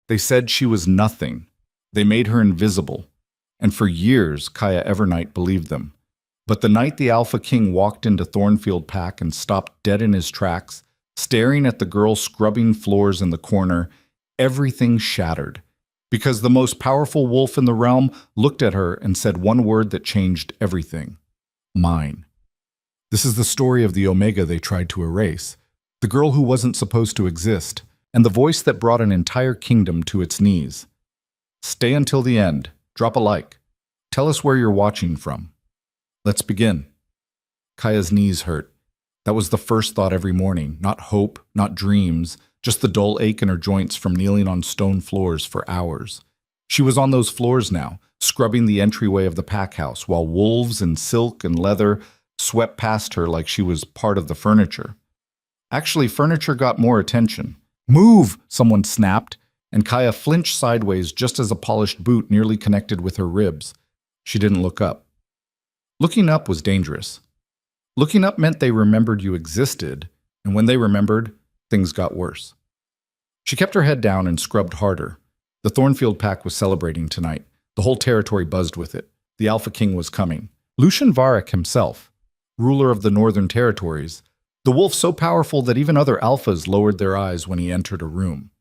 They said she was nothing. They made her invisible. And for years, Kaya Evernight believed them. But the night the Alpha King walked into Thornfield Pack and stopped dead in his tracks, staring at the girl scrubbing floors in the corner, everything shattered. Because the most powerful wolf in the realm looked at her and said one word that changed everything. Mine. This is the story of the Omega they tried to erase, the girl who wasn't supposed to exist, and the voice that brought an entire kingdom to its knees. Stay until the end. Drop a like. Tell us where you're watching from. Let's begin. Kaya's knees hurt. That was the first thought every morning. Not hope, not dreams, just the dull ache in her joints from kneeling on stone floors for hours. She was on those floors now, scrubbing the entryway of the pack house, while wolves in silk and leather swept past her like she was part of the furniture. Actually, furniture got more attention. Move! Someone snapped, and Kaya flinched sideways just as a polished boot nearly connected with her ribs. She didn't look up. Looking up was dangerous. Looking up meant they remembered you existed, and when they remembered, things got worse. She kept her head down and scrubbed harder. The Thornfield Pack was celebrating tonight. The whole territory buzzed with it. The Alpha King was coming. Lucian Varric himself, ruler of the Northern Territories, the wolf so powerful that even other alphas lowered their eyes when he entered a room.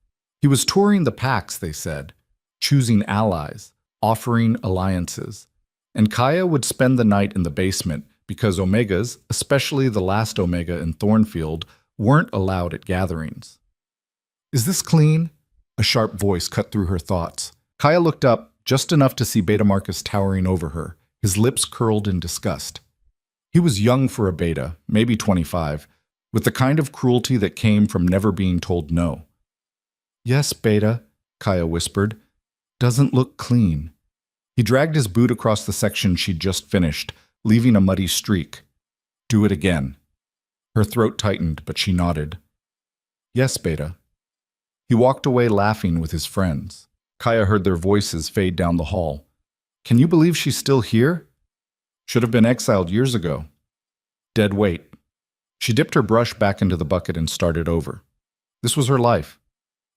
He was touring the packs, they said, choosing allies, offering alliances. And Kaya would spend the night in the basement because Omegas, especially the last Omega in Thornfield, weren't allowed at gatherings. Is this clean? A sharp voice cut through her thoughts. Kaya looked up just enough to see Beta Marcus towering over her, his lips curled in disgust. He was young for a beta, maybe 25, with the kind of cruelty that came from never being told no. Yes, Beta, Kaya whispered. Doesn't look clean. He dragged his boot across the section she'd just finished, leaving a muddy streak. Do it again. Her throat tightened, but she nodded. Yes, Beta. He walked away laughing with his friends. Kaya heard their voices fade down the hall. Can you believe she's still here? Should have been exiled years ago. Dead weight. She dipped her brush back into the bucket and started over. This was her life.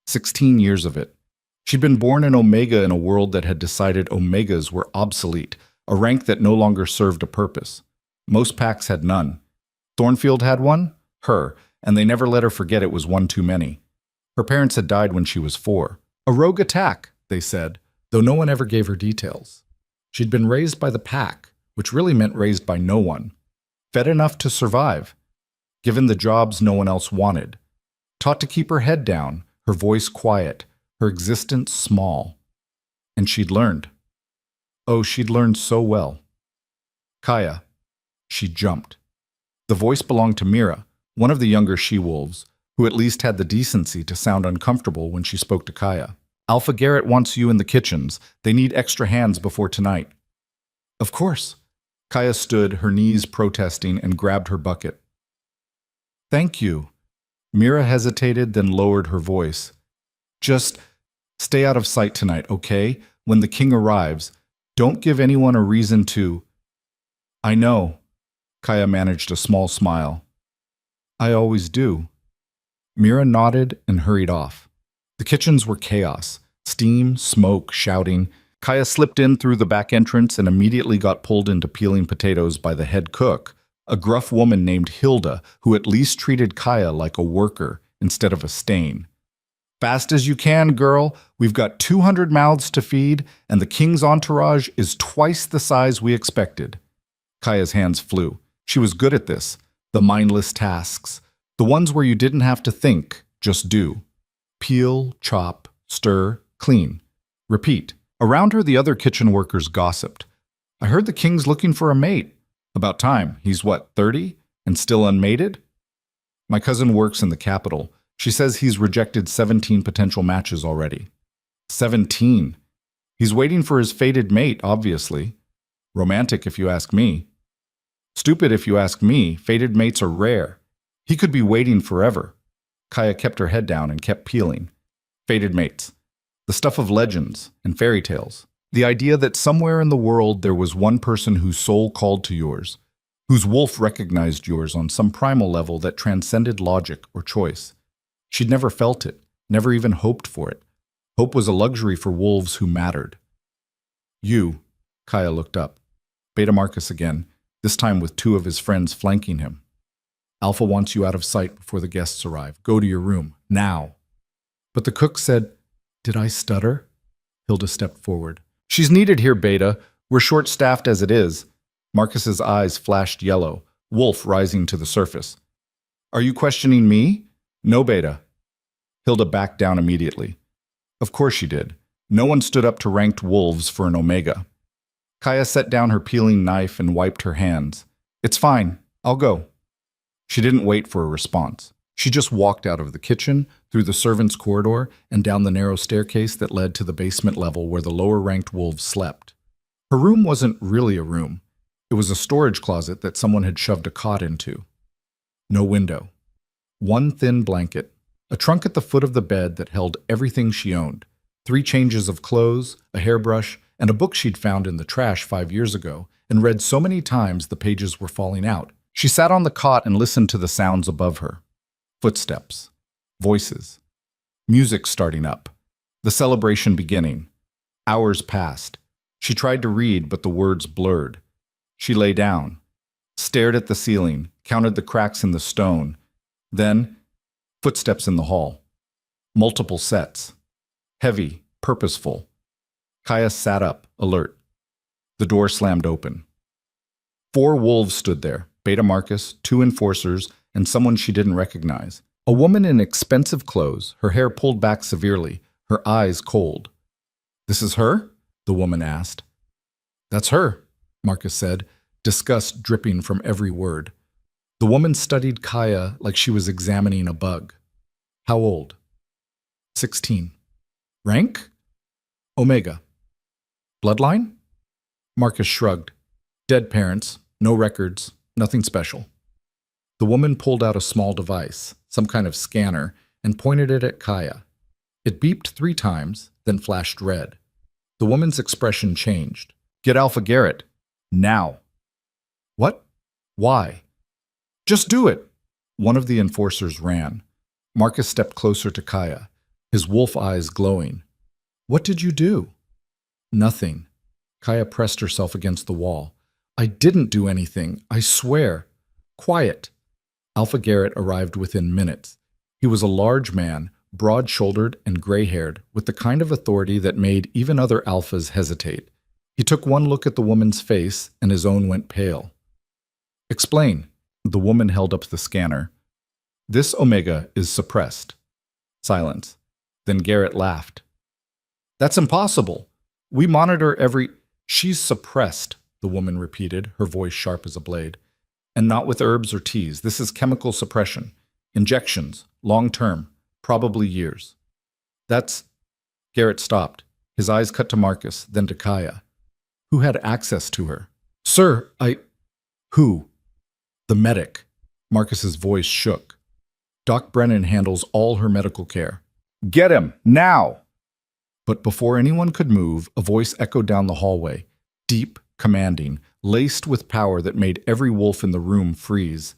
16 years of it. She'd been born an Omega in a world that had decided Omegas were obsolete, a rank that no longer served a purpose. Most packs had none. Thornfield had one, her, and they never let her forget it was one too many. Her parents had died when she was 4. A rogue attack, they said, though no one ever gave her details. She'd been raised by the pack, which really meant raised by no one. Fed enough to survive. Given the jobs no one else wanted. Taught to keep her head down, her voice quiet, her existence small. And she'd learned. Oh, she'd learned so well. Kaya. She jumped. The voice belonged to Mira, one of the younger she-wolves, who at least had the decency to sound uncomfortable when she spoke to Kaya. Alpha Garrett wants you in the kitchens. They need extra hands before tonight. Of course. Kaya stood, her knees protesting, and grabbed her bucket. Thank you. Mira hesitated, then lowered her voice. Just stay out of sight tonight, okay? When the king arrives, don't give anyone a reason to... I know. Kaya managed a small smile. I always do. Mira nodded and hurried off. The kitchens were chaos. Steam, smoke, shouting. Kaya slipped in through the back entrance and immediately got pulled into peeling potatoes by the head cook, a gruff woman named Hilda, who at least treated Kaya like a worker instead of a stain. Fast as you can, girl. We've got 200 mouths to feed, and the king's entourage is twice the size we expected. Kaya's hands flew. She was good at this. The mindless tasks. The ones where you didn't have to think, just do. Peel, chop, stir, clean. Repeat. Around her, the other kitchen workers gossiped. I heard the king's looking for a mate. About time. He's what, 30? And still unmated? My cousin works in the capital. She says he's rejected 17 potential matches already. 17. He's waiting for his fated mate, obviously. Romantic, if you ask me. Stupid, if you ask me. Fated mates are rare. He could be waiting forever. Kaya kept her head down and kept peeling. Fated mates. The stuff of legends and fairy tales. The idea that somewhere in the world there was one person whose soul called to yours, whose wolf recognized yours on some primal level that transcended logic or choice. She'd never felt it, never even hoped for it. Hope was a luxury for wolves who mattered. You, Kaya looked up. Beta Marcus again, this time with two of his friends flanking him. Alpha wants you out of sight before the guests arrive. Go to your room, now. But the cook said, "Did I stutter?" Hilda stepped forward. "She's needed here, Beta. We're short-staffed as it is." Marcus's eyes flashed yellow, Wolf rising to the surface. "Are you questioning me?" "No, Beta." Hilda backed down immediately. Of course she did. No one stood up to ranked wolves for an Omega. Kaya set down her peeling knife and wiped her hands. "It's fine. I'll go." She didn't wait for a response. She just walked out of the kitchen, through the servants' corridor, and down the narrow staircase that led to the basement level where the lower-ranked wolves slept. Her room wasn't really a room. It was a storage closet that someone had shoved a cot into. No window. One thin blanket. A trunk at the foot of the bed that held everything she owned. 3 changes of clothes, a hairbrush, and a book she'd found in the trash 5 years ago and read so many times the pages were falling out. She sat on the cot and listened to the sounds above her. Footsteps. Voices. Music starting up. The celebration beginning. Hours passed. She tried to read, but the words blurred. She lay down, stared at the ceiling, counted the cracks in the stone. Then, footsteps in the hall. Multiple sets. Heavy, purposeful. Kaya sat up, alert. The door slammed open. 4 wolves stood there, Beta Marcus, 2 enforcers, and someone she didn't recognize. A woman in expensive clothes, her hair pulled back severely, her eyes cold. "This is her?" the woman asked. "That's her," Marcus said, disgust dripping from every word. The woman studied Kaya like she was examining a bug. "How old?" 16. "Rank?" "Omega." "Bloodline?" Marcus shrugged. "Dead parents, no records, nothing special." The woman pulled out a small device, some kind of scanner, and pointed it at Kaya. It beeped 3 times, then flashed red. The woman's expression changed. "Get Alpha Garrett. Now." "What? Why?" "Just do it." One of the enforcers ran. Marcus stepped closer to Kaya, his wolf eyes glowing. "What did you do?" "Nothing." Kaya pressed herself against the wall. "I didn't do anything, I swear." "Quiet." Alpha Garrett arrived within minutes. He was a large man, broad-shouldered and gray-haired, with the kind of authority that made even other alphas hesitate. He took one look at the woman's face, and his own went pale. "Explain." The woman held up the scanner. "This Omega is suppressed." Silence. Then Garrett laughed. "That's impossible. We monitor every—" "She's suppressed," the woman repeated, her voice sharp as a blade. "And not with herbs or teas. This is chemical suppression. Injections, long-term, probably years." "That's—" Garrett stopped. His eyes cut to Marcus, then to Kaya. "Who had access to her?" "Sir, Who?" "The medic." Marcus's voice shook. "Doc Brennan handles all her medical care." "Get him, now!" But before anyone could move, a voice echoed down the hallway, deep, commanding, laced with power that made every wolf in the room freeze.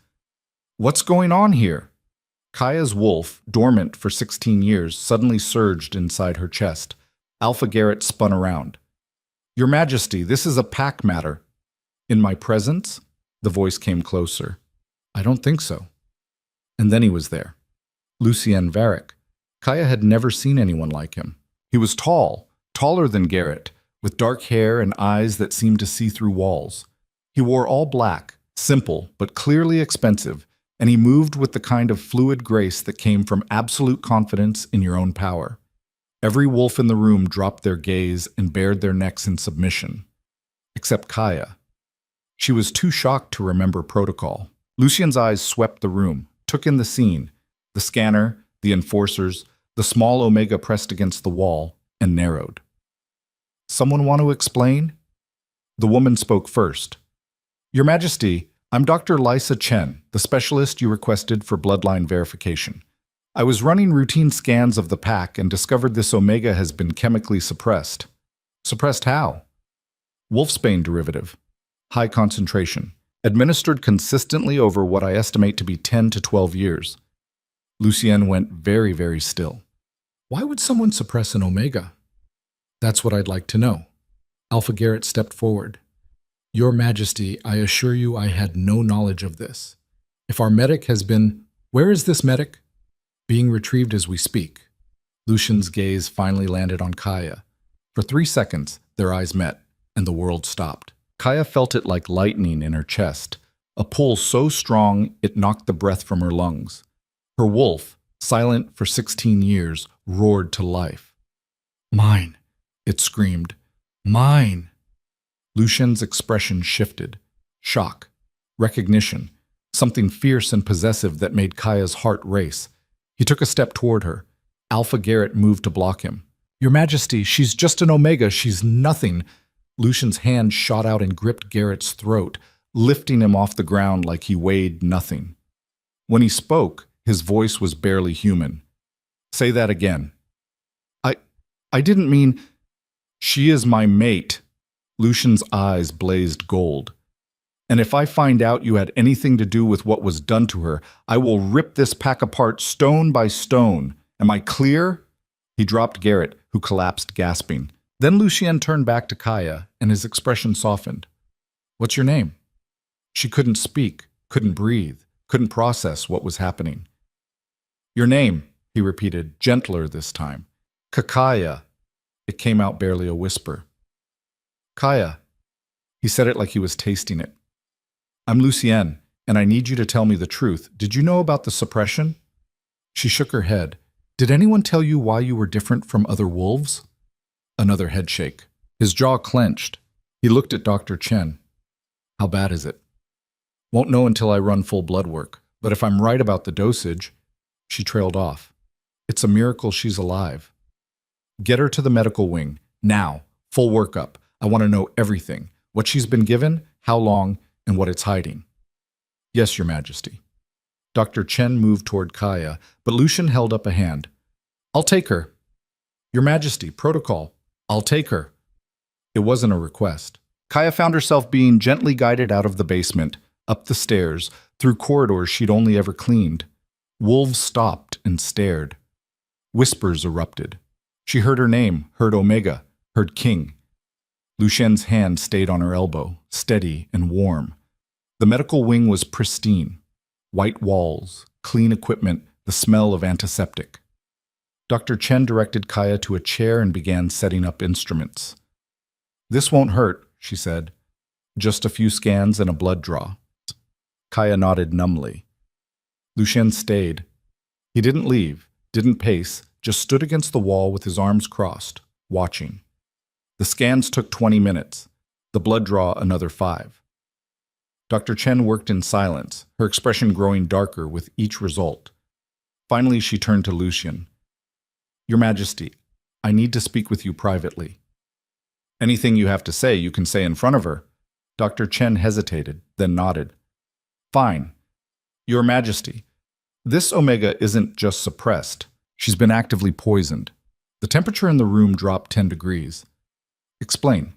"What's going on here?" Kaya's wolf, dormant for 16 years, suddenly surged inside her chest. Alpha Garrett spun around. "Your Majesty, this is a pack matter." "In my presence?" The voice came closer. "I don't think so." And then he was there. Lucien Varick. Kaya had never seen anyone like him. He was tall, taller than Garrett, with dark hair and eyes that seemed to see through walls. He wore all black, simple but clearly expensive, and he moved with the kind of fluid grace that came from absolute confidence in your own power. Every wolf in the room dropped their gaze and bared their necks in submission. Except Kaya. She was too shocked to remember protocol. Lucien's eyes swept the room, took in the scene, the scanner, the enforcers, the small Omega pressed against the wall, and narrowed. "Someone want to explain?" The woman spoke first. "Your Majesty, I'm Dr. Lysa Chen, the specialist you requested for bloodline verification. I was running routine scans of the pack and discovered this Omega has been chemically suppressed." "Suppressed how?" "Wolfsbane derivative. High concentration. Administered consistently over what I estimate to be 10 to 12 years. Lucien went very, very still. Why would someone suppress an Omega? That's what I'd like to know. Alpha Garrett stepped forward. Your Majesty, I assure you I had no knowledge of this. If our medic has been— Where is this medic? Being retrieved as we speak. Lucian's gaze finally landed on Kaya. For 3 seconds, their eyes met, and the world stopped. Kaya felt it like lightning in her chest, a pull so strong it knocked the breath from her lungs. Her wolf, silent for 16 years, roared to life. Mine, it screamed. Mine. Lucian's expression shifted. Shock. Recognition. Something fierce and possessive that made Kaya's heart race. He took a step toward her. Alpha Garrett moved to block him. Your Majesty, she's just an Omega. She's nothing. Lucian's hand shot out and gripped Garrett's throat, lifting him off the ground like he weighed nothing. When he spoke, his voice was barely human. Say that again. I didn't mean— She is my mate. Lucian's eyes blazed gold. And if I find out you had anything to do with what was done to her, I will rip this pack apart stone by stone. Am I clear? He dropped Garrett, who collapsed gasping. Then Lucien turned back to Kaya, and his expression softened. What's your name? She couldn't speak, couldn't breathe, couldn't process what was happening. Your name, he repeated, gentler this time. Kakaya. It came out barely a whisper. Kaya. He said it like he was tasting it. I'm Lucien, and I need you to tell me the truth. Did you know about the suppression? She shook her head. Did anyone tell you why you were different from other wolves? Another headshake. His jaw clenched. He looked at Dr. Chen. How bad is it? Won't know until I run full blood work, but if I'm right about the dosage— She trailed off. It's a miracle she's alive. Get her to the medical wing, now, full workup. I want to know everything, what she's been given, how long, and what it's hiding. Yes, Your Majesty. Dr. Chen moved toward Kaya, but Lucian held up a hand. I'll take her. Your Majesty, protocol. I'll take her. It wasn't a request. Kaya found herself being gently guided out of the basement, up the stairs, through corridors she'd only ever cleaned. Wolves stopped and stared. Whispers erupted. She heard her name, heard Omega, heard King. Lucien's hand stayed on her elbow, steady and warm. The medical wing was pristine. White walls, clean equipment, the smell of antiseptic. Dr. Chen directed Kaya to a chair and began setting up instruments. This won't hurt, she said. Just a few scans and a blood draw. Kaya nodded numbly. Lucien stayed. He didn't leave, didn't pace, just stood against the wall with his arms crossed, watching. The scans took 20 minutes, the blood draw another 5. Dr. Chen worked in silence, her expression growing darker with each result. Finally, she turned to Lucien. Your Majesty, I need to speak with you privately. Anything you have to say, you can say in front of her. Dr. Chen hesitated, then nodded. Fine. Your Majesty, this Omega isn't just suppressed. She's been actively poisoned. The temperature in the room dropped 10 degrees. Explain.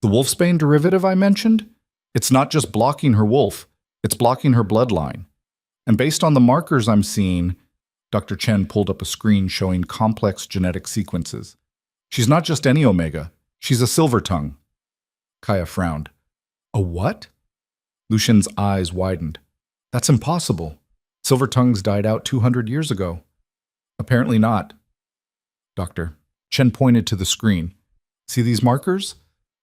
The wolfsbane derivative I mentioned? It's not just blocking her wolf, it's blocking her bloodline. And based on the markers I'm seeing, Dr. Chen pulled up a screen showing complex genetic sequences. She's not just any Omega, she's a silver tongue. Kaya frowned. A what? Lucian's eyes widened. That's impossible. Silver tongues died out 200 years ago. Apparently not. Doctor. Chen pointed to the screen. See these markers?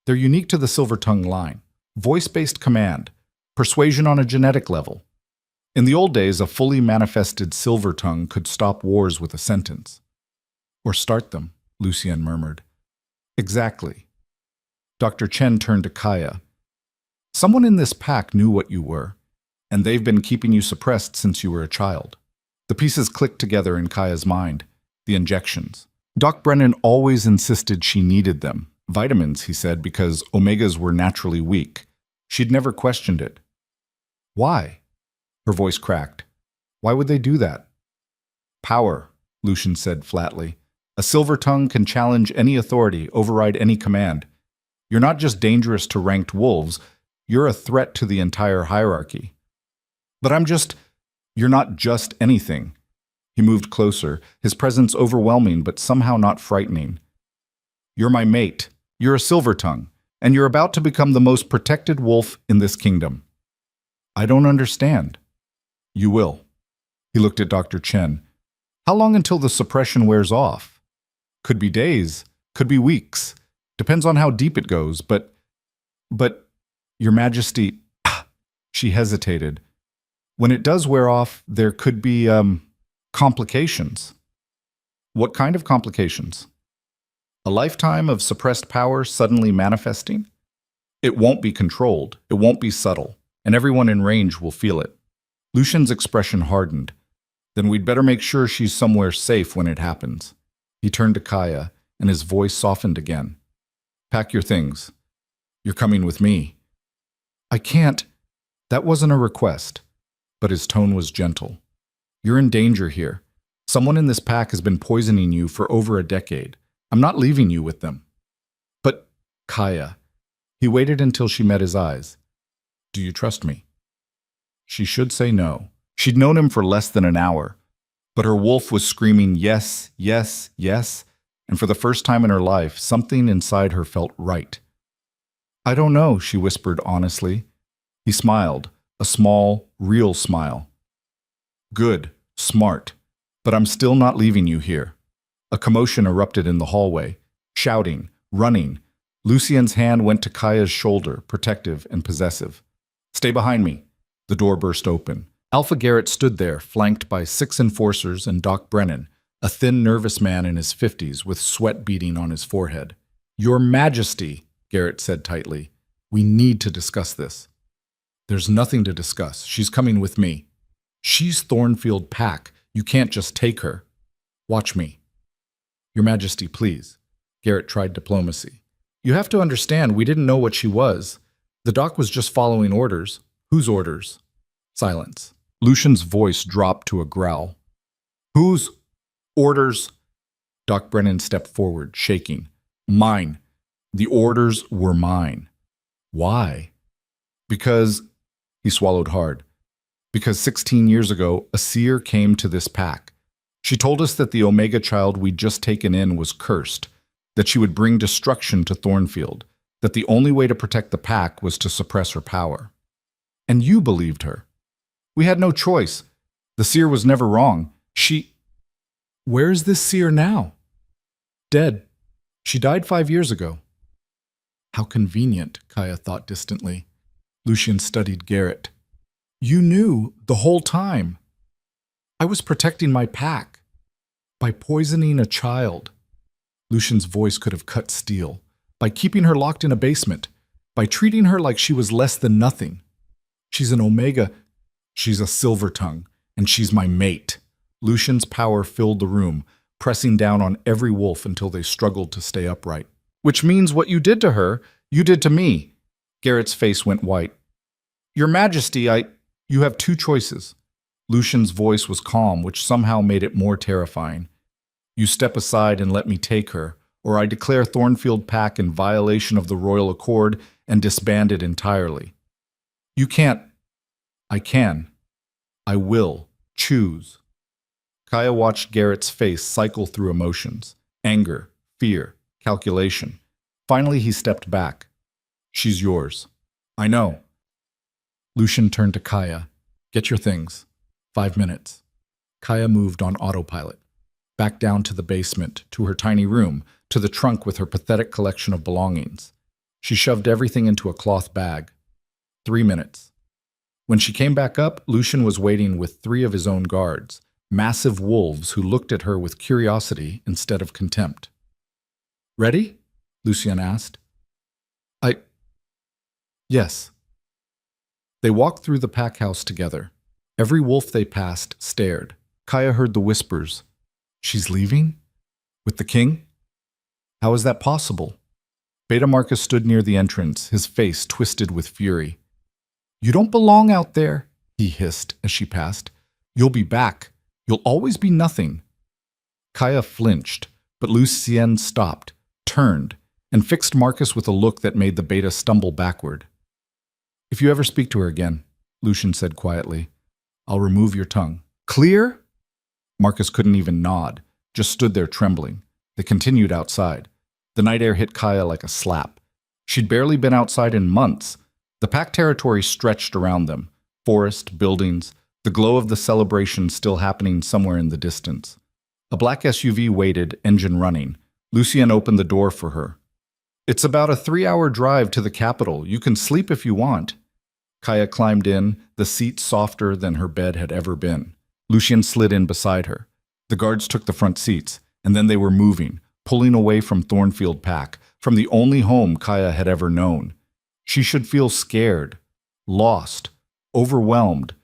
They're unique to the silver tongue line. Voice-based command. Persuasion on a genetic level. In the old days, a fully manifested silver tongue could stop wars with a sentence. Or start them, Lucien murmured. Exactly. Dr. Chen turned to Kaya. Someone in this pack knew what you were, and they've been keeping you suppressed since you were a child. The pieces clicked together in Kaya's mind. The injections. Doc Brennan always insisted she needed them. Vitamins, he said, because Omegas were naturally weak. She'd never questioned it. Why? Her voice cracked. Why would they do that? Power, Lucien said flatly. A silver tongue can challenge any authority, override any command. You're not just dangerous to ranked wolves, you're a threat to the entire hierarchy. But you're not just anything. He moved closer, his presence overwhelming but somehow not frightening. You're my mate. You're a silver tongue, and you're about to become the most protected wolf in this kingdom. I don't understand. You will. He looked at Dr. Chen. How long until the suppression wears off? Could be days, could be weeks. Depends on how deep it goes, but, Your Majesty, she hesitated. When it does wear off, there could be, complications. What kind of complications? A lifetime of suppressed power suddenly manifesting? It won't be controlled, it won't be subtle, and everyone in range will feel it. Lucian's expression hardened. Then we'd better make sure she's somewhere safe when it happens. He turned to Kaya, and his voice softened again. Pack your things. You're coming with me. I can't. That wasn't a request, but his tone was gentle. You're in danger here. Someone in this pack has been poisoning you for over a decade. I'm not leaving you with them. But, Kaya. He waited until she met his eyes. Do you trust me? She should say no. She'd known him for less than an hour, but her wolf was screaming yes, yes, yes, and for the first time in her life, something inside her felt right. I don't know, she whispered honestly. He smiled, a small, real smile. Good, smart, but I'm still not leaving you here. A commotion erupted in the hallway, shouting, running. Lucien's hand went to Kaya's shoulder, protective and possessive. Stay behind me. The door burst open. Alpha Garrett stood there, flanked by 6 enforcers and Doc Brennan, a thin, nervous man in his 50s with sweat beading on his forehead. Your Majesty, Garrett said tightly, we need to discuss this. There's nothing to discuss. She's coming with me. She's Thornfield Pack. You can't just take her. Watch me. Your Majesty, please. Garrett tried diplomacy. You have to understand, we didn't know what she was. The doc was just following orders. Whose orders? Silence. Lucian's voice dropped to a growl. Whose orders? Doc Brennan stepped forward, shaking. Mine. The orders were mine. Why? Because, he swallowed hard, because 16 years ago, a seer came to this pack. She told us that the Omega child we'd just taken in was cursed, that she would bring destruction to Thornfield, that the only way to protect the pack was to suppress her power. And you believed her. We had no choice. The seer was never wrong. Where is this seer now? Dead. She died 5 years ago. How convenient, Kaya thought distantly. Lucian studied Garrett. You knew the whole time. I was protecting my pack. By poisoning a child. Lucian's voice could have cut steel. By keeping her locked in a basement. By treating her like she was less than nothing. She's an Omega. She's a silver tongue. And she's my mate. Lucian's power filled the room, pressing down on every wolf until they struggled to stay upright. Which means what you did to her, you did to me. Garrett's face went white. Your Majesty, you have 2 choices. Lucian's voice was calm, which somehow made it more terrifying. You step aside and let me take her, or I declare Thornfield Pack in violation of the Royal Accord and disband it entirely. You can't. I can. I will. Choose. Kaya watched Garrett's face cycle through emotions. Anger, fear, calculation. Finally, he stepped back. She's yours. I know. Lucian turned to Kaya. Get your things. 5 minutes. Kaya moved on autopilot. Back down to the basement, to her tiny room, to the trunk with her pathetic collection of belongings. She shoved everything into a cloth bag. 3 minutes. When she came back up, Lucian was waiting with 3 of his own guards, massive wolves who looked at her with curiosity instead of contempt. Ready? Lucian asked. Yes. They walked through the pack house together. Every wolf they passed stared. Kaya heard the whispers. She's leaving? With the king? How is that possible? Beta Marcus stood near the entrance, his face twisted with fury. You don't belong out there, he hissed as she passed. You'll be back. You'll always be nothing. Kaya flinched, but Lucien stopped, turned, and fixed Marcus with a look that made the beta stumble backward. If you ever speak to her again, Lucian said quietly, I'll remove your tongue. Clear? Marcus couldn't even nod, just stood there trembling. They continued outside. The night air hit Kaya like a slap. She'd barely been outside in months. The pack territory stretched around them. Forest, buildings, the glow of the celebration still happening somewhere in the distance. A black SUV waited, engine running. Lucien opened the door for her. "It's about a 3-hour drive to the capital. You can sleep if you want." Kaya climbed in, the seat softer than her bed had ever been. Lucien slid in beside her. The guards took the front seats, and then they were moving, pulling away from Thornfield Pack, from the only home Kaya had ever known. She should feel scared, lost, overwhelmed.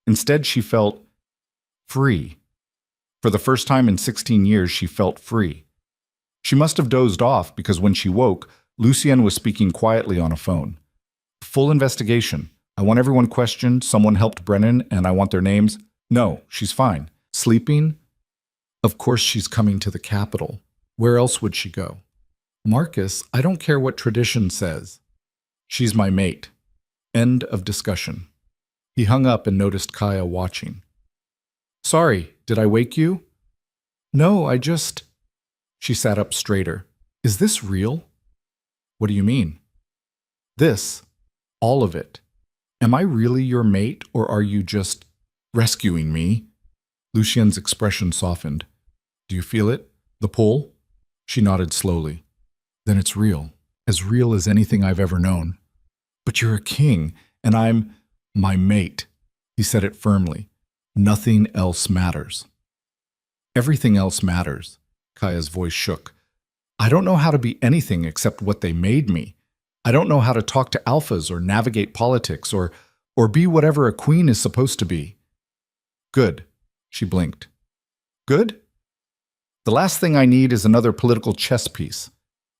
Instead, she felt free. For the first time in 16 years, she felt free. She must have dozed off because when she woke, Lucien was speaking quietly on a phone. "Full investigation. I want everyone questioned. Someone helped Brennan, and I want their names." "No, she's fine. Sleeping?" "Of course she's coming to the capital. Where else would she go?" "Marcus, I don't care what tradition says. She's my mate." End of discussion. He hung up and noticed Kaya watching. "Sorry, did I wake you?" "No, I just..." She sat up straighter. "Is this real?" "What do you mean?" "This. All of it. Am I really your mate, or are you just rescuing me?" Lucien's expression softened. "Do you feel it? The pull?" She nodded slowly. "Then it's real. As real as anything I've ever known." "But you're a king, and I'm my mate." He said it firmly. "Nothing else matters." "Everything else matters." Kaya's voice shook. "I don't know how to be anything except what they made me. I don't know how to talk to alphas or navigate politics or be whatever a queen is supposed to be." "Good." She blinked. "Good? The last thing I need is another political chess piece."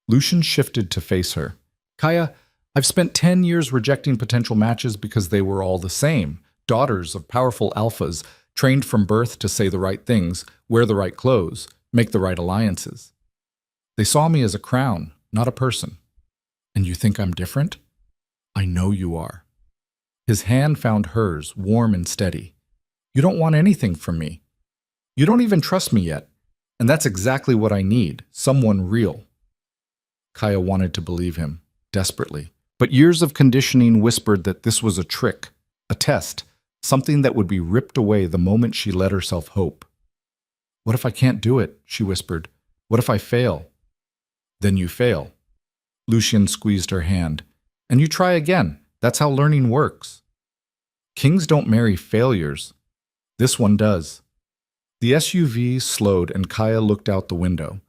Lucien shifted to face her. "Kaya, I've spent 10 years rejecting potential matches because they were all the same. Daughters of powerful alphas, trained from birth to say the right things, wear the right clothes, make the right alliances. They saw me as a crown, not a person. And you think I'm different? I know you are." His hand found hers, warm and steady. "You don't want anything from me. You don't even trust me yet. And that's exactly what I need, someone real." Kaya wanted to believe him, desperately. But years of conditioning whispered that this was a trick, a test, something that would be ripped away the moment she let herself hope. "What if I can't do it?" she whispered. "What if I fail?" "Then you fail." Lucien squeezed her hand. "And you try again. That's how learning works. Kings don't marry failures. This one does." The SUV slowed and Kaya looked out the window.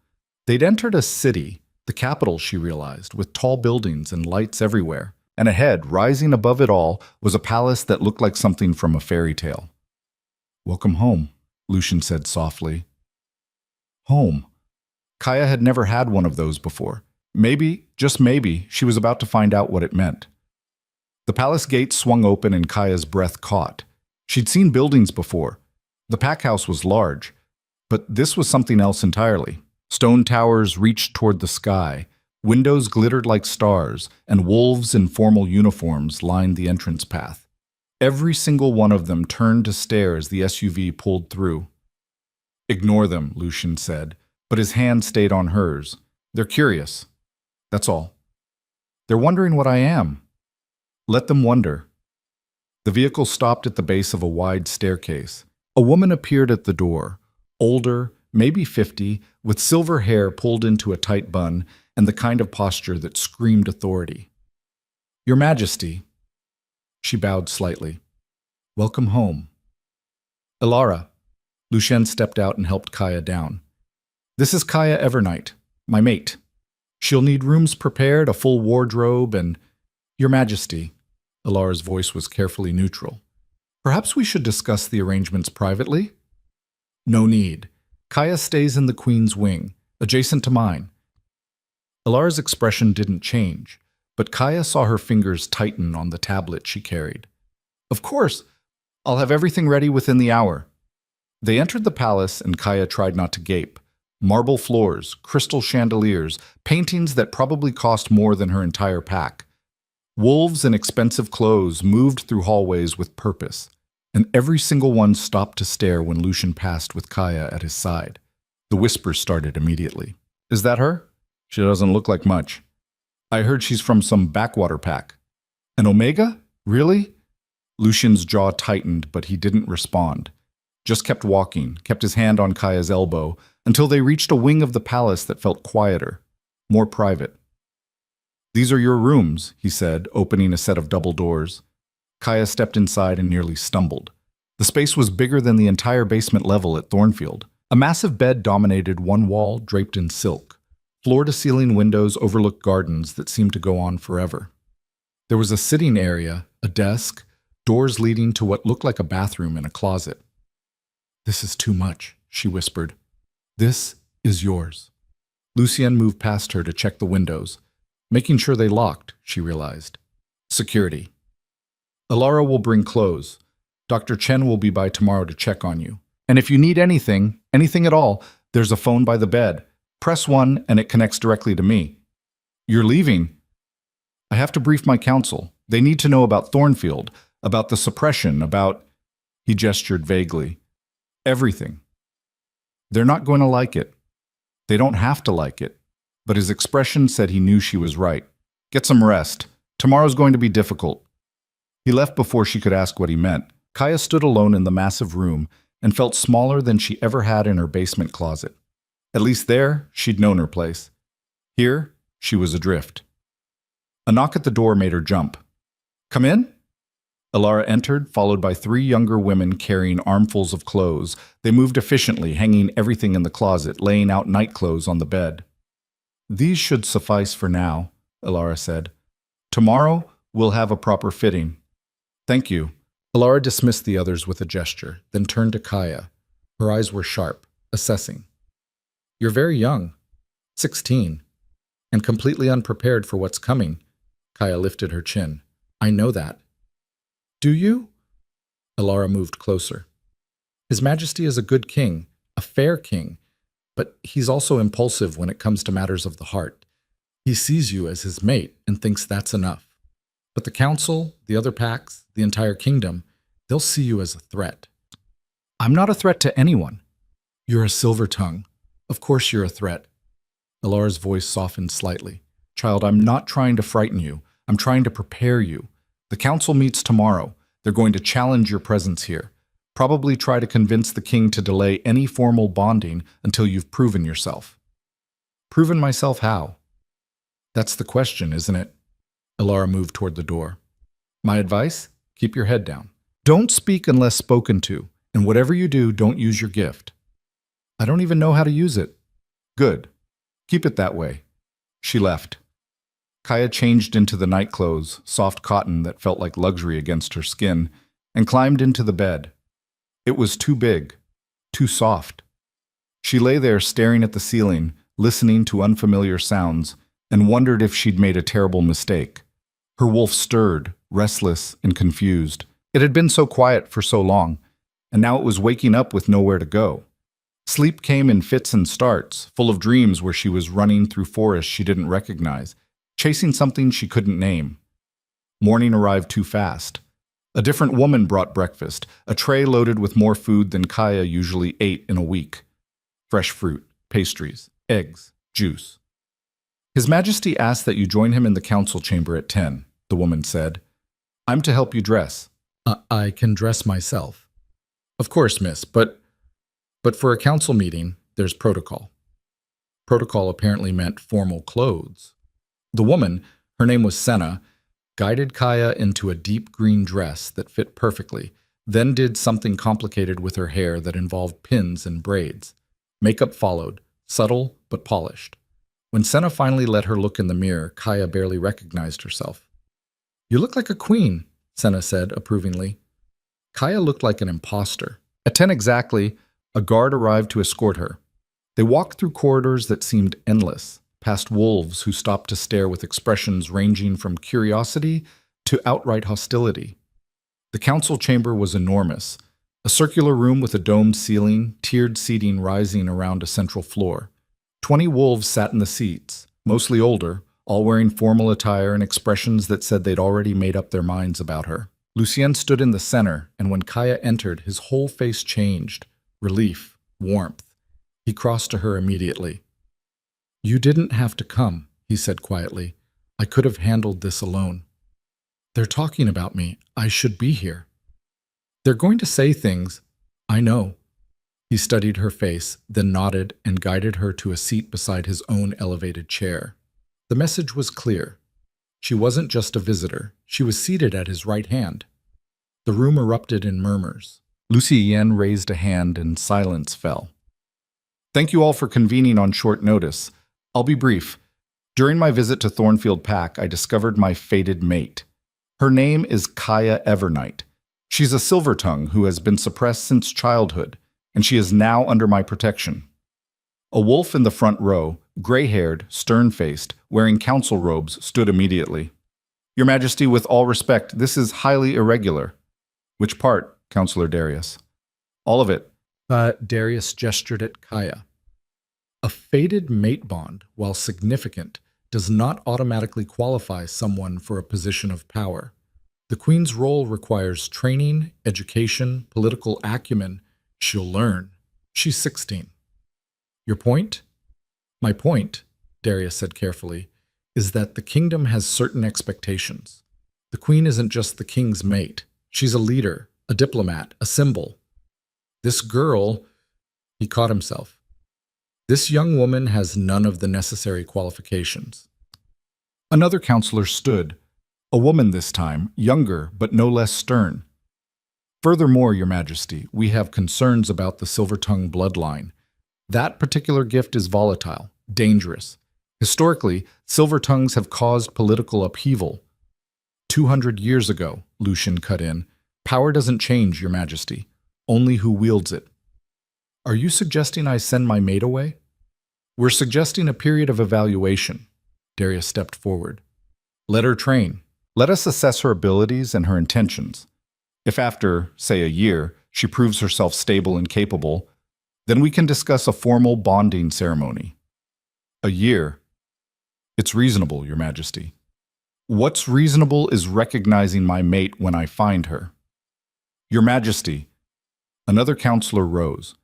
They'd entered a city, the capital, she realized, with tall buildings and lights everywhere. And ahead, rising above it all, was a palace that looked like something from a fairy tale. "Welcome home," Lucien said softly. Home. Kaya had never had one of those before. Maybe, just maybe, she was about to find out what it meant. The palace gate swung open and Kaya's breath caught. She'd seen buildings before. The pack house was large, but this was something else entirely. Stone towers reached toward the sky, windows glittered like stars, and wolves in formal uniforms lined the entrance path. Every single one of them turned to stare as the SUV pulled through. "Ignore them," Lucien said, but his hand stayed on hers. "They're curious. That's all. They're wondering what I am. Let them wonder." The vehicle stopped at the base of a wide staircase. A woman appeared at the door, older, maybe 50, with silver hair pulled into a tight bun and the kind of posture that screamed authority. "Your Majesty." She bowed slightly. "Welcome home." "Ilara." Lucien stepped out and helped Kaya down. "This is Kaya Evernight, my mate. She'll need rooms prepared, a full wardrobe, and..." "Your Majesty." Ilara's voice was carefully neutral. "Perhaps we should discuss the arrangements privately?" "No need. Kaya stays in the Queen's wing, adjacent to mine." Ilara's expression didn't change, but Kaya saw her fingers tighten on the tablet she carried. "Of course. I'll have everything ready within the hour." They entered the palace and Kaya tried not to gape. Marble floors, crystal chandeliers, paintings that probably cost more than her entire pack. Wolves in expensive clothes moved through hallways with purpose, and every single one stopped to stare when Lucian passed with Kaya at his side. The whispers started immediately. "Is that her? She doesn't look like much. I heard she's from some backwater pack. An Omega? Really?" Lucian's jaw tightened, but he didn't respond. Just kept walking, kept his hand on Kaya's elbow, until they reached a wing of the palace that felt quieter, more private. "These are your rooms," he said, opening a set of double doors. Kaya stepped inside and nearly stumbled. The space was bigger than the entire basement level at Thornfield. A massive bed dominated one wall, draped in silk. Floor-to-ceiling windows overlooked gardens that seemed to go on forever. There was a sitting area, a desk, doors leading to what looked like a bathroom and a closet. "This is too much," she whispered. "This is yours." Lucienne moved past her to check the windows. Making sure they locked, she realized. Security. "Alara will bring clothes. Dr. Chen will be by tomorrow to check on you. And if you need anything at all, there's a phone by the bed. Press 1 and it connects directly to me." "You're leaving?" "I have to brief my council. They need to know about Thornfield, about the suppression, about—" He gestured vaguely. "Everything. They're not going to like it. They don't have to like it." But his expression said he knew she was right. "Get some rest. Tomorrow's going to be difficult." He left before she could ask what he meant. Kaya stood alone in the massive room and felt smaller than she ever had in her basement closet. At least there, she'd known her place. Here, she was adrift. A knock at the door made her jump. "Come in?" Alara entered, followed by 3 younger women carrying armfuls of clothes. They moved efficiently, hanging everything in the closet, laying out nightclothes on the bed. "These should suffice for now," Alara said. "Tomorrow, we'll have a proper fitting." "Thank you." Alara dismissed the others with a gesture, then turned to Kaya. Her eyes were sharp, assessing. "You're very young, 16, and completely unprepared for what's coming." Kaya lifted her chin. "I know that." "Do you?" Alara moved closer. "His Majesty is a good king, a fair king, but he's also impulsive when it comes to matters of the heart. He sees you as his mate and thinks that's enough. But the council, the other packs, the entire kingdom, they'll see you as a threat." "I'm not a threat to anyone." "You're a silver tongue. Of course you're a threat." Alara's voice softened slightly. "Child, I'm not trying to frighten you. I'm trying to prepare you. The council meets tomorrow. They're going to challenge your presence here. Probably try to convince the king to delay any formal bonding until you've proven yourself." "Proven myself how?" "That's the question, isn't it?" Alara moved toward the door. "My advice? Keep your head down. Don't speak unless spoken to, and whatever you do, don't use your gift." "I don't even know how to use it." "Good. Keep it that way." She left. Kaya changed into the nightclothes, soft cotton that felt like luxury against her skin, and climbed into the bed. It was too big, too soft. She lay there staring at the ceiling, listening to unfamiliar sounds, and wondered if she'd made a terrible mistake. Her wolf stirred, restless and confused. It had been so quiet for so long, and now it was waking up with nowhere to go. Sleep came in fits and starts, full of dreams where she was running through forests she didn't recognize, chasing something she couldn't name. Morning arrived too fast. A different woman brought breakfast, a tray loaded with more food than Kaya usually ate in a week. Fresh fruit, pastries, eggs, juice. "His Majesty asked that you join him in the council chamber at 10, the woman said. "I'm to help you dress." I can dress myself." "Of course, miss, but for a council meeting, there's protocol." Protocol apparently meant formal clothes. The woman, her name was Senna, guided Kaya into a deep green dress that fit perfectly, then did something complicated with her hair that involved pins and braids. Makeup followed, subtle but polished. When Senna finally let her look in the mirror, Kaya barely recognized herself. "You look like a queen," Senna said approvingly. Kaya looked like an imposter. At 10 exactly, a guard arrived to escort her. They walked through corridors that seemed endless, past wolves who stopped to stare with expressions ranging from curiosity to outright hostility. The council chamber was enormous, a circular room with a domed ceiling, tiered seating rising around a central floor. 20 wolves sat in the seats, mostly older, all wearing formal attire and expressions that said they'd already made up their minds about her. Lucien stood in the center, and when Kaya entered, his whole face changed. Relief, warmth. He crossed to her immediately. "You didn't have to come," he said quietly. "I could have handled this alone." "They're talking about me. I should be here." "They're going to say things. I know." He studied her face, then nodded and guided her to a seat beside his own elevated chair. The message was clear. She wasn't just a visitor. She was seated at his right hand. The room erupted in murmurs. Lucien raised a hand and silence fell. "Thank you all for convening on short notice. I'll be brief. During my visit to Thornfield Pack, I discovered my fated mate. Her name is Kaya Evernight. She's a silver-tongue who has been suppressed since childhood, and she is now under my protection." A wolf in the front row, gray-haired, stern-faced, wearing council robes, stood immediately. "Your Majesty, with all respect, this is highly irregular." "Which part, Counselor Darius?" "All of it." Darius gestured at Kaya. "A fated mate bond, while significant, does not automatically qualify someone for a position of power. The Queen's role requires training, education, political acumen. She'll learn. She's 16. "Your point?" "My point," Darius said carefully, "is that the kingdom has certain expectations. The Queen isn't just the king's mate. She's a leader, a diplomat, a symbol. This girl," he caught himself, "this young woman has none of the necessary qualifications." Another counselor stood, a woman this time, younger but no less stern. "Furthermore, Your Majesty, we have concerns about the Silver-Tongue bloodline. That particular gift is volatile, dangerous. Historically, Silver-Tongues have caused political upheaval." 200 years ago, Lucien cut in, "power doesn't change, Your Majesty, only who wields it." "Are you suggesting I send my maid away?" "We're suggesting a period of evaluation." Darius stepped forward. "Let her train. Let us assess her abilities and her intentions. If after, say, a year, she proves herself stable and capable, then we can discuss a formal bonding ceremony." "A year? It's reasonable, Your Majesty." "What's reasonable is recognizing my mate when I find her." "Your Majesty," another counselor rose,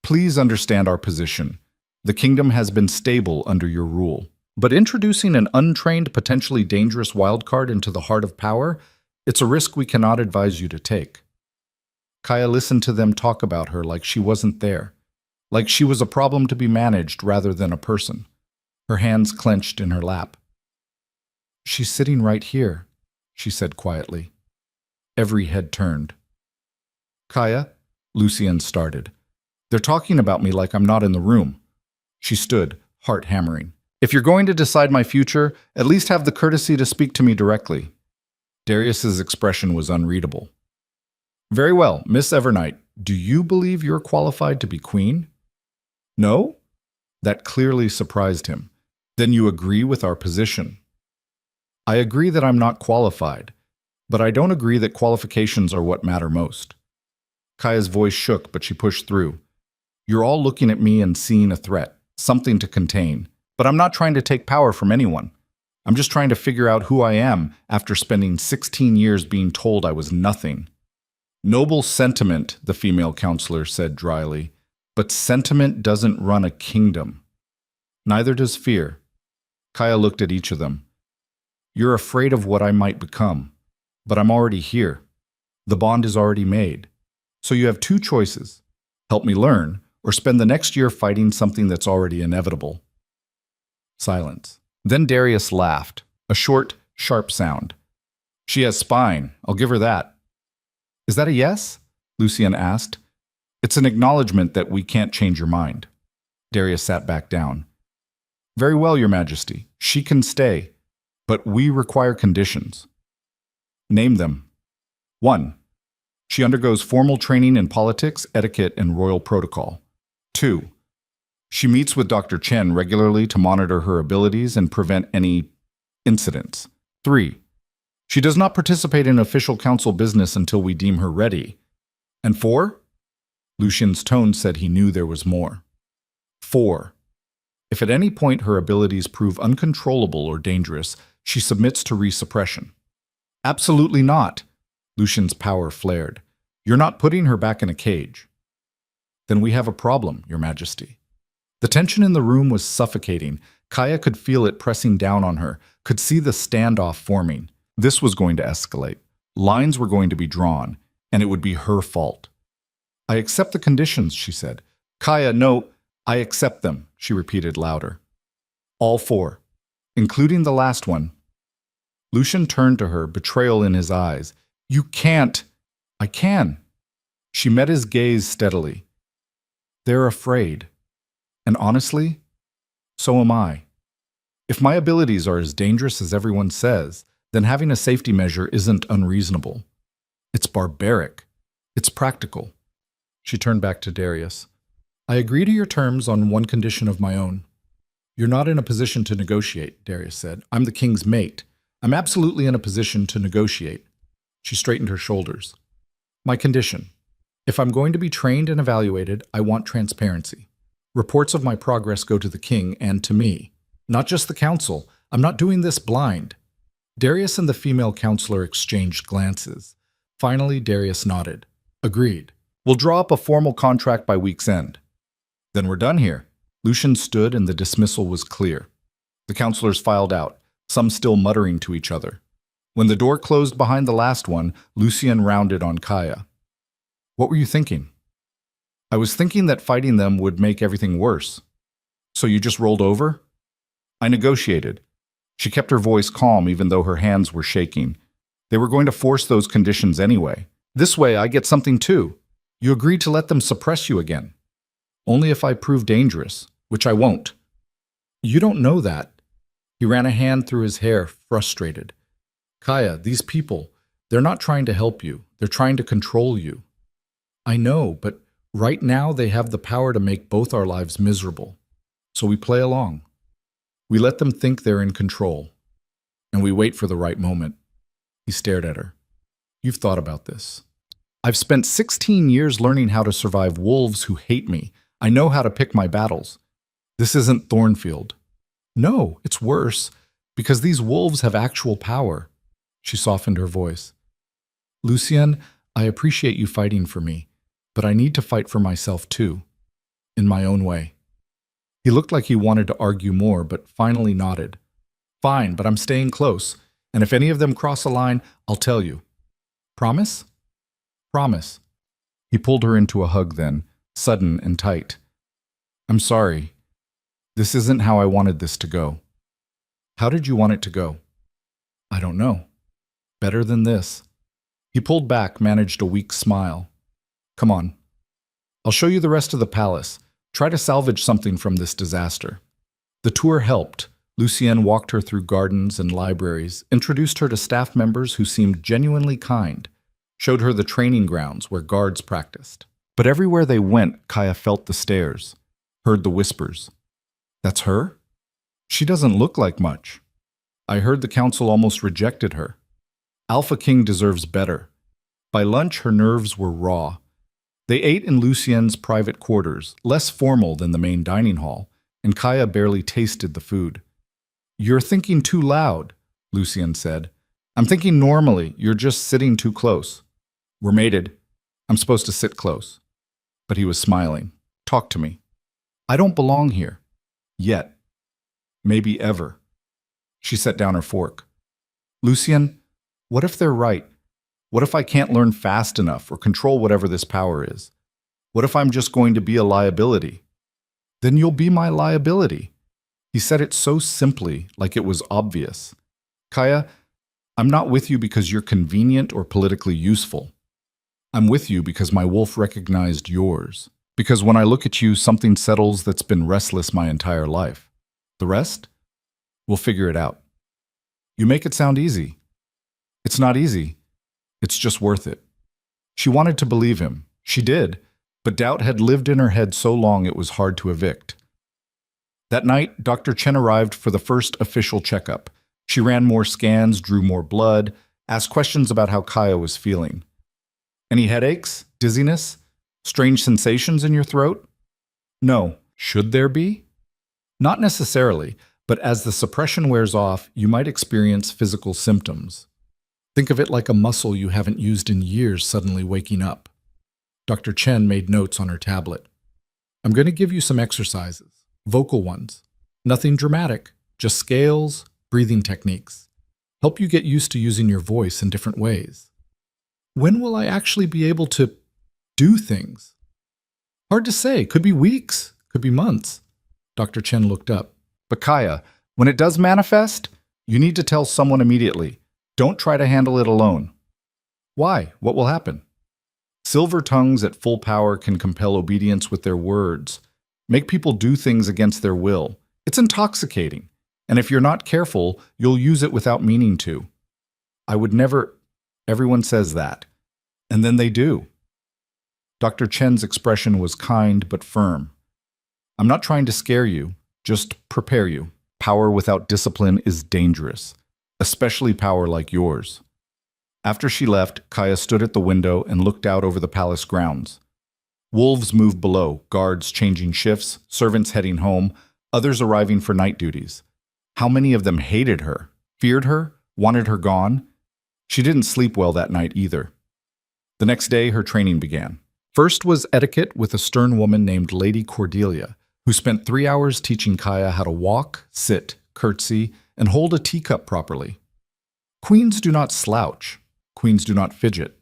"please understand our position. The kingdom has been stable under your rule. But introducing an untrained, potentially dangerous wildcard into the heart of power, it's a risk we cannot advise you to take." Kaya listened to them talk about her like she wasn't there, like she was a problem to be managed rather than a person. Her hands clenched in her lap. "She's sitting right here," she said quietly. Every head turned. "Kaya," Lucien started, "they're talking about me like I'm not in the room." She stood, heart hammering. "If you're going to decide my future, at least have the courtesy to speak to me directly." Darius's expression was unreadable. "Very well, Miss Evernight, do you believe you're qualified to be queen?" "No?" That clearly surprised him. "Then you agree with our position." "I agree that I'm not qualified, but I don't agree that qualifications are what matter most." Kaya's voice shook, but she pushed through. "You're all looking at me and seeing a threat, something to contain. But I'm not trying to take power from anyone. I'm just trying to figure out who I am after spending 16 years being told I was nothing." "Noble sentiment," the female counselor said dryly, "but sentiment doesn't run a kingdom. Neither does fear." Kaya looked at each of them. "You're afraid of what I might become, but I'm already here. The bond is already made. So you have two choices: help me learn, or spend the next year fighting something that's already inevitable." Silence. Then Darius laughed, a short, sharp sound. "She has spine. I'll give her that." "Is that a yes?" Lucien asked. "It's an acknowledgement that we can't change your mind." Darius sat back down. "Very well, Your Majesty. She can stay, but we require conditions." "Name them." 1. She undergoes formal training in politics, etiquette, and royal protocol. 2. She meets with Dr. Chen regularly to monitor her abilities and prevent any incidents. 3. She does not participate in official council business until we deem her ready. And 4? Lucien's tone said he knew there was more. 4. If at any point her abilities prove uncontrollable or dangerous, she submits to resuppression. "Absolutely not." Lucian's power flared. You're not putting her back in a cage. Then we have a problem, Your Majesty. The tension in the room was suffocating. Kaya could feel it pressing down on her, could see the standoff forming. This was going to escalate. Lines were going to be drawn, and it would be her fault. I accept the conditions, she said. Kaya, no, I accept them, she repeated louder. All four, including the last one. Lucian turned to her, betrayal in his eyes. You can't. I can. She met his gaze steadily. They're afraid. And honestly, so am I. If my abilities are as dangerous as everyone says, then having a safety measure isn't unreasonable. It's barbaric. It's practical. She turned back to Darius. I agree to your terms on one condition of my own. You're not in a position to negotiate, Darius said. I'm the king's mate. I'm absolutely in a position to negotiate. She straightened her shoulders. My condition. If I'm going to be trained and evaluated, I want transparency. Reports of my progress go to the king and to me. Not just the council. I'm not doing this blind. Darius and the female counselor exchanged glances. Finally, Darius nodded. Agreed. We'll draw up a formal contract by week's end. Then we're done here. Lucian stood and the dismissal was clear. The counselors filed out, some still muttering to each other. When the door closed behind the last one, Lucian rounded on Kaya. What were you thinking? I was thinking that fighting them would make everything worse. So you just rolled over? I negotiated. She kept her voice calm even though her hands were shaking. They were going to force those conditions anyway. This way I get something too. You agreed to let them suppress you again. Only if I prove dangerous, which I won't. You don't know that. He ran a hand through his hair, frustrated. Kaya, these people, they're not trying to help you. They're trying to control you. I know, but right now they have the power to make both our lives miserable. So we play along. We let them think they're in control. And we wait for the right moment. He stared at her. You've thought about this. I've spent 16 years learning how to survive wolves who hate me. I know how to pick my battles. This isn't Thornfield. No, it's worse, because these wolves have actual power. She softened her voice. Lucian, I appreciate you fighting for me, but I need to fight for myself too, in my own way. He looked like he wanted to argue more, but finally nodded. Fine, but I'm staying close, and if any of them cross a line, I'll tell you. Promise? Promise. He pulled her into a hug then, sudden and tight. I'm sorry. This isn't how I wanted this to go. How did you want it to go? I don't know. Better than this. He pulled back, managed a weak smile. Come on. I'll show you the rest of the palace. Try to salvage something from this disaster. The tour helped. Lucienne walked her through gardens and libraries, introduced her to staff members who seemed genuinely kind, showed her the training grounds where guards practiced. But everywhere they went, Kaya felt the stares, heard the whispers. That's her? She doesn't look like much. I heard the council almost rejected her. Alpha King deserves better. By lunch, her nerves were raw. They ate in Lucien's private quarters, less formal than the main dining hall, and Kaya barely tasted the food. You're thinking too loud, Lucien said. I'm thinking normally, you're just sitting too close. We're mated. I'm supposed to sit close. But he was smiling. Talk to me. I don't belong here. Yet. Maybe ever. She set down her fork. Lucien, what if they're right? What if I can't learn fast enough or control whatever this power is? What if I'm just going to be a liability? Then you'll be my liability. He said it so simply, like it was obvious. Kaya, I'm not with you because you're convenient or politically useful. I'm with you because my wolf recognized yours. Because when I look at you, something settles that's been restless my entire life. The rest? We'll figure it out. You make it sound easy. It's not easy. It's just worth it. She wanted to believe him. She did, but doubt had lived in her head so long it was hard to evict. That night, Dr. Chen arrived for the first official checkup. She ran more scans, drew more blood, asked questions about how Kaya was feeling. Any headaches? Dizziness? Strange sensations in your throat? No. Should there be? Not necessarily, but as the suppression wears off, you might experience physical symptoms. Think of it like a muscle you haven't used in years suddenly waking up. Dr. Chen made notes on her tablet. I'm going to give you some exercises, vocal ones. Nothing dramatic, just scales, breathing techniques. Help you get used to using your voice in different ways. When will I actually be able to do things? Hard to say. Could be weeks, could be months. Dr. Chen looked up. But Kaya, when it does manifest, you need to tell someone immediately. Don't try to handle it alone. Why? What will happen? Silver tongues at full power can compel obedience with their words, make people do things against their will. It's intoxicating, and if you're not careful, you'll use it without meaning to. I would never. Everyone says that, and then they do. Dr. Chen's expression was kind but firm. I'm not trying to scare you, just prepare you. Power without discipline is dangerous, especially power like yours. After she left, Kaya stood at the window and looked out over the palace grounds. Wolves moved below, guards changing shifts, servants heading home, others arriving for night duties. How many of them hated her, feared her, wanted her gone? She didn't sleep well that night either. The next day, her training began. First was etiquette with a stern woman named Lady Cordelia, who spent 3 hours teaching Kaya how to walk, sit, curtsy, and hold a teacup properly. Queens do not slouch. Queens do not fidget.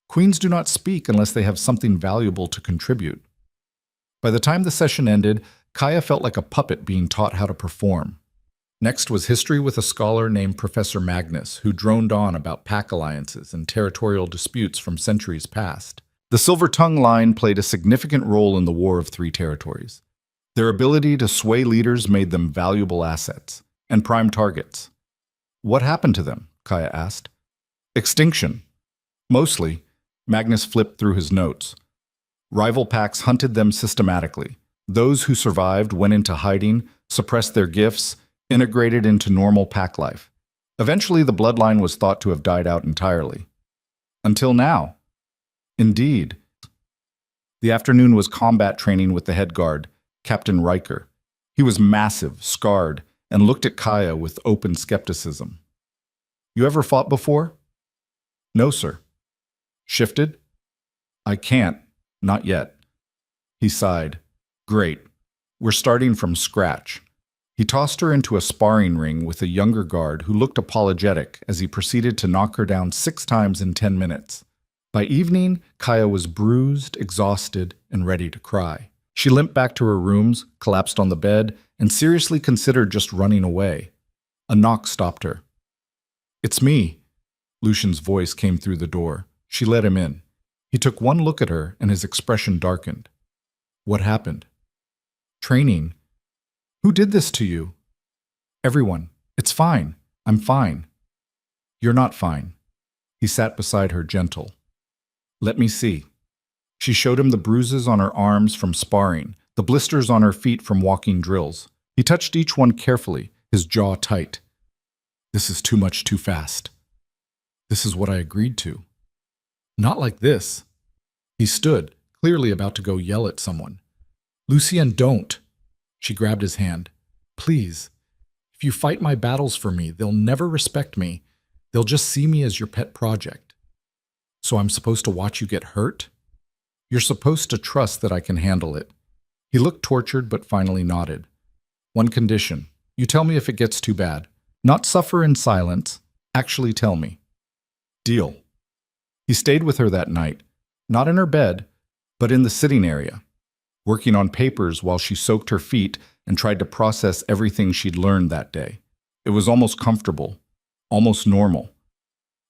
Queens do not speak unless they have something valuable to contribute. By the time the session ended, Kaya felt like a puppet being taught how to perform. Next was history with a scholar named Professor Magnus, who droned on about pack alliances and territorial disputes from centuries past. The Silver Tongue line played a significant role in the War of Three Territories. Their ability to sway leaders made them valuable assets and prime targets. What happened to them? Kaya asked. Extinction. Mostly. Magnus flipped through his notes. Rival packs hunted them systematically. Those who survived went into hiding, suppressed their gifts, integrated into normal pack life. Eventually, the bloodline was thought to have died out entirely. Until now. Indeed. The afternoon was combat training with the head guard, Captain Riker. He was massive, scarred, and looked at Kaya with open skepticism. You ever fought before? No, sir. Shifted? I can't. Not yet. He sighed. Great. We're starting from scratch. He tossed her into a sparring ring with a younger guard who looked apologetic as he proceeded to knock her down 6 times in 10 minutes. By evening, Kaya was bruised, exhausted, and ready to cry. She limped back to her rooms, collapsed on the bed, and seriously considered just running away. A knock stopped her. It's me. Lucian's voice came through the door. She let him in. He took one look at her, and his expression darkened. What happened? Training. Who did this to you? Everyone. It's fine. I'm fine. You're not fine. He sat beside her, gentle. Let me see. She showed him the bruises on her arms from sparring, the blisters on her feet from walking drills. He touched each one carefully, his jaw tight. This is too much too fast. This is what I agreed to. Not like this. He stood, clearly about to go yell at someone. Lucien, don't. She grabbed his hand. Please. If you fight my battles for me, they'll never respect me. They'll just see me as your pet project. So I'm supposed to watch you get hurt? You're supposed to trust that I can handle it. He looked tortured but finally nodded. One condition. You tell me if it gets too bad. Not suffer in silence. Actually tell me. Deal. He stayed with her that night, not in her bed, but in the sitting area, working on papers while she soaked her feet and tried to process everything she'd learned that day. It was almost comfortable, almost normal,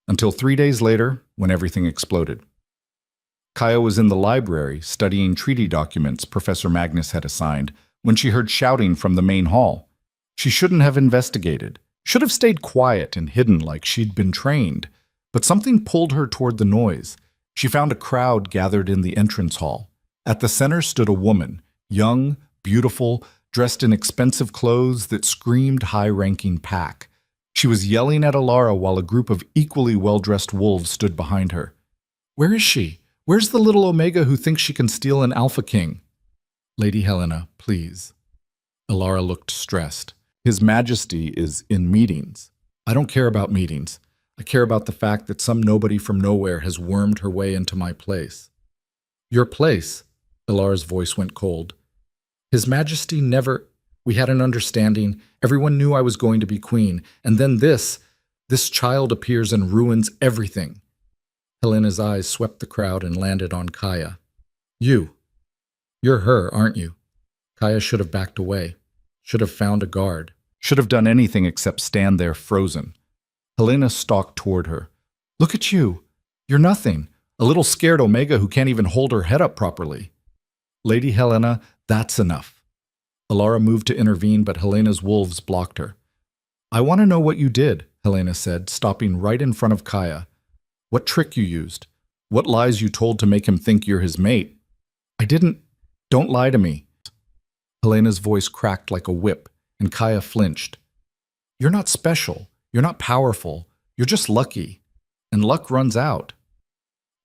until 3 days later when everything exploded. Kaya was in the library studying treaty documents Professor Magnus had assigned when she heard shouting from the main hall. She shouldn't have investigated, should have stayed quiet and hidden like she'd been trained, but something pulled her toward the noise. She found a crowd gathered in the entrance hall. At the center stood a woman, young, beautiful, dressed in expensive clothes that screamed high-ranking pack. She was yelling at Alara while a group of equally well-dressed wolves stood behind her. Where is she? Where's the little Omega who thinks she can steal an Alpha King? Lady Helena, please. Alara looked stressed. His Majesty is in meetings. I don't care about meetings. I care about the fact that some nobody from nowhere has wormed her way into my place. Your place? Ilara's voice went cold. His Majesty never... We had an understanding. Everyone knew I was going to be queen. And then this child appears and ruins everything. Helena's eyes swept the crowd and landed on Kaya. You're her, aren't you? Kaya should have backed away. Should have found a guard. Should have done anything except stand there frozen. Helena stalked toward her. Look at you. You're nothing. A little scared Omega who can't even hold her head up properly. Lady Helena, that's enough. Ilara moved to intervene, but Helena's wolves blocked her. I want to know what you did, Helena said, stopping right in front of Kaya. What trick you used. What lies you told to make him think you're his mate. I didn't. Don't lie to me. Helena's voice cracked like a whip, and Kaya flinched. You're not special. You're not powerful. You're just lucky. And luck runs out.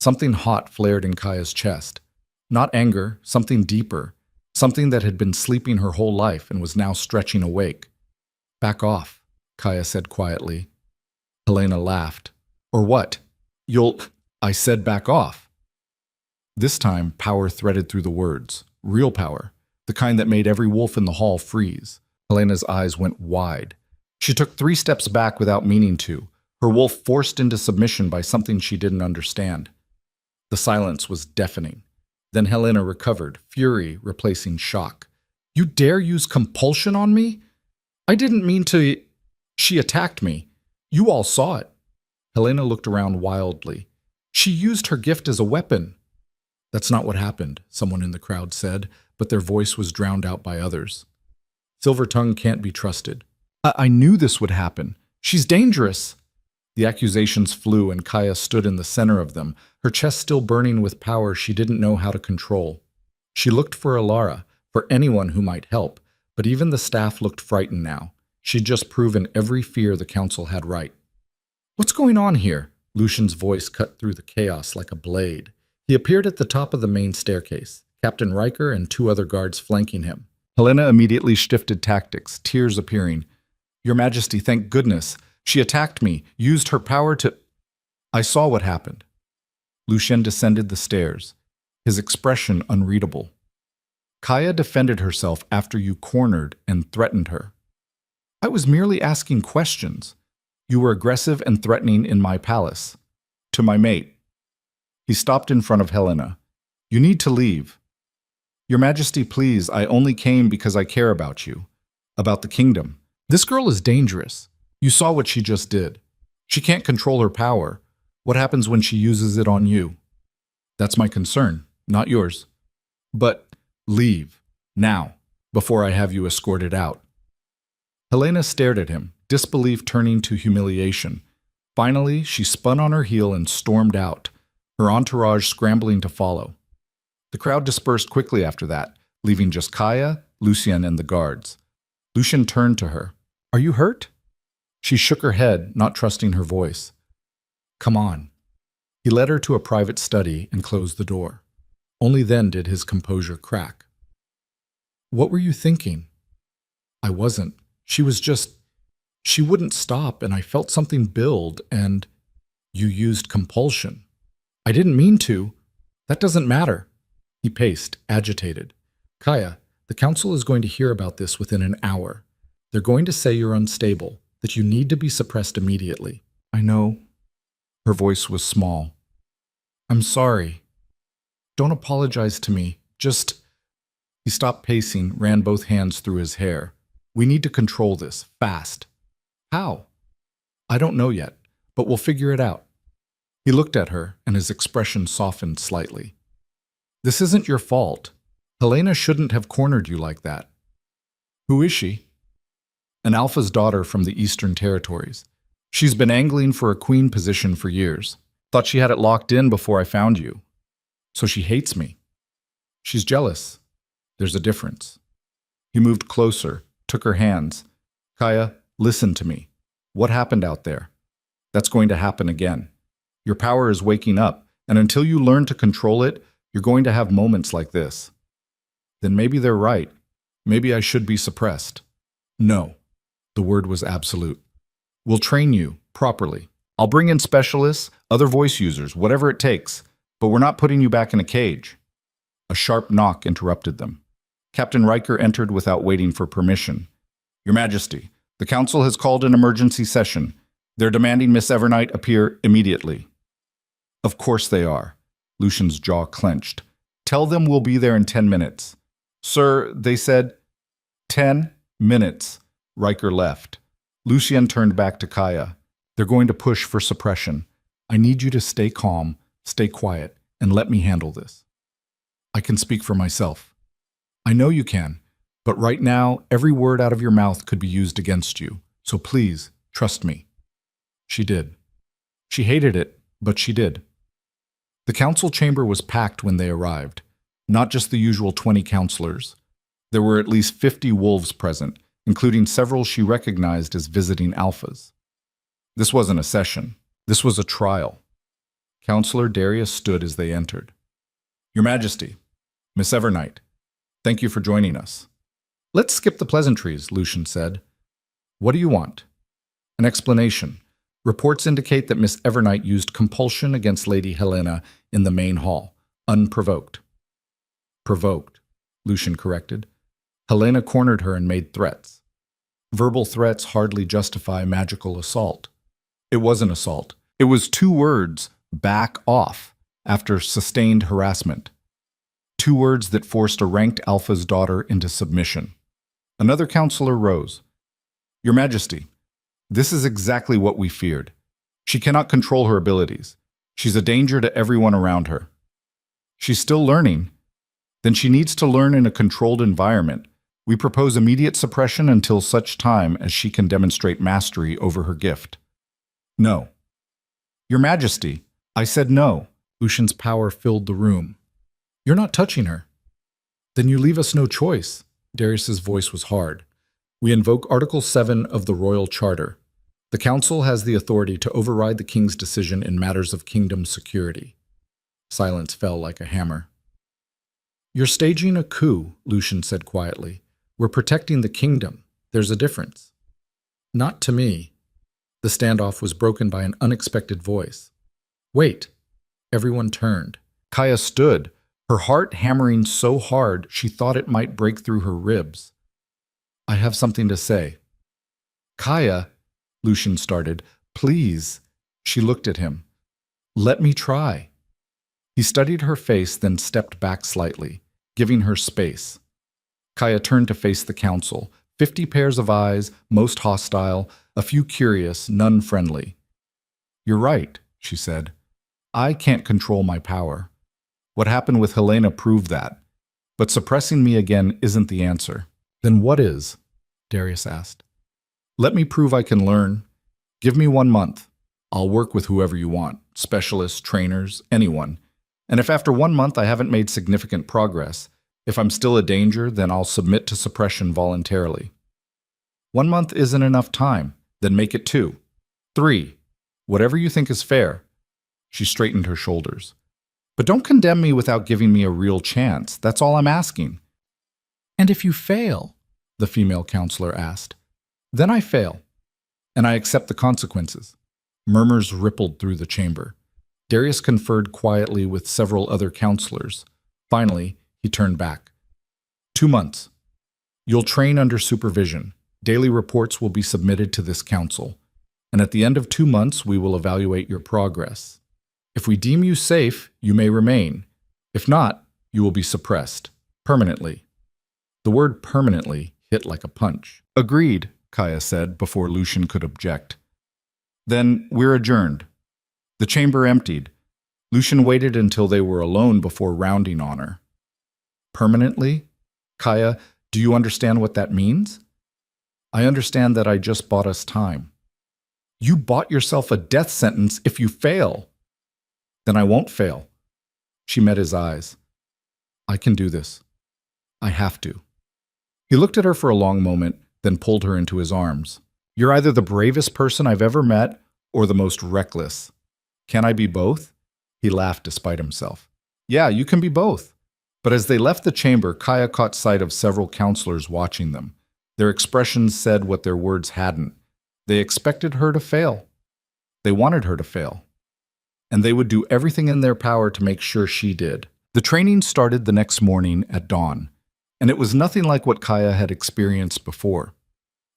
Something hot flared in Kaya's chest. Not anger, something deeper. Something that had been sleeping her whole life and was now stretching awake. Back off, Kaya said quietly. Helena laughed. Or what? I said back off. This time, power threaded through the words. Real power. The kind that made every wolf in the hall freeze. Helena's eyes went wide. She took 3 steps back without meaning to, her wolf forced into submission by something she didn't understand. The silence was deafening. Then Helena recovered, fury replacing shock. You dare use compulsion on me? I didn't mean to... She attacked me. You all saw it. Helena looked around wildly. She used her gift as a weapon. That's not what happened, someone in the crowd said, but their voice was drowned out by others. Silvertongue can't be trusted. I knew this would happen. She's dangerous. The accusations flew, and Kaya stood in the center of them, her chest still burning with power she didn't know how to control. She looked for Ilara, for anyone who might help, but even the staff looked frightened now. She'd just proven every fear the council had right. What's going on here? Lucian's voice cut through the chaos like a blade. He appeared at the top of the main staircase, Captain Riker and 2 other guards flanking him. Helena immediately shifted tactics, tears appearing. Your Majesty, thank goodness. She attacked me, used her power to... I saw what happened. Lucien descended the stairs, his expression unreadable. Kaya defended herself after you cornered and threatened her. I was merely asking questions. You were aggressive and threatening in my palace. To my mate. He stopped in front of Helena. You need to leave. Your Majesty, please, I only came because I care about you. About the kingdom. This girl is dangerous. You saw what she just did. She can't control her power. What happens when she uses it on you? That's my concern, not yours. But leave, now, before I have you escorted out. Helena stared at him, disbelief turning to humiliation. Finally, she spun on her heel and stormed out, her entourage scrambling to follow. The crowd dispersed quickly after that, leaving just Kaya, Lucien, and the guards. Lucien turned to her. Are you hurt? She shook her head, not trusting her voice. Come on. He led her to a private study and closed the door. Only then did his composure crack. What were you thinking? I wasn't. She wouldn't stop, and I felt something build, and you used compulsion. I didn't mean to. That doesn't matter. He paced, agitated. Kaya, the council is going to hear about this within an hour. They're going to say you're unstable, that you need to be suppressed immediately. I know. Her voice was small. I'm sorry. Don't apologize to me. Just... He stopped pacing, ran both hands through his hair. We need to control this, fast. How? I don't know yet, but we'll figure it out. He looked at her, and his expression softened slightly. This isn't your fault. Helena shouldn't have cornered you like that. Who is she? An Alpha's daughter from the Eastern Territories. She's been angling for a queen position for years. Thought she had it locked in before I found you. So she hates me. She's jealous. There's a difference. He moved closer, took her hands. Kaya, listen to me. What happened out there? That's going to happen again. Your power is waking up, and until you learn to control it, you're going to have moments like this. Then maybe they're right. Maybe I should be suppressed. No. The word was absolute. We'll train you properly. I'll bring in specialists, other voice users, whatever it takes, but we're not putting you back in a cage. A sharp knock interrupted them. Captain Riker entered without waiting for permission. Your Majesty, the Council has called an emergency session. They're demanding Miss Evernight appear immediately. Of course they are. Lucian's jaw clenched. Tell them we'll be there in 10 minutes. Sir, they said. 10 minutes. Riker left. Lucien turned back to Kaya. They're going to push for suppression. I need you to stay calm, stay quiet, and let me handle this. I can speak for myself. I know you can, but right now, every word out of your mouth could be used against you. So please, trust me. She did. She hated it, but she did. The council chamber was packed when they arrived. Not just the usual 20 counselors. There were at least 50 wolves present, including several she recognized as visiting alphas. This wasn't a session. This was a trial. Counselor Darius stood as they entered. Your Majesty, Miss Evernight, thank you for joining us. Let's skip the pleasantries, Lucian said. What do you want? An explanation. Reports indicate that Miss Evernight used compulsion against Lady Helena in the main hall, unprovoked. Provoked, Lucian corrected. Helena cornered her and made threats. Verbal threats hardly justify magical assault. It wasn't assault. It was 2 words, back off, after sustained harassment. 2 words that forced a ranked alpha's daughter into submission. Another counselor rose. Your Majesty, this is exactly what we feared. She cannot control her abilities. She's a danger to everyone around her. She's still learning. Then she needs to learn in a controlled environment. We propose immediate suppression until such time as she can demonstrate mastery over her gift. No. Your Majesty, I said no. Lucian's power filled the room. You're not touching her. Then you leave us no choice. Darius's voice was hard. We invoke Article 7 of the Royal Charter. The Council has the authority to override the King's decision in matters of kingdom security. Silence fell like a hammer. You're staging a coup, Lucian said quietly. We're protecting the kingdom. There's a difference. Not to me. The standoff was broken by an unexpected voice. Wait. Everyone turned. Kaya stood, her heart hammering so hard she thought it might break through her ribs. I have something to say. Kaya, Lucian started, please. She looked at him. Let me try. He studied her face, then stepped back slightly, giving her space. Kaya turned to face the council, 50 pairs of eyes, most hostile, a few curious, none friendly. You're right, she said. I can't control my power. What happened with Helena proved that. But suppressing me again isn't the answer. Then what is? Darius asked. Let me prove I can learn. Give me 1 month. I'll work with whoever you want, specialists, trainers, anyone. And if after 1 month I haven't made significant progress, if I'm still a danger, then I'll submit to suppression voluntarily. 1 month isn't enough time, then make it 2. 3. Whatever you think is fair. She straightened her shoulders. But don't condemn me without giving me a real chance. That's all I'm asking. And if you fail? The female counselor asked. Then I fail, and I accept the consequences. Murmurs rippled through the chamber. Darius conferred quietly with several other counselors. Finally, he turned back. 2 months. You'll train under supervision. Daily reports will be submitted to this council. And at the end of 2 months, we will evaluate your progress. If we deem you safe, you may remain. If not, you will be suppressed. Permanently. The word permanently hit like a punch. Agreed, Kaya said before Lucian could object. Then we're adjourned. The chamber emptied. Lucian waited until they were alone before rounding on her. Permanently? Kaya, do you understand what that means? I understand that I just bought us time. You bought yourself a death sentence if you fail. Then I won't fail. She met his eyes. I can do this. I have to. He looked at her for a long moment, then pulled her into his arms. You're either the bravest person I've ever met or the most reckless. Can I be both? He laughed despite himself. Yeah, you can be both. But as they left the chamber, Kaya caught sight of several counselors watching them. Their expressions said what their words hadn't. They expected her to fail. They wanted her to fail, and they would do everything in their power to make sure she did. The training started the next morning at dawn, and it was nothing like what Kaya had experienced before.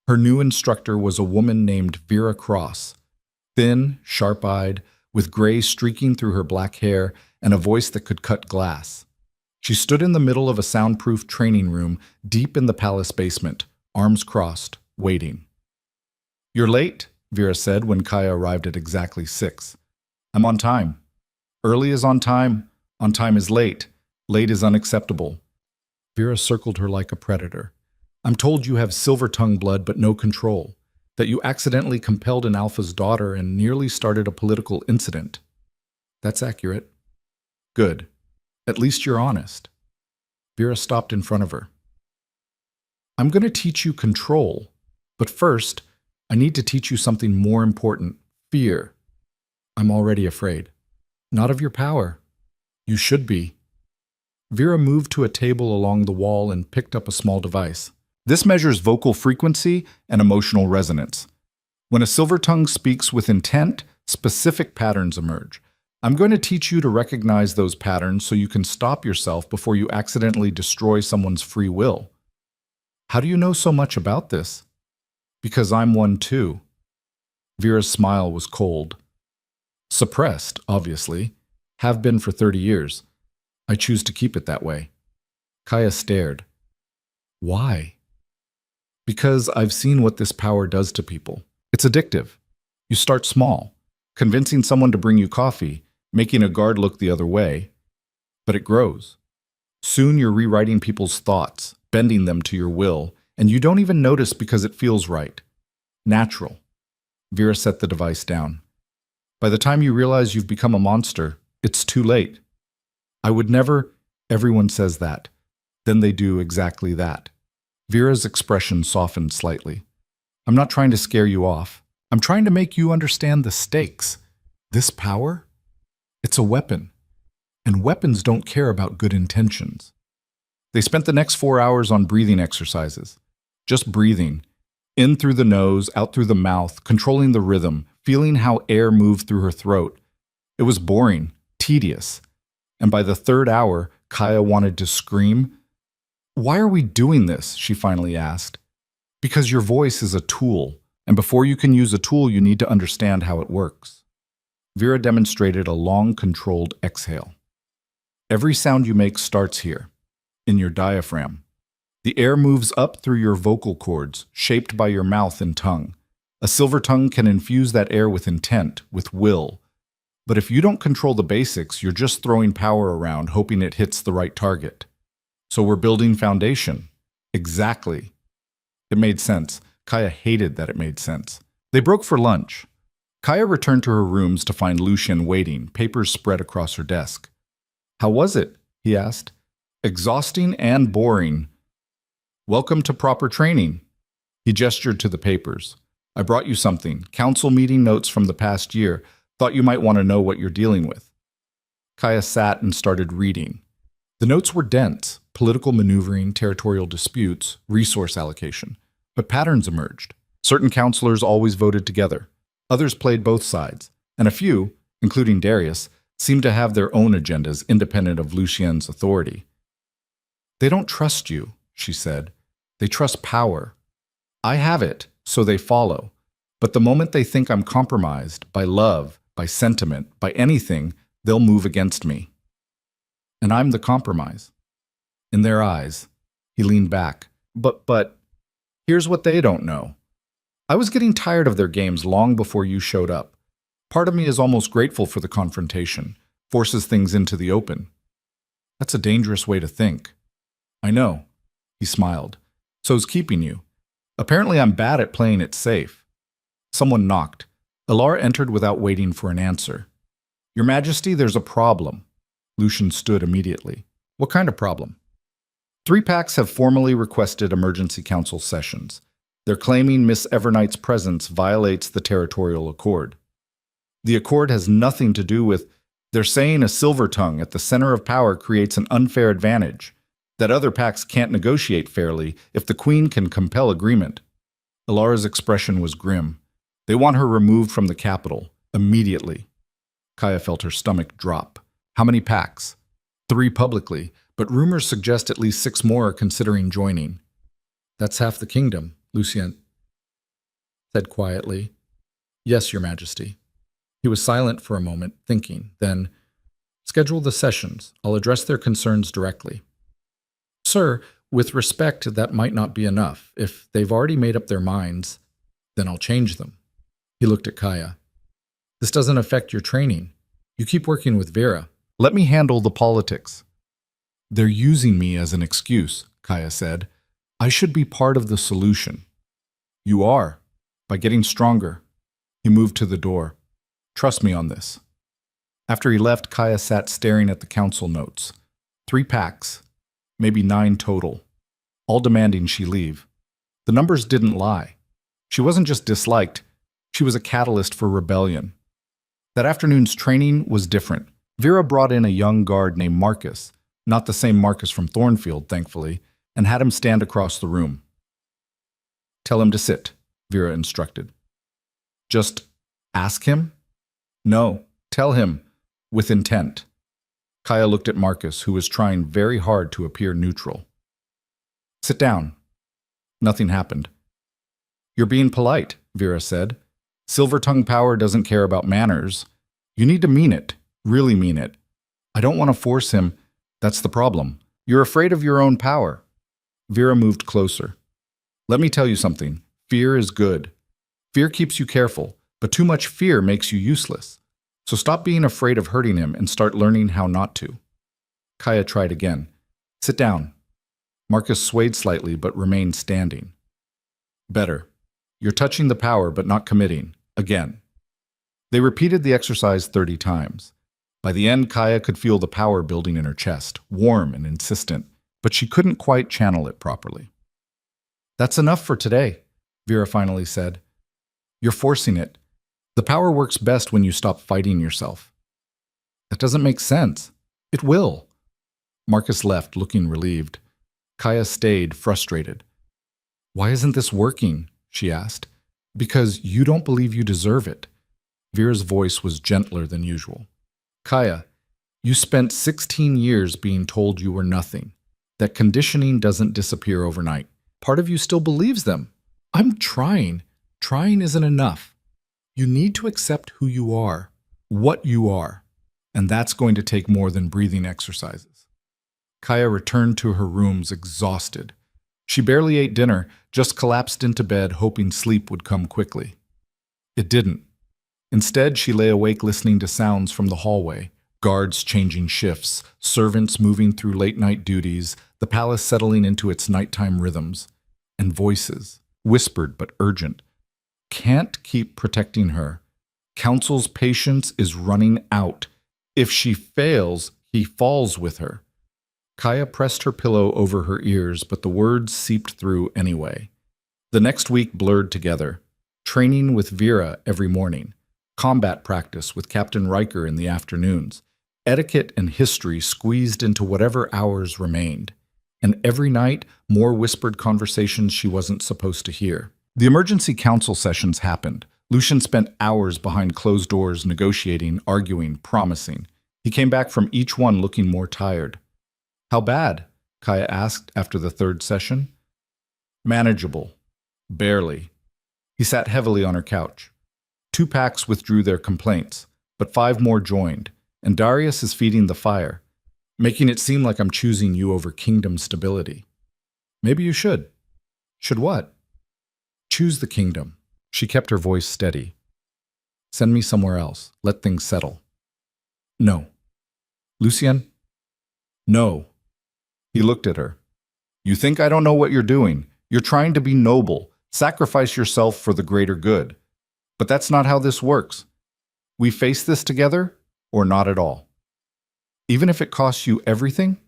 Her new instructor was a woman named Vera Cross, thin, sharp-eyed, with gray streaking through her black hair and a voice that could cut glass. She stood in the middle of a soundproof training room deep in the palace basement, arms crossed, waiting. "You're late," Vera said when Kaya arrived at exactly 6. "I'm on time. Early is on time is late. Late is unacceptable." Vera circled her like a predator. "I'm told you have silver-tongue blood but no control, that you accidentally compelled an alpha's daughter and nearly started a political incident." "That's accurate." "Good. At least you're honest." Vera stopped in front of her. "I'm going to teach you control, but first, I need to teach you something more important, fear." "I'm already afraid." "Not of your power." "You should be." Vera moved to a table along the wall and picked up a small device. This measures vocal frequency and emotional resonance. When a silver tongue speaks with intent, specific patterns emerge. I'm going to teach you to recognize those patterns so you can stop yourself before you accidentally destroy someone's free will. "How do you know so much about this?" "Because I'm one too." Vera's smile was cold. "Suppressed, obviously. Have been for 30 years. I choose to keep it that way." Kaya stared. "Why?" "Because I've seen what this power does to people. It's addictive. You start small, convincing someone to bring you coffee, making a guard look the other way, but it grows. Soon you're rewriting people's thoughts, bending them to your will, and you don't even notice because it feels right. Natural." Vera set the device down. "By the time you realize you've become a monster, it's too late." "I would never..." "Everyone says that. Then they do exactly that." Vera's expression softened slightly. "I'm not trying to scare you off. I'm trying to make you understand the stakes. This power? It's a weapon. And weapons don't care about good intentions." They spent the next 4 hours on breathing exercises. Just breathing. In through the nose, out through the mouth, controlling the rhythm, feeling how air moved through her throat. It was boring, tedious. And by the 3rd hour, Kaya wanted to scream. "Why are we doing this?" she finally asked. "Because your voice is a tool, and before you can use a tool, you need to understand how it works." Vera demonstrated a long, controlled exhale. "Every sound you make starts here, in your diaphragm. The air moves up through your vocal cords, shaped by your mouth and tongue. A silver tongue can infuse that air with intent, with will. But if you don't control the basics, you're just throwing power around, hoping it hits the right target. So we're building foundation." Exactly. It made sense. Kaya hated that it made sense. They broke for lunch. Kaya returned to her rooms to find Lucien waiting, papers spread across her desk. "How was it?" he asked. "Exhausting and boring." "Welcome to proper training." He gestured to the papers. "I brought you something, council meeting notes from the past year. Thought you might want to know what you're dealing with." Kaya sat and started reading. The notes were dense: political maneuvering, territorial disputes, resource allocation. But patterns emerged. Certain councilors always voted together. Others played both sides. And a few, including Darius, seemed to have their own agendas independent of Lucien's authority. "They don't trust you," she said. "They trust power. I have it, so they follow. But the moment they think I'm compromised by love, by sentiment, by anything, they'll move against me. And I'm the compromise." In their eyes, he leaned back. But, here's what they don't know. I was getting tired of their games long before you showed up. Part of me is almost grateful for the confrontation, forces things into the open. That's a dangerous way to think. I know. He smiled. So's keeping you. Apparently I'm bad at playing it safe. Someone knocked. Alara entered without waiting for an answer. "Your Majesty, there's a problem." Lucien stood immediately. "What kind of problem?" 3 packs have formally requested emergency council sessions. They're claiming Miss Evernight's presence violates the territorial accord. The accord has nothing to do with... They're saying a silver tongue at the center of power creates an unfair advantage, that other packs can't negotiate fairly if the Queen can compel agreement. Alara's expression was grim. They want her removed from the capital, Immediately. Kaya felt her stomach drop. How many packs? 3 publicly, but rumors suggest at least 6 more are considering joining. That's half the kingdom, Lucien said quietly. Yes, Your Majesty. He was silent for a moment, thinking. Then, schedule the sessions. I'll address their concerns directly. Sir, with respect, that might not be enough. If they've already made up their minds, then I'll change them. He looked at Kaya. This doesn't affect your training. You keep working with Vera. Let me handle the politics. They're using me as an excuse, Kaya said. I should be part of the solution. You are, by getting stronger. He moved to the door. Trust me on this. After he left, Kaya sat staring at the council notes. 3 packs, maybe 9 total, all demanding she leave. The numbers didn't lie. She wasn't just disliked, she was a catalyst for rebellion. That afternoon's training was different. Vera brought in a young guard named Marcus, not the same Marcus from Thornfield, thankfully, and had him stand across the room. Tell him to sit, Vera instructed. Just ask him? No, tell him, with intent. Kaya looked at Marcus, who was trying very hard to appear neutral. Sit down. Nothing happened. You're being polite, Vera said. Silver-tongue power doesn't care about manners. You need to mean it, really mean it. I don't want to force him. That's the problem. You're afraid of your own power. Vera moved closer. Let me tell you something. Fear is good. Fear keeps you careful, but too much fear makes you useless. So stop being afraid of hurting him and start learning how not to. Kaya tried again. Sit down. Marcus swayed slightly but remained standing. Better. You're touching the power but not committing. Again. They repeated the exercise 30 times. By the end, Kaya could feel the power building in her chest, warm and insistent, but she couldn't quite channel it properly. That's enough for today, Vera finally said. You're forcing it. The power works best when you stop fighting yourself. That doesn't make sense. It will. Marcus left, looking relieved. Kaya stayed, frustrated. Why isn't this working? She asked. Because you don't believe you deserve it. Vera's voice was gentler than usual. Kaya, you spent 16 years being told you were nothing, that conditioning doesn't disappear overnight. Part of you still believes them. I'm trying. Trying isn't enough. You need to accept who you are, what you are, and that's going to take more than breathing exercises. Kaya returned to her rooms exhausted. She barely ate dinner, just collapsed into bed hoping sleep would come quickly. It didn't. Instead, she lay awake listening to sounds from the hallway, guards changing shifts, servants moving through late-night duties, the palace settling into its nighttime rhythms, and voices, whispered but urgent. Can't keep protecting her. Council's patience is running out. If she fails, he falls with her. Kaya pressed her pillow over her ears, but the words seeped through anyway. The next week blurred together. Training with Vera every morning. Combat practice with Captain Riker in the afternoons. Etiquette and history squeezed into whatever hours remained. And every night, more whispered conversations she wasn't supposed to hear. The emergency council sessions happened. Lucien spent hours behind closed doors negotiating, arguing, promising. He came back from each one looking more tired. How bad? Kaya asked after the 3rd session. Manageable. Barely. He sat heavily on her couch. 2 packs withdrew their complaints, but 5 more joined, and Darius is feeding the fire, making it seem like I'm choosing you over kingdom stability. Maybe you should. Should what? Choose the kingdom. She kept her voice steady. Send me somewhere else. Let things settle. No. Lucien? No. He looked at her. You think I don't know what you're doing? You're trying to be noble, sacrifice yourself for the greater good. But that's not how this works. We face this together, or not at all. Even if it costs you everything?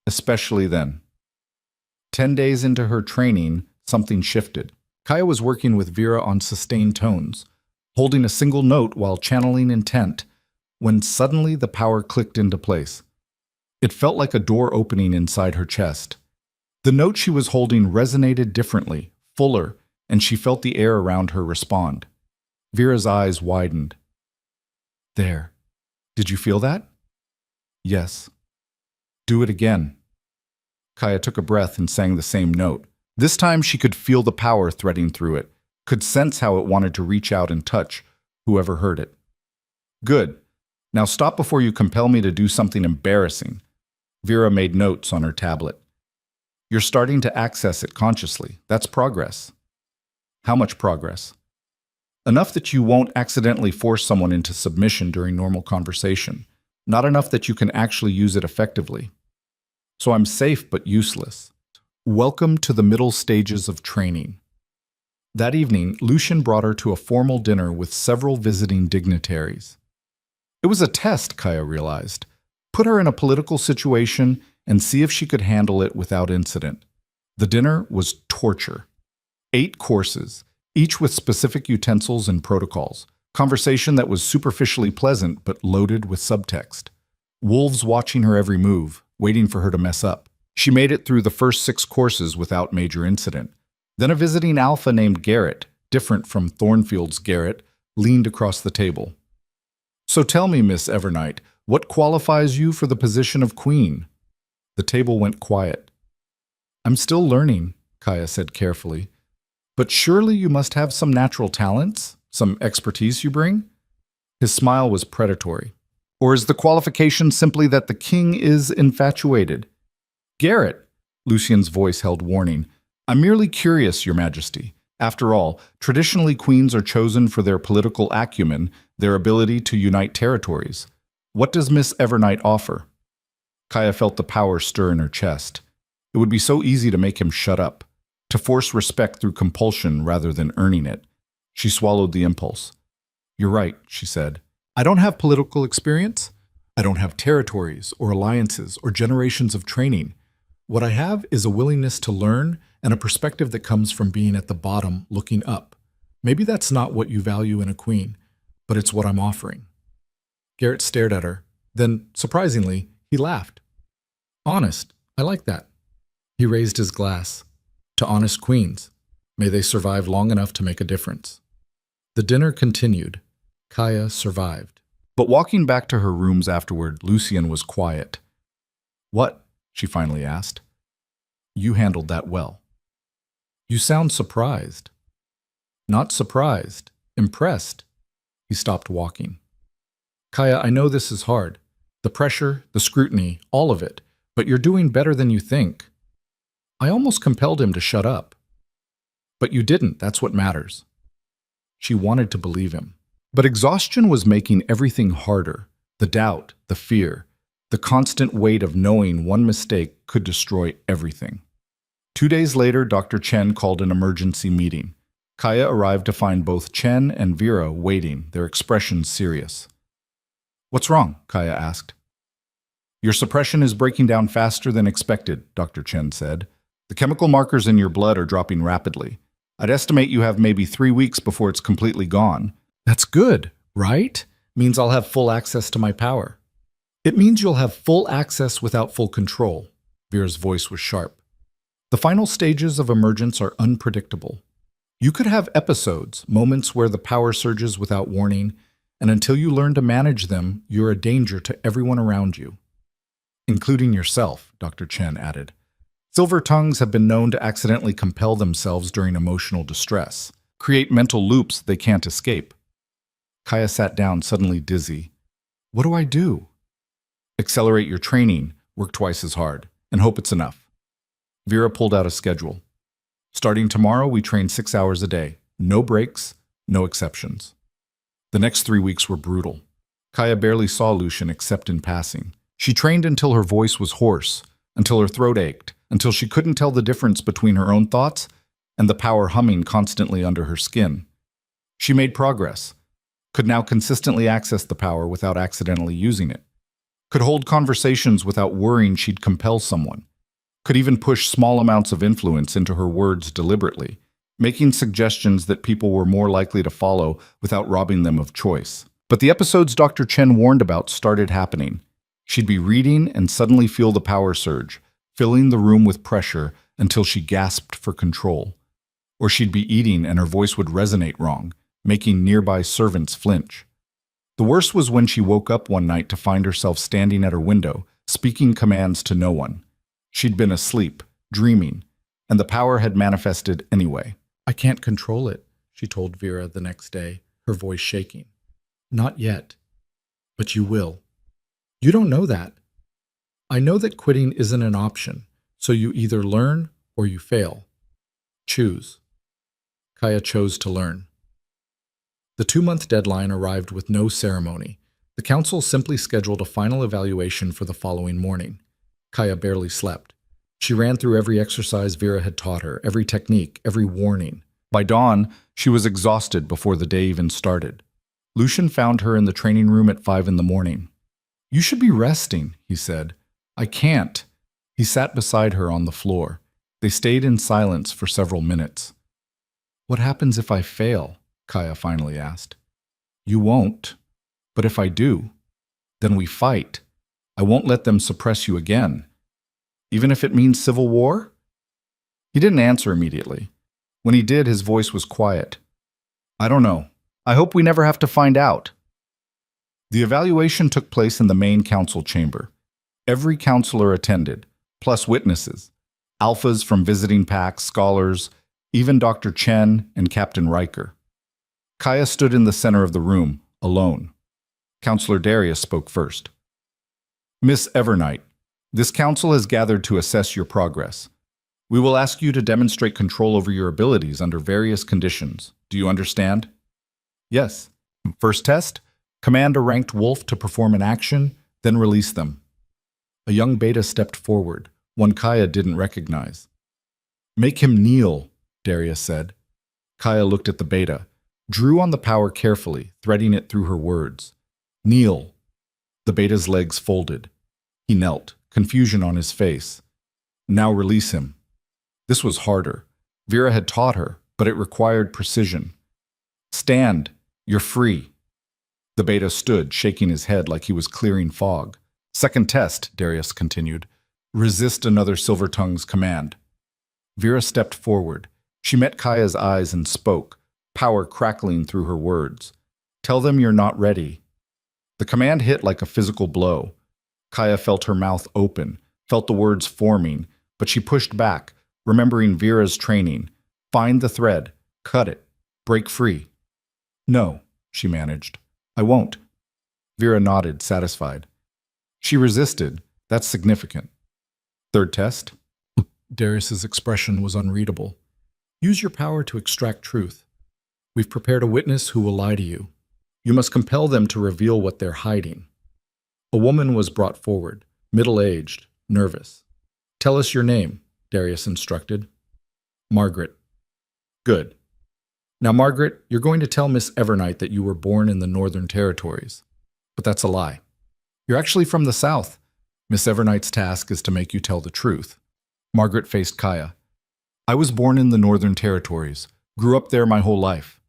Especially then. 10 days into her training, something shifted. Kaya was working with Vera on sustained tones, holding a single note while channeling intent, when suddenly the power clicked into place. It felt like a door opening inside her chest. The note she was holding resonated differently, fuller, and she felt the air around her respond. Vera's eyes widened. There. Did you feel that? Yes. Do it again. Kaya took a breath and sang the same note. This time she could feel the power threading through it, could sense how it wanted to reach out and touch whoever heard it. Good. Now stop before you compel me to do something embarrassing. Vera made notes on her tablet. You're starting to access it consciously. That's progress. How much progress? Enough that you won't accidentally force someone into submission during normal conversation. Not enough that you can actually use it effectively. So I'm safe but useless. Welcome to the middle stages of training. That evening, Lucian brought her to a formal dinner with several visiting dignitaries. It was a test, Kaya realized. Put her in a political situation and see if she could handle it without incident. The dinner was torture. 8 courses, each with specific utensils and protocols. Conversation that was superficially pleasant but loaded with subtext. Wolves watching her every move, waiting for her to mess up. She made it through the first 6 courses without major incident. Then a visiting alpha named Garrett, different from Thornfield's Garrett, leaned across the table. So tell me, Miss Evernight, what qualifies you for the position of queen? The table went quiet. I'm still learning, Kaya said carefully. But surely you must have some natural talents, some expertise you bring? His smile was predatory. Or is the qualification simply that the king is infatuated? Garrett, Lucian's voice held warning. I'm merely curious, Your Majesty. After all, traditionally queens are chosen for their political acumen, their ability to unite territories. What does Miss Evernight offer? Kaya felt the power stir in her chest. It would be so easy to make him shut up, to force respect through compulsion rather than earning it. She swallowed the impulse. You're right, she said. I don't have political experience. I don't have territories or alliances or generations of training. What I have is a willingness to learn and a perspective that comes from being at the bottom looking up. Maybe that's not what you value in a queen, but it's what I'm offering. Garrett stared at her. Then, surprisingly, he laughed. Honest, I like that. He raised his glass. To honest queens, may they survive long enough to make a difference. The dinner continued. Kaya survived. But walking back to her rooms afterward, Lucian was quiet. What? She finally asked. You handled that well. You sound surprised. Not surprised. Impressed. He stopped walking. Kaya, I know this is hard. The pressure, the scrutiny, all of it. But you're doing better than you think. I almost compelled him to shut up. But you didn't, that's what matters. She wanted to believe him. But exhaustion was making everything harder. The doubt, the fear, the constant weight of knowing one mistake could destroy everything. 2 days later, Dr. Chen called an emergency meeting. Kaya arrived to find both Chen and Vera waiting, their expressions serious. What's wrong? Kaya asked. Your suppression is breaking down faster than expected, Dr. Chen said. The chemical markers in your blood are dropping rapidly. I'd estimate you have maybe 3 weeks before it's completely gone. That's good, right? Means I'll have full access to my power. It means you'll have full access without full control. Vera's voice was sharp. The final stages of emergence are unpredictable. You could have episodes, moments where the power surges without warning, and until you learn to manage them, you're a danger to everyone around you. Including yourself, Dr. Chen added. Silver tongues have been known to accidentally compel themselves during emotional distress, create mental loops they can't escape. Kaya sat down, suddenly dizzy. What do I do? Accelerate your training, work twice as hard, and hope it's enough. Vera pulled out a schedule. Starting tomorrow, we train 6 hours a day. No breaks, no exceptions. The next 3 weeks were brutal. Kaya barely saw Lucian except in passing. She trained until her voice was hoarse, until her throat ached, until she couldn't tell the difference between her own thoughts and the power humming constantly under her skin. She made progress, could now consistently access the power without accidentally using it, could hold conversations without worrying she'd compel someone, could even push small amounts of influence into her words deliberately, making suggestions that people were more likely to follow without robbing them of choice. But the episodes Dr. Chen warned about started happening. She'd be reading and suddenly feel the power surge, filling the room with pressure until she gasped for control. Or she'd be eating and her voice would resonate wrong, making nearby servants flinch. The worst was when she woke up one night to find herself standing at her window, speaking commands to no one. She'd been asleep, dreaming, and the power had manifested anyway. "I can't control it," she told Vera the next day, her voice shaking. "Not yet. But you will." "You don't know that." "I know that quitting isn't an option, so you either learn or you fail. Choose." Kaya chose to learn. The 2-month deadline arrived with no ceremony. The council simply scheduled a final evaluation for the following morning. Kaya barely slept. She ran through every exercise Vera had taught her, every technique, every warning. By dawn, she was exhausted before the day even started. Lucian found her in the training room at 5 in the morning. "You should be resting," he said. "I can't." He sat beside her on the floor. They stayed in silence for several minutes. "What happens if I fail?" Kaya finally asked. "You won't. But if I do, then we fight. I won't let them suppress you again. Even if it means civil war?" He didn't answer immediately. When he did, his voice was quiet. "I don't know. I hope we never have to find out." The evaluation took place in the main council chamber. Every counselor attended, plus witnesses, alphas from visiting packs, scholars, even Dr. Chen and Captain Riker. Kaya stood in the center of the room, alone. Counselor Darius spoke first. "Miss Evernight, this council has gathered to assess your progress. We will ask you to demonstrate control over your abilities under various conditions. Do you understand?" "Yes." "First test, command a ranked wolf to perform an action, then release them." A young beta stepped forward, one Kaya didn't recognize. "Make him kneel," Darius said. Kaya looked at the beta, drew on the power carefully, threading it through her words. "Kneel." The beta's legs folded. He knelt, confusion on his face. "Now release him." This was harder. Vera had taught her, but it required precision. "Stand. You're free." The beta stood, shaking his head like he was clearing fog. "Second test," Darius continued. "Resist another Silver Tongue's command." Vera stepped forward. She met Kaya's eyes and spoke, power crackling through her words. "Tell them you're not ready." The command hit like a physical blow. Kaya felt her mouth open, felt the words forming, but she pushed back, remembering Vera's training. Find the thread, cut it, break free. "No," she managed. "I won't." Vera nodded, satisfied. She resisted. That's significant. Third test. Darius's expression was unreadable. "Use your power to extract truth. We've prepared a witness who will lie to you. You must compel them to reveal what they're hiding." A woman was brought forward, middle-aged, nervous. "Tell us your name," Darius instructed. "Margaret." "Good. Now, Margaret, you're going to tell Miss Evernight that you were born in the Northern Territories. But that's a lie. You're actually from the South. Miss Evernight's task is to make you tell the truth." Margaret faced Kaya. "I was born in the Northern Territories, grew up there my whole life."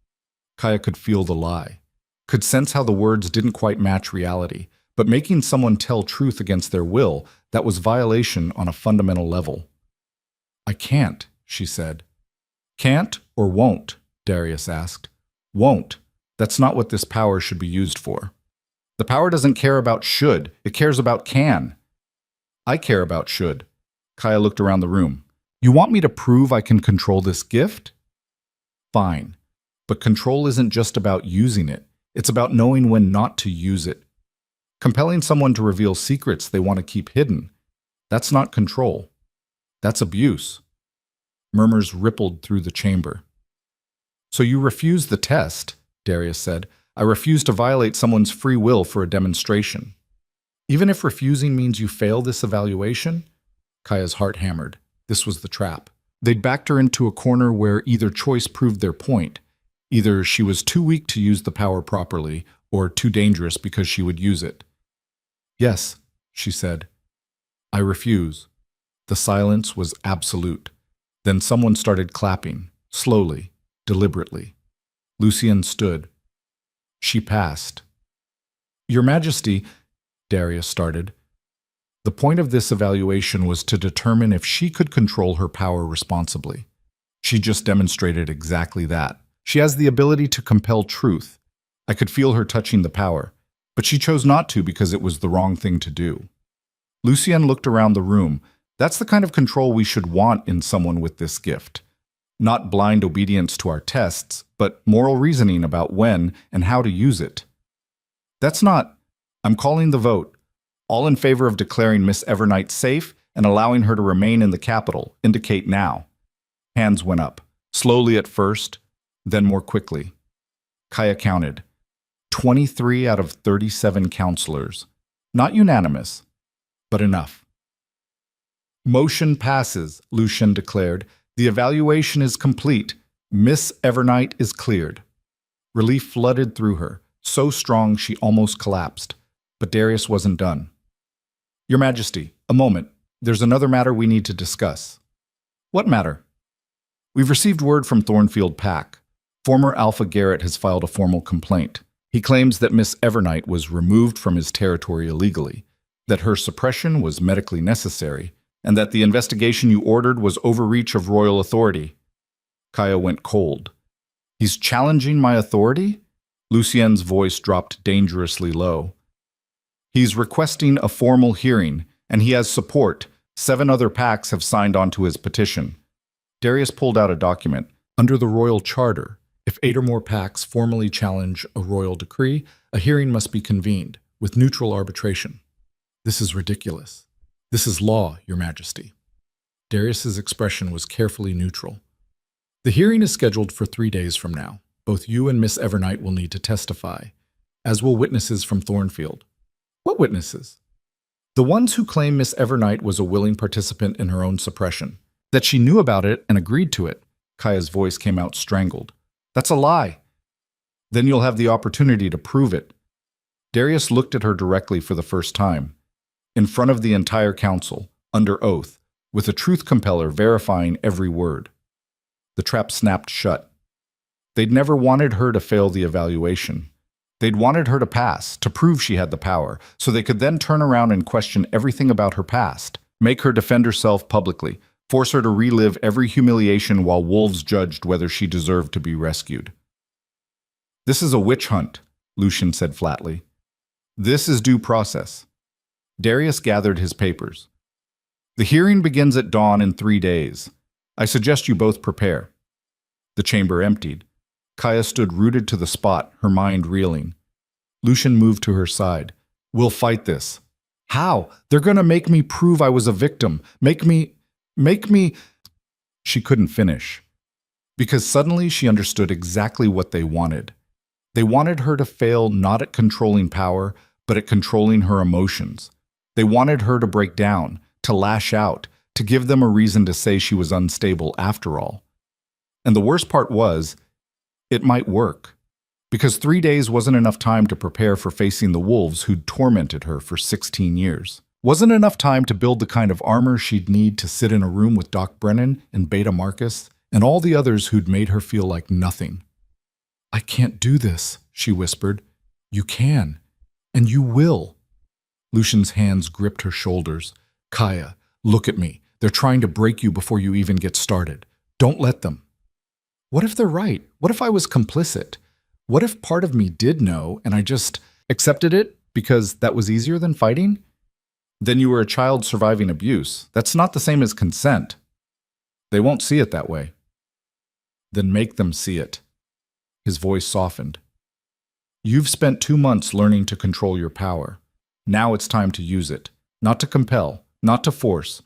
Kaya could feel the lie, could sense how the words didn't quite match reality, but making someone tell truth against their will, that was violation on a fundamental level. "I can't," she said. "Can't or won't?" Darius asked. "Won't. That's not what this power should be used for. The power doesn't care about should, it cares about can." "I care about should." Kaya looked around the room. "You want me to prove I can control this gift? Fine. But control isn't just about using it. It's about knowing when not to use it. Compelling someone to reveal secrets they want to keep hidden. That's not control. That's abuse." Murmurs rippled through the chamber. "So you refuse the test," Darius said. "I refuse to violate someone's free will for a demonstration." "Even if refusing means you fail this evaluation?" Kaya's heart hammered. This was the trap. They'd backed her into a corner where either choice proved their point. Either she was too weak to use the power properly, or too dangerous because she would use it. "Yes," she said. "I refuse." The silence was absolute. Then someone started clapping, slowly, deliberately. Lucian stood. She passed. "Your Majesty," Darius started. The point of this evaluation was to determine if she could control her power responsibly. She just demonstrated exactly that. She has the ability to compel truth. I could feel her touching the power. But she chose not to because it was the wrong thing to do. Lucienne looked around the room. That's the kind of control we should want in someone with this gift. Not blind obedience to our tests, but moral reasoning about when and how to use it. That's not. I'm calling the vote. All in favor of declaring Miss Evernight safe and allowing her to remain in the capital, indicate now. Hands went up, slowly at first, then more quickly. Kaya counted. 23 out of 37 counselors. Not unanimous, but enough. Motion passes, Lucienne declared. The evaluation is complete. Miss Evernight is cleared. Relief flooded through her, so strong she almost collapsed. But Darius wasn't done. Your Majesty, a moment. There's another matter we need to discuss. What matter? We've received word from Thornfield Pack. Former Alpha Garrett has filed a formal complaint. He claims that Miss Evernight was removed from his territory illegally, that her suppression was medically necessary, and that the investigation you ordered was overreach of royal authority. Kaya went cold. He's challenging my authority? Lucienne's voice dropped dangerously low. He's requesting a formal hearing, and he has support. 7 other packs have signed on to his petition. Darius pulled out a document. Under the royal charter, if 8 or more packs formally challenge a royal decree, a hearing must be convened, with neutral arbitration. This is ridiculous. This is law, Your Majesty. Darius's expression was carefully neutral. The hearing is scheduled for 3 days from now. Both you and Miss Evernight will need to testify, as will witnesses from Thornfield. What witnesses? The ones who claim Miss Evernight was a willing participant in her own suppression, that she knew about it and agreed to it. Kaya's voice came out strangled. That's a lie. Then you'll have the opportunity to prove it. Darius looked at her directly for the first time, in front of the entire council, under oath, with a truth compeller verifying every word. The trap snapped shut. They'd never wanted her to fail the evaluation. They'd wanted her to pass, to prove she had the power, so they could then turn around and question everything about her past, make her defend herself publicly, force her to relive every humiliation while wolves judged whether she deserved to be rescued. This is a witch hunt, Lucienne said flatly. This is due process. Darius gathered his papers. The hearing begins at dawn in 3 days. I suggest you both prepare. The chamber emptied. Kaya stood rooted to the spot, her mind reeling. Lucienne moved to her side. We'll fight this. How? They're going to make me prove I was a victim. Make me... She couldn't finish. Because suddenly she understood exactly what they wanted. They wanted her to fail not at controlling power, but at controlling her emotions. They wanted her to break down, to lash out, to give them a reason to say she was unstable after all. And the worst part was, it might work. Because 3 days wasn't enough time to prepare for facing the wolves who'd tormented her for 16 years. Wasn't enough time to build the kind of armor she'd need to sit in a room with Doc Brennan and Beta Marcus and all the others who'd made her feel like nothing. I can't do this, she whispered. You can. And you will. Lucien's hands gripped her shoulders. Kaya, look at me. They're trying to break you before you even get started. Don't let them. What if they're right? What if I was complicit? What if part of me did know and I just accepted it because that was easier than fighting? Then you were a child surviving abuse. That's not the same as consent. They won't see it that way. Then make them see it. His voice softened. You've spent 2 months learning to control your power. Now it's time to use it. Not to compel, not to force,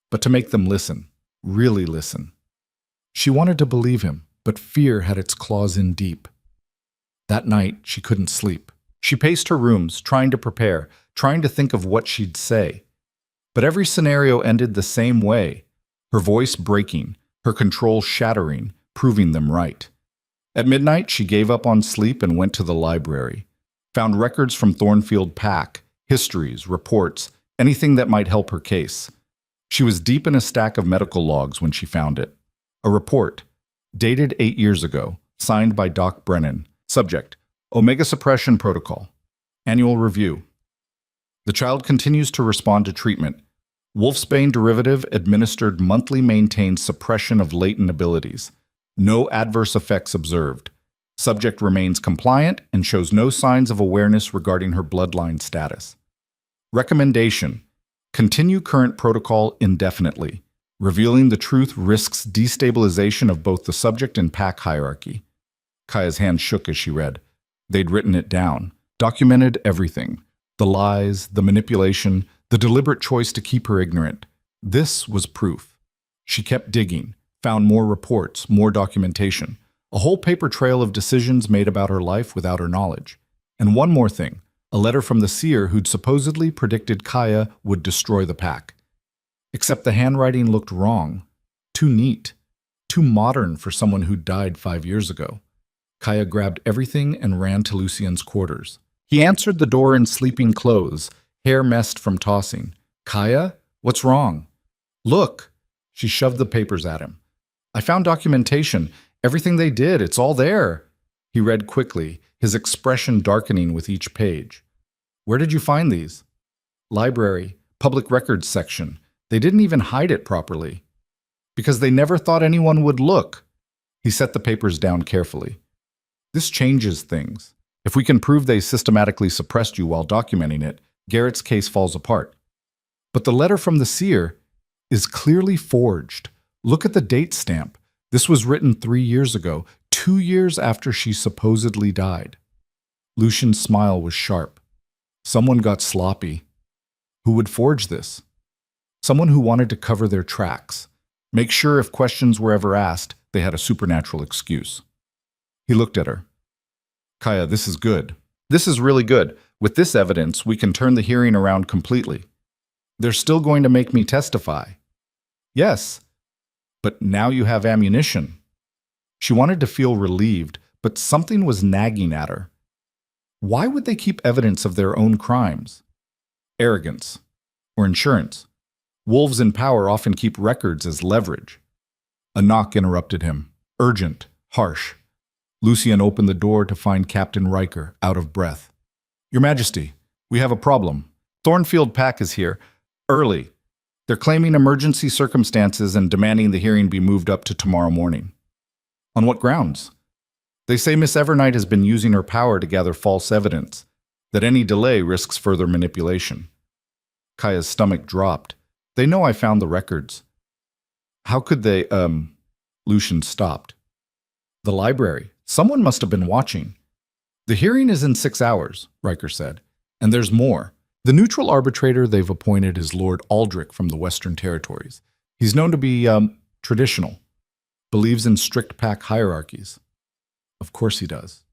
but to make them listen. Really listen. She wanted to believe him, but fear had its claws in deep. That night, she couldn't sleep. She paced her rooms, trying to prepare, trying to think of what she'd say. But every scenario ended the same way, her voice breaking, her control shattering, proving them right. At midnight, she gave up on sleep and went to the library, found records from Thornfield Pack, histories, reports, anything that might help her case. She was deep in a stack of medical logs when she found it. A report, dated 8 years ago, signed by Doc Brennan. Subject, Omega Suppression Protocol. Annual Review. The child continues to respond to treatment. Wolfsbane derivative administered monthly maintained suppression of latent abilities. No adverse effects observed. Subject remains compliant and shows no signs of awareness regarding her bloodline status. Recommendation: continue current protocol indefinitely. Revealing the truth risks destabilization of both the subject and pack hierarchy. Kaya's hand shook as she read. They'd written it down, documented everything. The lies, the manipulation, the deliberate choice to keep her ignorant. This was proof. She kept digging, found more reports, more documentation. A whole paper trail of decisions made about her life without her knowledge. And one more thing, a letter from the seer who'd supposedly predicted Kaya would destroy the pack. Except the handwriting looked wrong. Too neat. Too modern for someone who died 5 years ago. Kaya grabbed everything and ran to Lucien's quarters. He answered the door in sleeping clothes, hair messed from tossing. Kaya? What's wrong? Look! She shoved the papers at him. I found documentation. Everything they did, it's all there. He read quickly, his expression darkening with each page. Where did you find these? Library, public records section. They didn't even hide it properly. Because they never thought anyone would look. He set the papers down carefully. This changes things. If we can prove they systematically suppressed you while documenting it, Garrett's case falls apart. But the letter from the seer is clearly forged. Look at the date stamp. This was written 3 years ago, 2 years after she supposedly died. Lucien's smile was sharp. Someone got sloppy. Who would forge this? Someone who wanted to cover their tracks. Make sure if questions were ever asked, they had a supernatural excuse. He looked at her. Kaya, this is good. This is really good. With this evidence, we can turn the hearing around completely. They're still going to make me testify. Yes, but now you have ammunition. She wanted to feel relieved, but something was nagging at her. Why would they keep evidence of their own crimes? Arrogance. Or insurance. Wolves in power often keep records as leverage. A knock interrupted him. Urgent, harsh. Lucien opened the door to find Captain Riker, out of breath. Your Majesty, we have a problem. Thornfield Pack is here. Early. They're claiming emergency circumstances and demanding the hearing be moved up to tomorrow morning. On what grounds? They say Miss Evernight has been using her power to gather false evidence, that any delay risks further manipulation. Kaya's stomach dropped. They know I found the records. How could they, Lucien stopped. The library. Someone must have been watching. The hearing is in 6 hours, Riker said. And there's more. The neutral arbitrator they've appointed is Lord Aldrich from the Western Territories. He's known to be, traditional. Believes in strict pack hierarchies. Of course he does.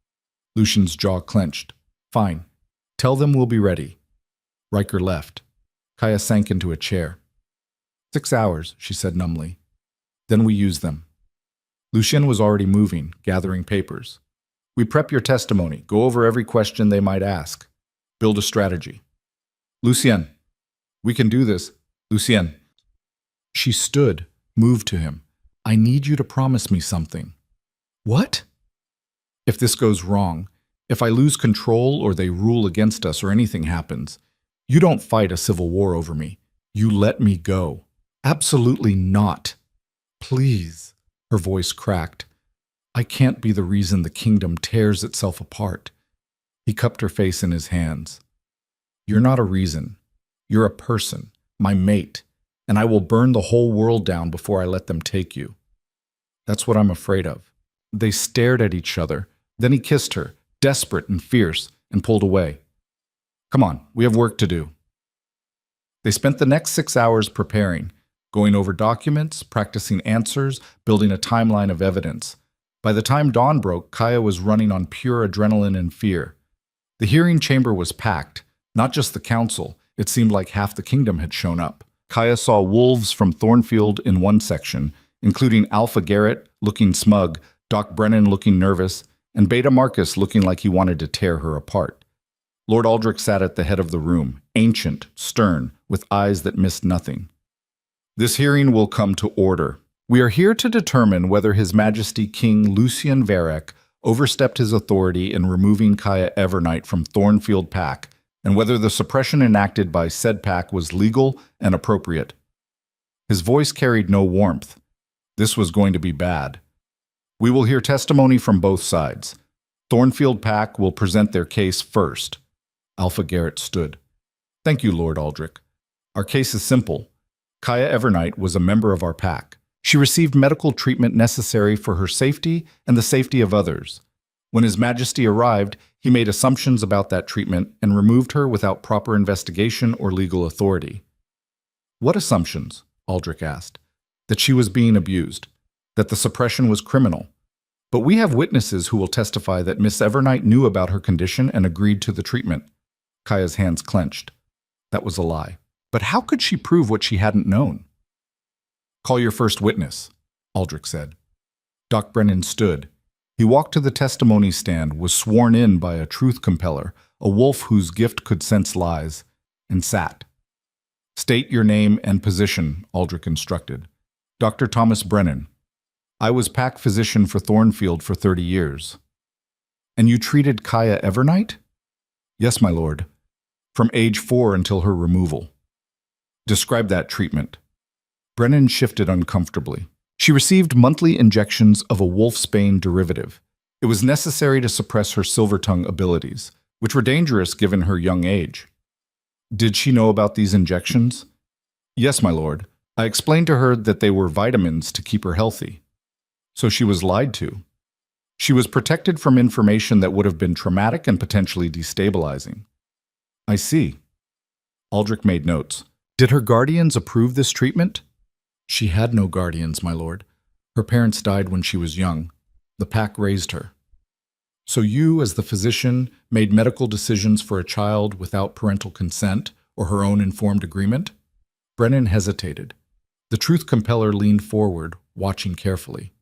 Lucien's jaw clenched. Fine. Tell them we'll be ready. Riker left. Kaya sank into a chair. 6 hours, she said numbly. Then we use them. Lucien was already moving, gathering papers. We prep your testimony, go over every question they might ask. Build a strategy. Lucien, we can do this. Lucien. She stood, moved to him. I need you to promise me something. What? If this goes wrong, if I lose control or they rule against us or anything happens, you don't fight a civil war over me. You let me go. Absolutely not. Please. Her voice cracked. I can't be the reason the kingdom tears itself apart. He cupped her face in his hands. You're not a reason. You're a person, my mate, and I will burn the whole world down before I let them take you. That's what I'm afraid of. They stared at each other. Then he kissed her, desperate and fierce, and pulled away. Come on, we have work to do. They spent the next 6 hours preparing, going over documents, practicing answers, building a timeline of evidence. By the time dawn broke, Kaya was running on pure adrenaline and fear. The hearing chamber was packed, not just the council. It seemed like half the kingdom had shown up. Kaya saw wolves from Thornfield in one section, including Alpha Garrett looking smug, Doc Brennan looking nervous, and Beta Marcus looking like he wanted to tear her apart. Lord Aldrich sat at the head of the room, ancient, stern, with eyes that missed nothing. This hearing will come to order. We are here to determine whether His Majesty King Lucien Varek overstepped his authority in removing Kaya Evernight from Thornfield Pack, and whether the suppression enacted by said pack was legal and appropriate. His voice carried no warmth. This was going to be bad. We will hear testimony from both sides. Thornfield Pack will present their case first. Alpha Garrett stood. Thank you, Lord Aldrich. Our case is simple. Kaya Evernight was a member of our pack. She received medical treatment necessary for her safety and the safety of others. When His Majesty arrived, he made assumptions about that treatment and removed her without proper investigation or legal authority. What assumptions? Aldrich asked. That she was being abused, that the suppression was criminal. But we have witnesses who will testify that Miss Evernight knew about her condition and agreed to the treatment. Kaya's hands clenched. That was a lie. But how could she prove what she hadn't known? Call your first witness, Aldrich said. Doc Brennan stood. He walked to the testimony stand, was sworn in by a truth compeller, a wolf whose gift could sense lies, and sat. State your name and position, Aldrich instructed. Dr. Thomas Brennan. I was pack physician for Thornfield for 30 years. And you treated Kaya Evernight? Yes, my lord. From age 4 until her removal. Describe that treatment. Brennan shifted uncomfortably. She received monthly injections of a wolfsbane derivative. It was necessary to suppress her silver-tongue abilities, which were dangerous given her young age. Did she know about these injections? Yes, my lord. I explained to her that they were vitamins to keep her healthy. So she was lied to. She was protected from information that would have been traumatic and potentially destabilizing. I see. Aldrich made notes. Did her guardians approve this treatment? She had no guardians, my lord. Her parents died when she was young. The pack raised her. So you, as the physician, made medical decisions for a child without parental consent or her own informed agreement? Brennan hesitated. The truth compeller leaned forward, watching carefully.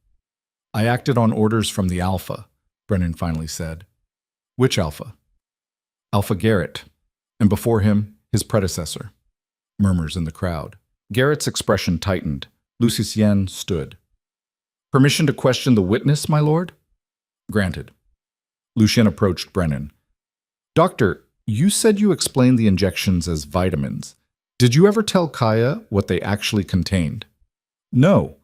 I acted on orders from the Alpha, Brennan finally said. Which Alpha? Alpha Garrett, and before him, his predecessor. Murmurs in the crowd. Garrett's expression tightened. Lucien stood. Permission to question the witness, my lord? Granted. Lucien approached Brennan. Doctor, you said you explained the injections as vitamins. Did you ever tell Kaya what they actually contained? No.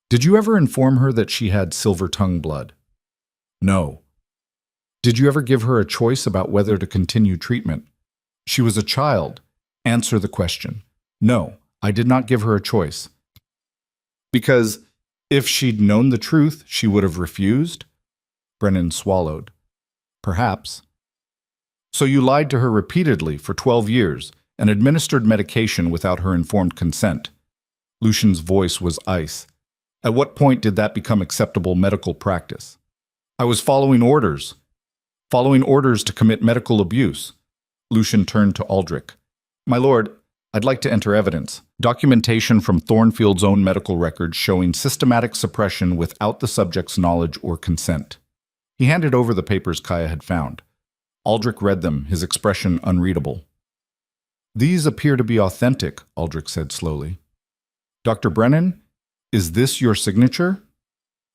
Did you ever inform her that she had silver-tongue blood? No. Did you ever give her a choice about whether to continue treatment? She was a child. Answer the question. No, I did not give her a choice. Because if she'd known the truth, she would have refused? Brennan swallowed. Perhaps. So you lied to her repeatedly for 12 years and administered medication without her informed consent. Lucian's voice was ice. At what point did that become acceptable medical practice? I was following orders to commit medical abuse. Lucian turned to Aldrich. My lord, I'd like to enter evidence. Documentation from Thornfield's own medical records showing systematic suppression without the subject's knowledge or consent. He handed over the papers Kaya had found. Aldrich read them, his expression unreadable. These appear to be authentic, Aldrich said slowly. Dr. Brennan, is this your signature?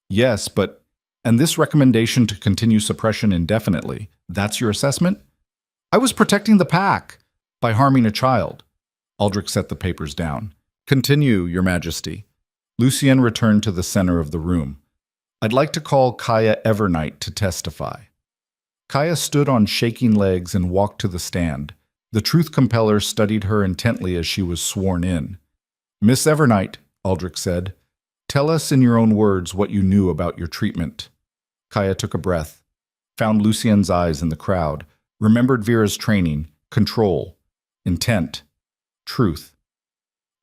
Yes, but, and this recommendation to continue suppression indefinitely, that's your assessment? I was protecting the pack by harming a child. Aldrich set the papers down. Continue, Your Majesty. Lucien returned to the center of the room. I'd like to call Kaya Evernight to testify. Kaya stood on shaking legs and walked to the stand. The truth compeller studied her intently as she was sworn in. Miss Evernight, Aldrich said, tell us in your own words what you knew about your treatment. Kaya took a breath, found Lucien's eyes in the crowd, remembered Vera's training, control, intent, truth.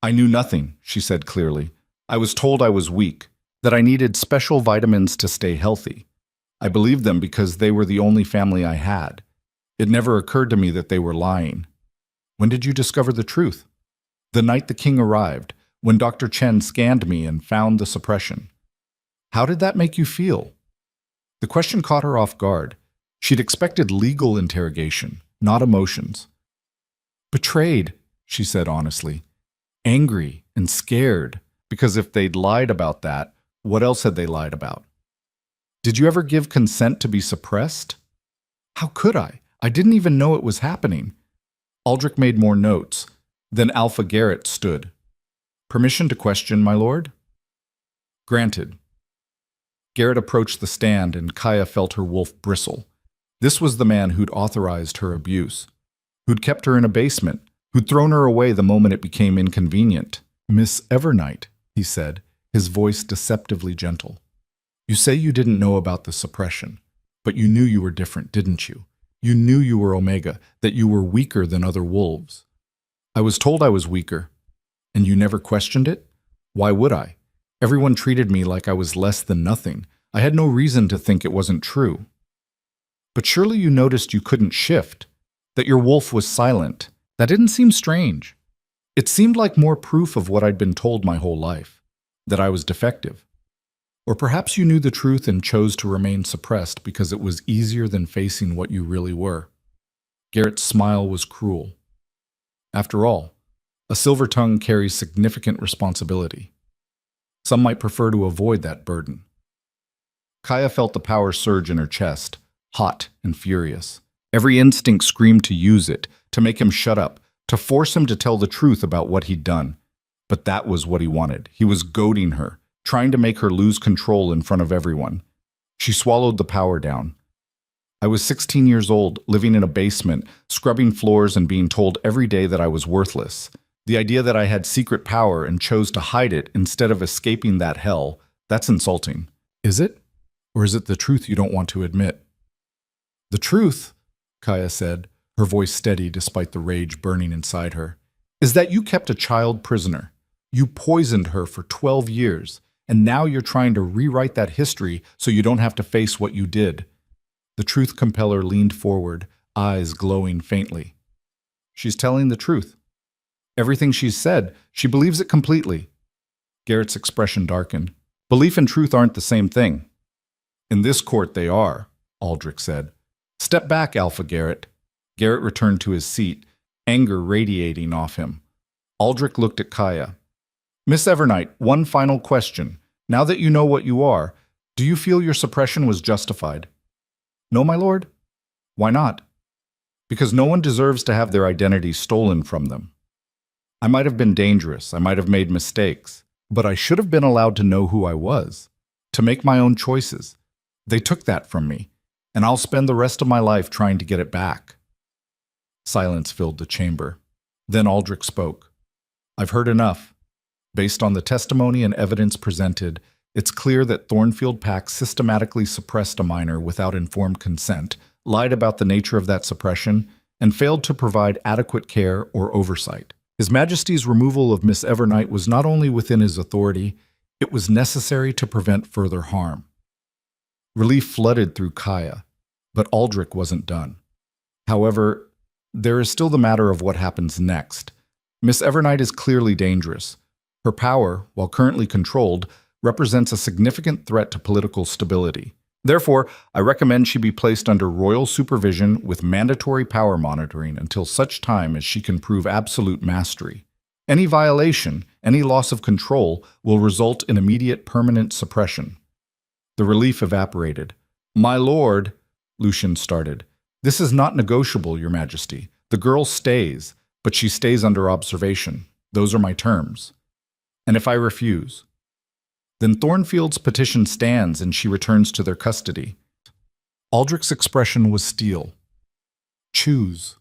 I knew nothing, she said clearly. I was told I was weak, that I needed special vitamins to stay healthy. I believed them because they were the only family I had. It never occurred to me that they were lying. When did you discover the truth? The night the king arrived, when Dr. Chen scanned me and found the suppression. How did that make you feel? The question caught her off guard. She'd expected legal interrogation, not emotions. Betrayed, she said honestly. Angry and scared, because if they'd lied about that, what else had they lied about? Did you ever give consent to be suppressed? How could I? I didn't even know it was happening. Aldrich made more notes. Then Alpha Garrett stood. Permission to question, my lord? Granted. Garrett approached the stand and Kaya felt her wolf bristle. This was the man who'd authorized her abuse, who'd kept her in a basement, who'd thrown her away the moment it became inconvenient. "Miss Evernight," he said, his voice deceptively gentle. "You say you didn't know about the suppression, but you knew you were different, didn't you? You knew you were Omega, that you were weaker than other wolves." "I was told I was weaker. And you never questioned it? Why would I? Everyone treated me like I was less than nothing. I had no reason to think it wasn't true." "But surely you noticed you couldn't shift, that your wolf was silent. That didn't seem strange. It seemed like more proof of what I'd been told my whole life, that I was defective. Or perhaps you knew the truth and chose to remain suppressed because it was easier than facing what you really were." Garrett's smile was cruel. After all, a silver tongue carries significant responsibility. Some might prefer to avoid that burden. Kaya felt the power surge in her chest, hot and furious. Every instinct screamed to use it, to make him shut up, to force him to tell the truth about what he'd done. But that was what he wanted. He was goading her, trying to make her lose control in front of everyone. She swallowed the power down. "I was 16 years old, living in a basement, scrubbing floors and being told every day that I was worthless. The idea that I had secret power and chose to hide it instead of escaping that hell, that's insulting." "Is it? Or is it the truth you don't want to admit?" "The truth," Kaya said, her voice steady despite the rage burning inside her, "is that you kept a child prisoner. You poisoned her for 12 years, and now you're trying to rewrite that history so you don't have to face what you did." The truth compeller leaned forward, eyes glowing faintly. "She's telling the truth. Everything she's said, she believes it completely." Garrett's expression darkened. "Belief and truth aren't the same thing." "In this court they are," Aldrich said. "Step back, Alpha Garrett." Garrett returned to his seat, anger radiating off him. Aldrich looked at Kaya. "Miss Evernight, one final question. Now that you know what you are, do you feel your suppression was justified?" "No, my lord." "Why not?" "Because no one deserves to have their identity stolen from them. I might have been dangerous, I might have made mistakes, but I should have been allowed to know who I was, to make my own choices. They took that from me, and I'll spend the rest of my life trying to get it back." Silence filled the chamber. Then Aldrich spoke. "I've heard enough. Based on the testimony and evidence presented, it's clear that Thornfield Pack systematically suppressed a minor without informed consent, lied about the nature of that suppression, and failed to provide adequate care or oversight. His Majesty's removal of Miss Evernight was not only within his authority, it was necessary to prevent further harm." Relief flooded through Kaya, but Aldrich wasn't done. "However, there is still the matter of what happens next. Miss Evernight is clearly dangerous. Her power, while currently controlled, represents a significant threat to political stability. Therefore, I recommend she be placed under royal supervision with mandatory power monitoring until such time as she can prove absolute mastery. Any violation, any loss of control, will result in immediate permanent suppression." The relief evaporated. "My lord," Lucian started, "this is not negotiable, Your Majesty. The girl stays, but she stays under observation. Those are my terms. And if I refuse, then Thornfield's petition stands and she returns to their custody." Aldrich's expression was steel. "Choose."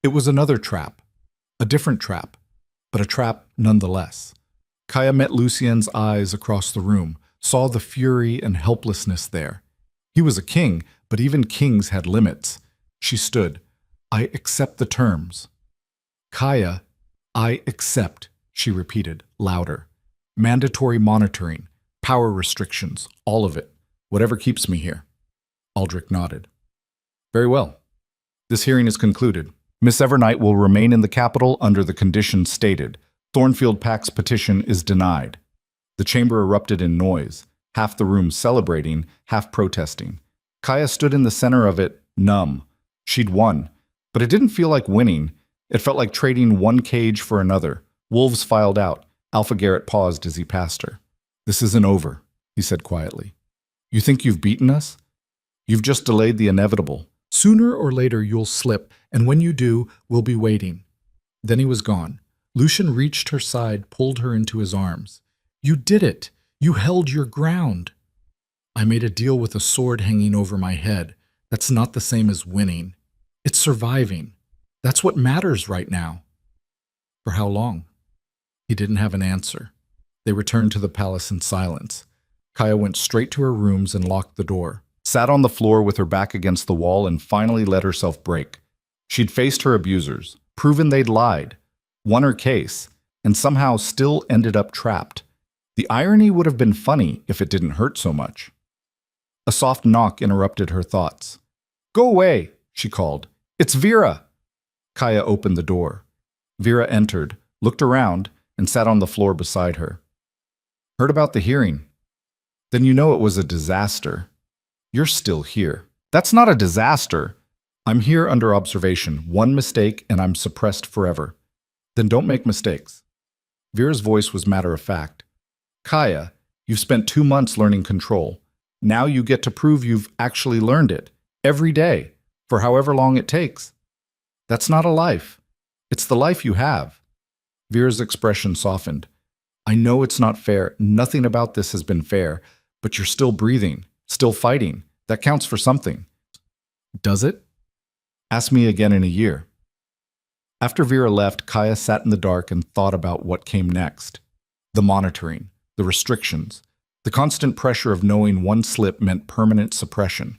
It was another trap, a different trap, but a trap nonetheless. Kaya met Lucien's eyes across the room, saw the fury and helplessness there. He was a king, but even kings had limits. She stood. "I accept the terms." "Kaya, I accept," she repeated, louder. "Mandatory monitoring, power restrictions, all of it. Whatever keeps me here." Aldrich nodded. "Very well. This hearing is concluded. Miss Evernight will remain in the capital under the conditions stated. Thornfield Pack's petition is denied." The chamber erupted in noise, half the room celebrating, half protesting. Kaya stood in the center of it, numb. She'd won, but it didn't feel like winning. It felt like trading one cage for another. Wolves filed out. Alpha Garrett paused as he passed her. "This isn't over," he said quietly. "You think you've beaten us? You've just delayed the inevitable. Sooner or later you'll slip, and when you do, we'll be waiting." Then he was gone. Lucian reached her side, pulled her into his arms. "You did it! You held your ground!" I made a deal with a sword hanging over my head. That's not the same as winning. It's surviving. That's what matters right now. For how long? He didn't have an answer. They returned to the palace in silence. Kaya went straight to her rooms and locked the door, sat on the floor with her back against the wall, and finally let herself break. She'd faced her abusers, proven they'd lied, won her case, and somehow still ended up trapped. The irony would have been funny if it didn't hurt so much. A soft knock interrupted her thoughts. "Go away," she called. "It's Vera." Kaya opened the door. Vera entered, looked around, and sat on the floor beside her. "Heard about the hearing. Then you know it was a disaster. You're still here." "That's not a disaster. I'm here under observation. One mistake and I'm suppressed forever." "Then don't make mistakes." Vera's voice was matter-of-fact. "Kaya, you've spent 2 months learning control. Now you get to prove you've actually learned it. Every day, for however long it takes. That's not a life. It's the life you have." Vera's expression softened. "I know it's not fair. Nothing about this has been fair. But you're still breathing, still fighting. That counts for something." "Does it?" "Ask me again in a year." After Vera left, Kaya sat in the dark and thought about what came next. The monitoring, the restrictions, the constant pressure of knowing one slip meant permanent suppression.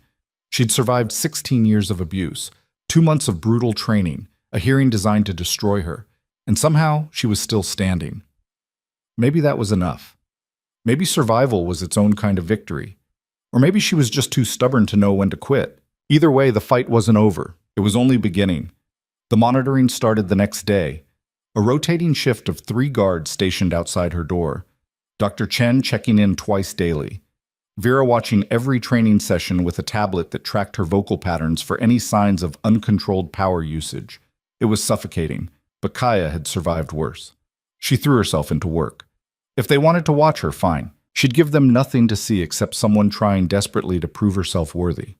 She'd survived 16 years of abuse, 2 months of brutal training, a hearing designed to destroy her, and somehow she was still standing. Maybe that was enough. Maybe survival was its own kind of victory. Or maybe she was just too stubborn to know when to quit. Either way, the fight wasn't over. It was only beginning. The monitoring started the next day. A rotating shift of 3 guards stationed outside her door. Dr. Chen checking in twice daily. Vera watching every training session with a tablet that tracked her vocal patterns for any signs of uncontrolled power usage. It was suffocating, but Kaya had survived worse. She threw herself into work. If they wanted to watch her, fine. She'd give them nothing to see except someone trying desperately to prove herself worthy.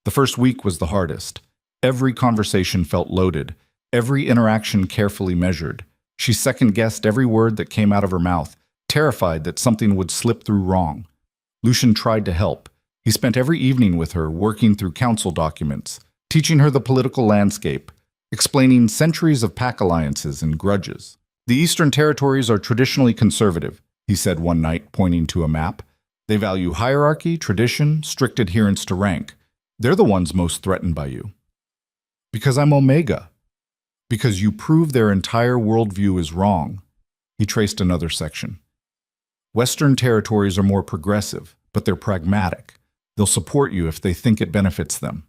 The first week was the hardest. Every conversation felt loaded, every interaction carefully measured. She second-guessed every word that came out of her mouth, terrified that something would slip through wrong. Lucian tried to help. He spent every evening with her, working through council documents, teaching her the political landscape, explaining centuries of pack alliances and grudges. "The Eastern Territories are traditionally conservative," he said one night, pointing to a map. "They value hierarchy, tradition, strict adherence to rank. They're the ones most threatened by you." "Because I'm Omega. Because you prove their entire worldview is wrong." He traced another section. "Western territories are more progressive, but they're pragmatic. They'll support you if they think it benefits them.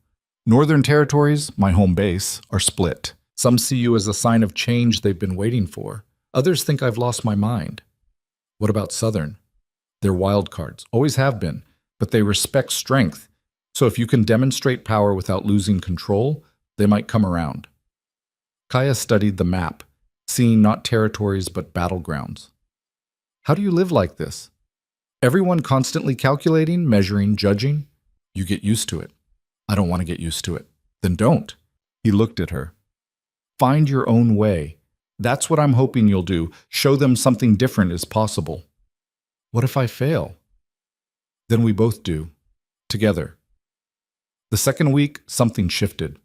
Northern territories, my home base, are split. Some see you as a sign of change they've been waiting for. Others think I've lost my mind." "What about Southern?" "They're wild cards, always have been, but they respect strength. So if you can demonstrate power without losing control, they might come around." Kaya studied the map, seeing not territories but battlegrounds. "How do you live like this? Everyone constantly calculating, measuring, judging? You get used to it." "I don't want to get used to it." "Then don't." He looked at her. "Find your own way. That's what I'm hoping you'll do. Show them something different is possible." "What if I fail?" "Then we both do. Together." The second week, something shifted.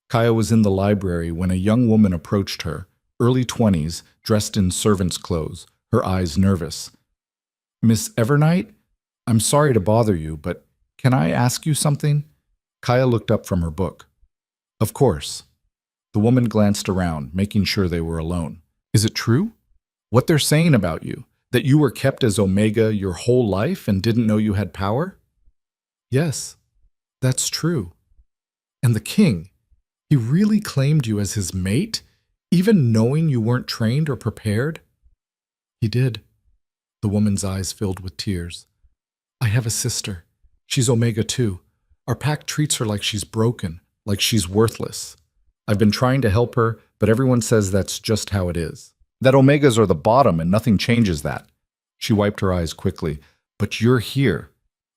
Kaya was in the library when a young woman approached her, early 20s, dressed in servant's clothes, her eyes nervous. "Miss Evernight, I'm sorry to bother you, but can I ask you something?" Kaya looked up from her book. "Of course." The woman glanced around, making sure they were alone. "Is it true? What they're saying about you? That you were kept as Omega your whole life and didn't know you had power?" "Yes, that's true. And the king, he really claimed you as his mate, even knowing you weren't trained or prepared?" "He did." The woman's eyes filled with tears. "I have a sister. She's Omega too. Our pack treats her like she's broken, like she's worthless. I've been trying to help her, but everyone says that's just how it is. That Omegas are the bottom and nothing changes that." She wiped her eyes quickly. "But you're here.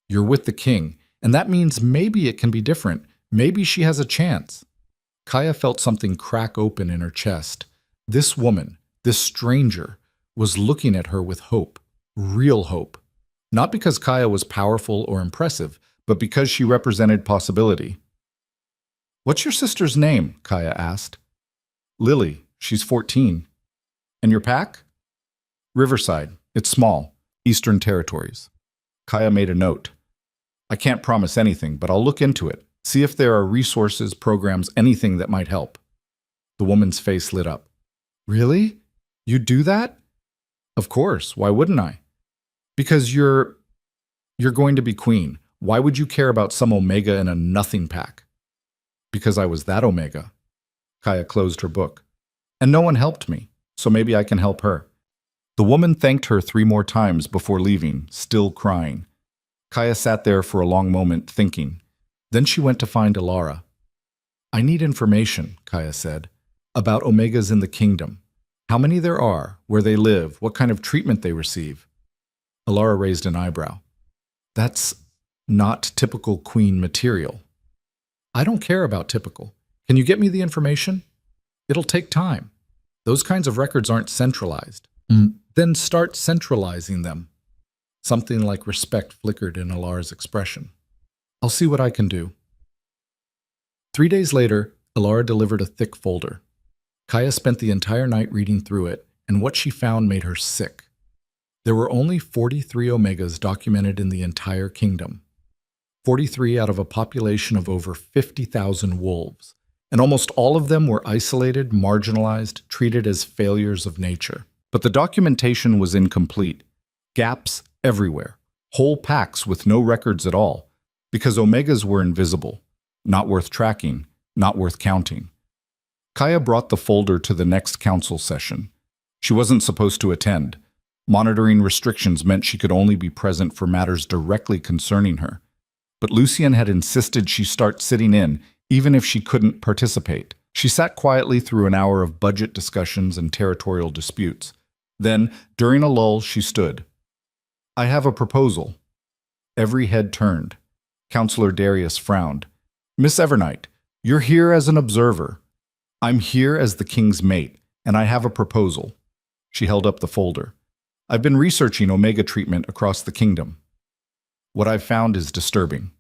You're with the king, and that means maybe it can be different. Maybe she has a chance." Kaya felt something crack open in her chest. This woman, this stranger, was looking at her with hope, real hope. Not because Kaya was powerful or impressive, but because she represented possibility. "What's your sister's name?" Kaya asked. "Lily. She's 14. "And your pack?" "Riverside. It's small. Eastern Territories." Kaya made a note. "I can't promise anything, but I'll look into it. See if there are resources, programs, anything that might help." The woman's face lit up. "Really? You'd do that?" "Of course. Why wouldn't I?" "Because you're going to be queen. Why would you care about some Omega in a nothing pack?" "Because I was that Omega." Kaya closed her book. "And no one helped me, so maybe I can help her." The woman thanked her 3 more times before leaving, still crying. Kaya sat there for a long moment, thinking. Then she went to find Alara. "I need information," Kaya said, "about Omegas in the kingdom. How many there are, where they live, what kind of treatment they receive." Alara raised an eyebrow. "That's not typical queen material." "I don't care about typical. Can you get me the information?" "It'll take time. Those kinds of records aren't centralized." "Then start centralizing them." Something like respect flickered in Alara's expression. "I'll see what I can do." 3 days later, Alara delivered a thick folder. Kaya spent the entire night reading through it, and what she found made her sick. There were only 43 Omegas documented in the entire kingdom. 43 out of a population of over 50,000 wolves, and almost all of them were isolated, marginalized, treated as failures of nature. But the documentation was incomplete. Gaps everywhere. Whole packs with no records at all, because Omegas were invisible, not worth tracking, not worth counting. Kaya brought the folder to the next council session. She wasn't supposed to attend. Monitoring restrictions meant she could only be present for matters directly concerning her. But Lucien had insisted she start sitting in, even if she couldn't participate. She sat quietly through an hour of budget discussions and territorial disputes. Then, during a lull, she stood. "I have a proposal." Every head turned. Councillor Darius frowned. "Miss Evernight, you're here as an observer. I'm here as the king's mate, and I have a proposal." She held up the folder. "I've been researching Omega treatment across the kingdom. What I've found is disturbing.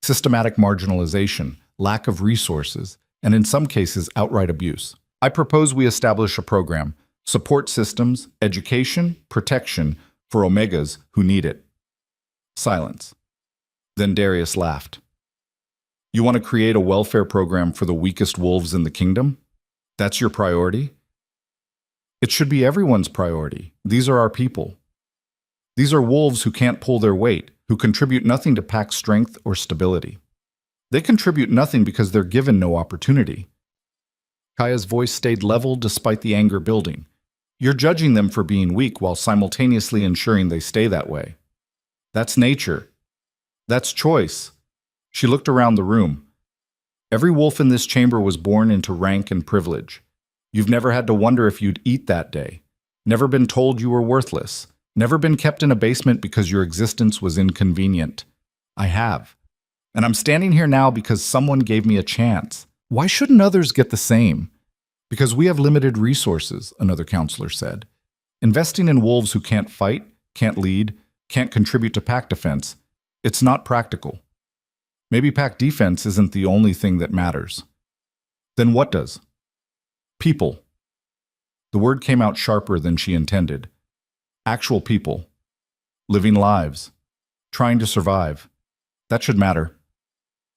Systematic marginalization, lack of resources, and in some cases outright abuse. I propose we establish a program, support systems, education, protection for Omegas who need it." Silence. Then Darius laughed. "You want to create a welfare program for the weakest wolves in the kingdom? That's your priority?" "It should be everyone's priority. These are our people. These are wolves who can't pull their weight, who contribute nothing to pack strength or stability. They contribute nothing because they're given no opportunity." Kaya's voice stayed level despite the anger building. "You're judging them for being weak while simultaneously ensuring they stay that way. That's nature. That's choice." She looked around the room. "Every wolf in this chamber was born into rank and privilege. You've never had to wonder if you'd eat that day. Never been told you were worthless. Never been kept in a basement because your existence was inconvenient. I have. And I'm standing here now because someone gave me a chance. Why shouldn't others get the same?" "Because we have limited resources," another counselor said. "Investing in wolves who can't fight, can't lead, can't contribute to pack defense, it's not practical. Maybe pack defense isn't the only thing that matters. Then what does?" "People." The word came out sharper than she intended. Actual people. Living lives. Trying to survive. That should matter.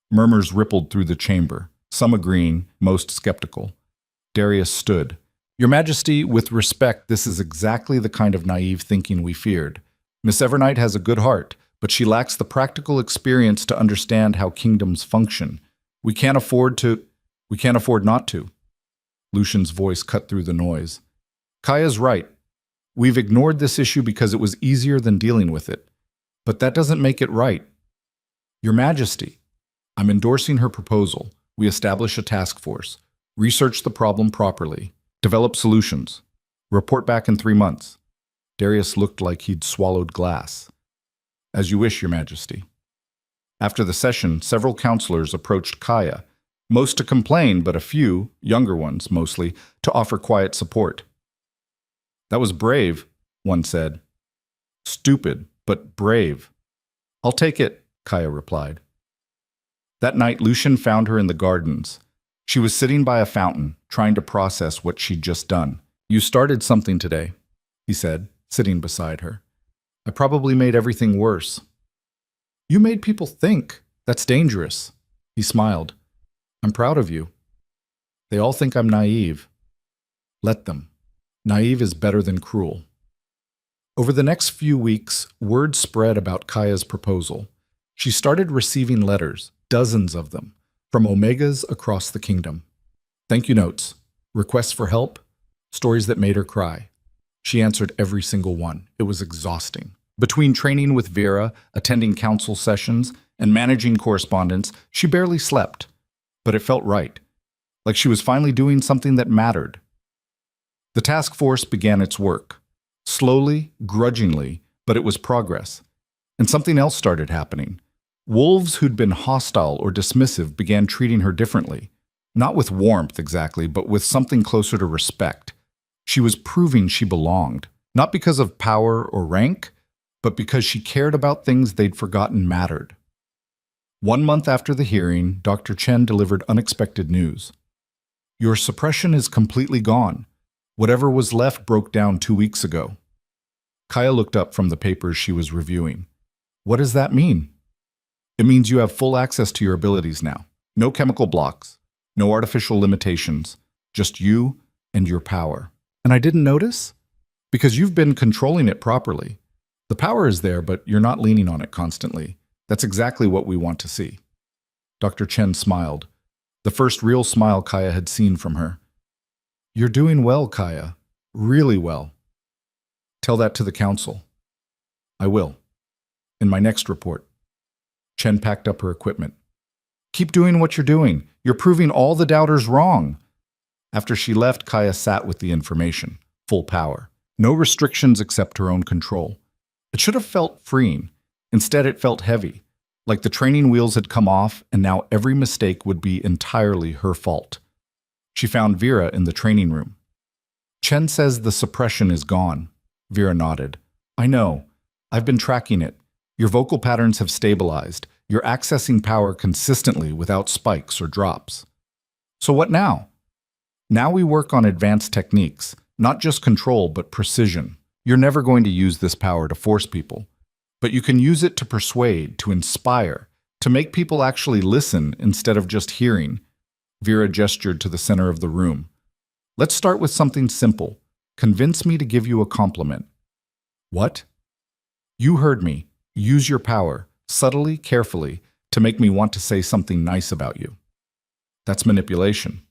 Murmurs rippled through the chamber, some agreeing, most skeptical. Darius stood. "Your Majesty, with respect, this is exactly the kind of naive thinking we feared. Miss Evernight has a good heart, but she lacks the practical experience to understand how kingdoms function. We can't afford not to." Lucian's voice cut through the noise. "Kaya's right. We've ignored this issue because it was easier than dealing with it. But that doesn't make it right. Your Majesty, I'm endorsing her proposal. We establish a task force. Research the problem properly. Develop solutions. Report back in 3 months." Darius looked like he'd swallowed glass. "As you wish, Your Majesty." After the session, several counselors approached Kaya, most to complain, but a few, younger ones mostly, to offer quiet support. "That was brave," one said. "Stupid," but brave. I'll take it, Kaya replied. That night, Lucian found her in the gardens. She was sitting by a fountain, trying to process what she'd just done. You started something today, he said, sitting beside her. I probably made everything worse. You made people think. That's dangerous. He smiled. I'm proud of you. They all think I'm naive. Let them. Naive is better than cruel. Over the next few weeks, word spread about Kaya's proposal. She started receiving letters, dozens of them, from Omegas across the kingdom. Thank you notes, requests for help, stories that made her cry. She answered every single one. It was exhausting. Between training with Vera, attending council sessions, and managing correspondence, she barely slept. But it felt right, like she was finally doing something that mattered. The task force began its work. Slowly, grudgingly, but it was progress. And something else started happening. Wolves who'd been hostile or dismissive began treating her differently. Not with warmth exactly, but with something closer to respect. She was proving she belonged, not because of power or rank, but because she cared about things they'd forgotten mattered. 1 month after the hearing, Dr. Chen delivered unexpected news. Your suppression is completely gone. Whatever was left broke down 2 weeks ago. Kaya looked up from the papers she was reviewing. What does that mean? It means you have full access to your abilities now. No chemical blocks, no artificial limitations, just you and your power. And I didn't notice? Because you've been controlling it properly. The power is there, but you're not leaning on it constantly. That's exactly what we want to see. Dr. Chen smiled, the first real smile Kaya had seen from her. You're doing well, Kaya. Really well. Tell that to the council. I will. In my next report. Chen packed up her equipment. Keep doing what you're doing. You're proving all the doubters wrong. After she left, Kaya sat with the information. Full power. No restrictions except her own control. It should have felt freeing. Instead, it felt heavy. Like the training wheels had come off, and now every mistake would be entirely her fault. She found Vera in the training room. Chen says the suppression is gone. Vera nodded. I know. I've been tracking it. Your vocal patterns have stabilized. You're accessing power consistently without spikes or drops. So what now? Now we work on advanced techniques, not just control, but precision. You're never going to use this power to force people, but you can use it to persuade, to inspire, to make people actually listen instead of just hearing. Vera gestured to the center of the room. Let's start with something simple. Convince me to give you a compliment. What? You heard me. Use your power, subtly, carefully, to make me want to say something nice about you. That's manipulation.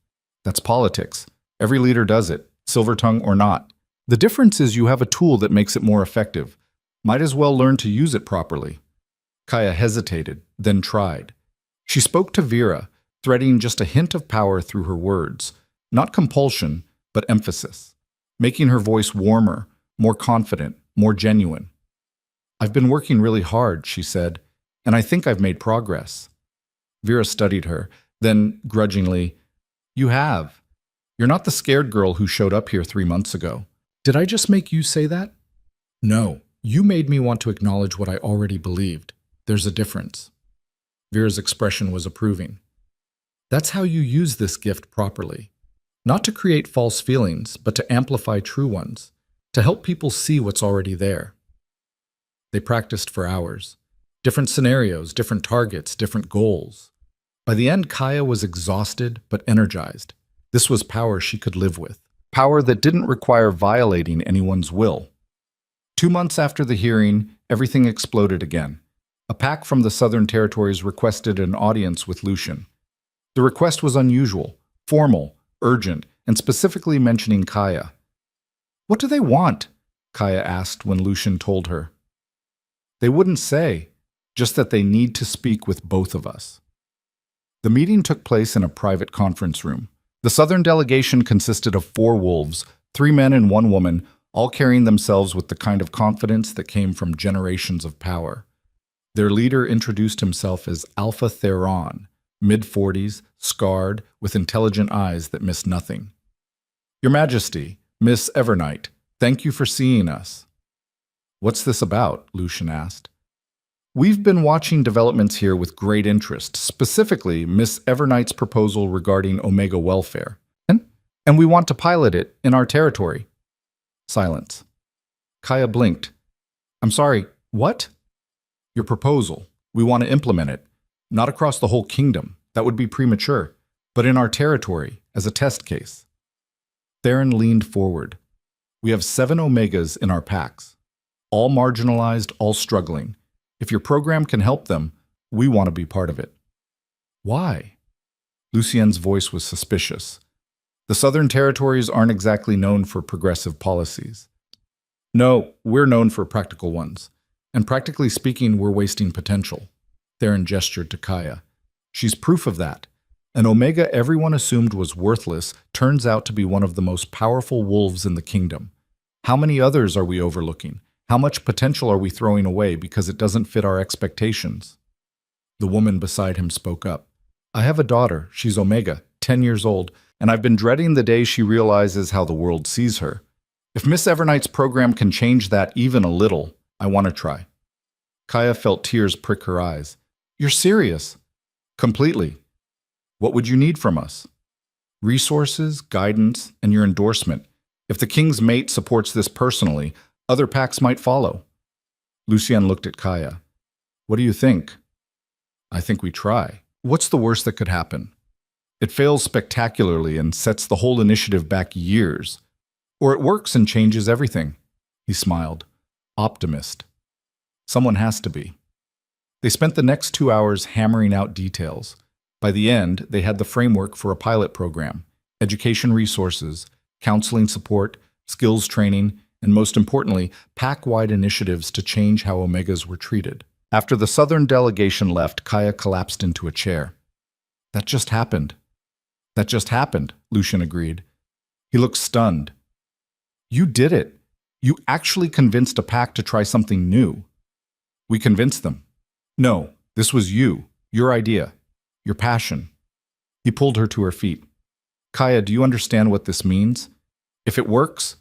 That's politics. Every leader does it, silver tongue or not. The difference is you have a tool that makes it more effective. Might as well learn to use it properly. Kaya hesitated, then tried. She spoke to Vera, threading just a hint of power through her words. Not compulsion, but emphasis. Making her voice warmer, more confident, more genuine. I've been working really hard, she said, and I think I've made progress. Vera studied her, then, grudgingly, You have. You're not the scared girl who showed up here 3 months ago. Did I just make you say that? No, you made me want to acknowledge what I already believed. There's a difference. Vera's expression was approving. That's how you use this gift properly. Not to create false feelings, but to amplify true ones, to help people see what's already there. They practiced for hours. Different scenarios, different targets, different goals. By the end, Kaya was exhausted but energized. This was power she could live with. Power that didn't require violating anyone's will. 2 months after the hearing, everything exploded again. A pack from the Southern Territories requested an audience with Lucian. The request was unusual, formal, urgent, and specifically mentioning Kaya. What do they want? Kaya asked when Lucian told her. They wouldn't say, just that they need to speak with both of us. The meeting took place in a private conference room. The Southern delegation consisted of 4 wolves, 3 men and 1 woman, all carrying themselves with the kind of confidence that came from generations of power. Their leader introduced himself as Alpha Theron, mid-40s, scarred, with intelligent eyes that missed nothing. Your Majesty, Miss Evernight, thank you for seeing us. What's this about? Lucian asked. We've been watching developments here with great interest, specifically Miss Evernight's proposal regarding Omega welfare. And we want to pilot it in our territory. Silence. Kaya blinked. I'm sorry, what? Your proposal. We want to implement it. Not across the whole kingdom. That would be premature. But in our territory, as a test case. Theron leaned forward. We have 7 Omegas in our packs. All marginalized, all struggling. If your program can help them, we want to be part of it. Why? Lucien's voice was suspicious. The Southern Territories aren't exactly known for progressive policies. No, we're known for practical ones. And practically speaking, we're wasting potential. Theron gestured to Kaya. She's proof of that. An Omega everyone assumed was worthless turns out to be one of the most powerful wolves in the kingdom. How many others are we overlooking? How much potential are we throwing away because it doesn't fit our expectations? The woman beside him spoke up. I have a daughter. She's Omega, 10 years old, and I've been dreading the day she realizes how the world sees her. If Miss Evernight's program can change that even a little, I want to try. Kaya felt tears prick her eyes. You're serious? Completely. What would you need from us? Resources, guidance, and your endorsement. If the king's mate supports this personally, other packs might follow. Lucien looked at Kaya. What do you think? I think we try. What's the worst that could happen? It fails spectacularly and sets the whole initiative back years. Or it works and changes everything. He smiled. Optimist. Someone has to be. They spent the next 2 hours hammering out details. By the end, they had the framework for a pilot program, education resources, counseling support, skills training, and most importantly, pack-wide initiatives to change how Omegas were treated. After the Southern delegation left, Kaya collapsed into a chair. That just happened. That just happened, Lucien agreed. He looked stunned. You did it. You actually convinced a pack to try something new. We convinced them. No, this was you, your idea, your passion. He pulled her to her feet. Kaya, do you understand what this means? If it works,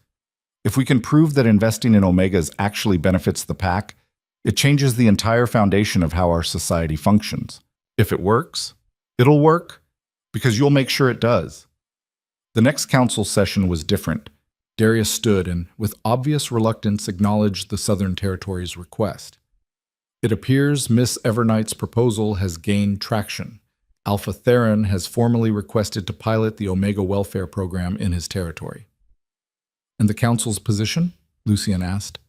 if we can prove that investing in Omegas actually benefits the pack, it changes the entire foundation of how our society functions. If it works, it'll work, because you'll make sure it does. The next council session was different. Darius stood and, with obvious reluctance, acknowledged the Southern Territory's request. It appears Miss Evernight's proposal has gained traction. Alpha Theron has formally requested to pilot the Omega welfare program in his territory. And the council's position? Lucien asked.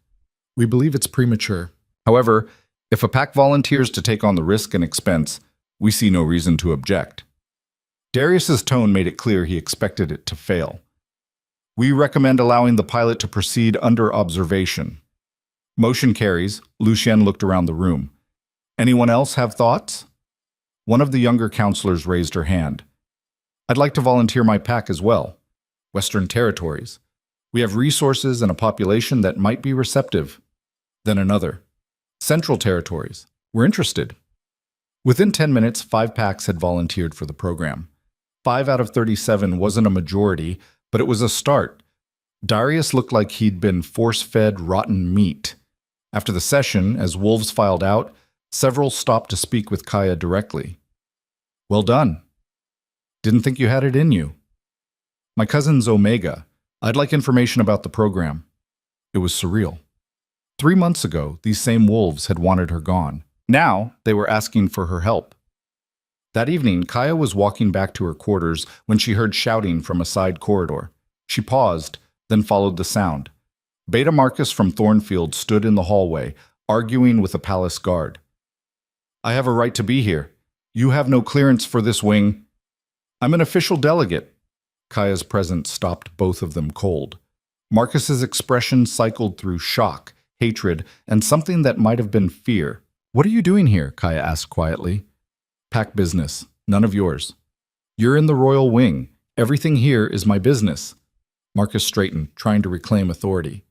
We believe it's premature. However, if a pack volunteers to take on the risk and expense, we see no reason to object. Darius's tone made it clear he expected it to fail. We recommend allowing the pilot to proceed under observation. Motion carries. Lucien looked around the room. Anyone else have thoughts? One of the younger counselors raised her hand. I'd like to volunteer my pack as well. Western Territories. We have resources and a population that might be receptive. Then another. Central Territories. We're interested. Within 10 minutes, 5 packs had volunteered for the program. 5 out of 37 wasn't a majority, but it was a start. Darius looked like he'd been force-fed rotten meat. After the session, as wolves filed out, several stopped to speak with Kaya directly. Well done. Didn't think you had it in you. My cousin's Omega. I'd like information about the program. It was surreal. 3 months ago, these same wolves had wanted her gone. Now, they were asking for her help. That evening, Kaya was walking back to her quarters when she heard shouting from a side corridor. She paused, then followed the sound. Beta Marcus from Thornfield stood in the hallway, arguing with a palace guard. I have a right to be here. You have no clearance for this wing. I'm an official delegate. Kaya's presence stopped both of them cold. Marcus's expression cycled through shock, hatred, and something that might have been fear. What are you doing here? Kaya asked quietly. Pack business, none of yours. You're in the royal wing. Everything here is my business. Marcus straightened, trying to reclaim authority.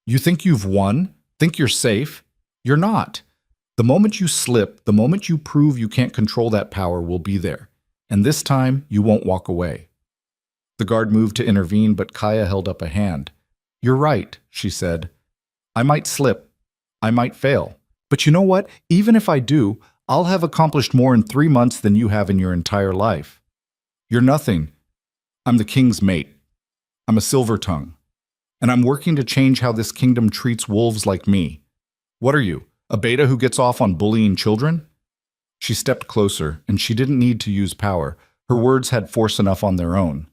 You think you've won? Think you're safe? You're not. The moment you slip, the moment you prove you can't control that power will be there. And this time, you won't walk away. The guard moved to intervene, but Kaya held up a hand. You're right, she said. I might slip, I might fail. But you know what? Even if I do, I'll have accomplished more in 3 months than you have in your entire life. You're nothing. I'm the king's mate. I'm a silver tongue. And I'm working to change how this kingdom treats wolves like me. What are you, a beta who gets off on bullying children? She stepped closer, and she didn't need to use power. Her words had force enough on their own.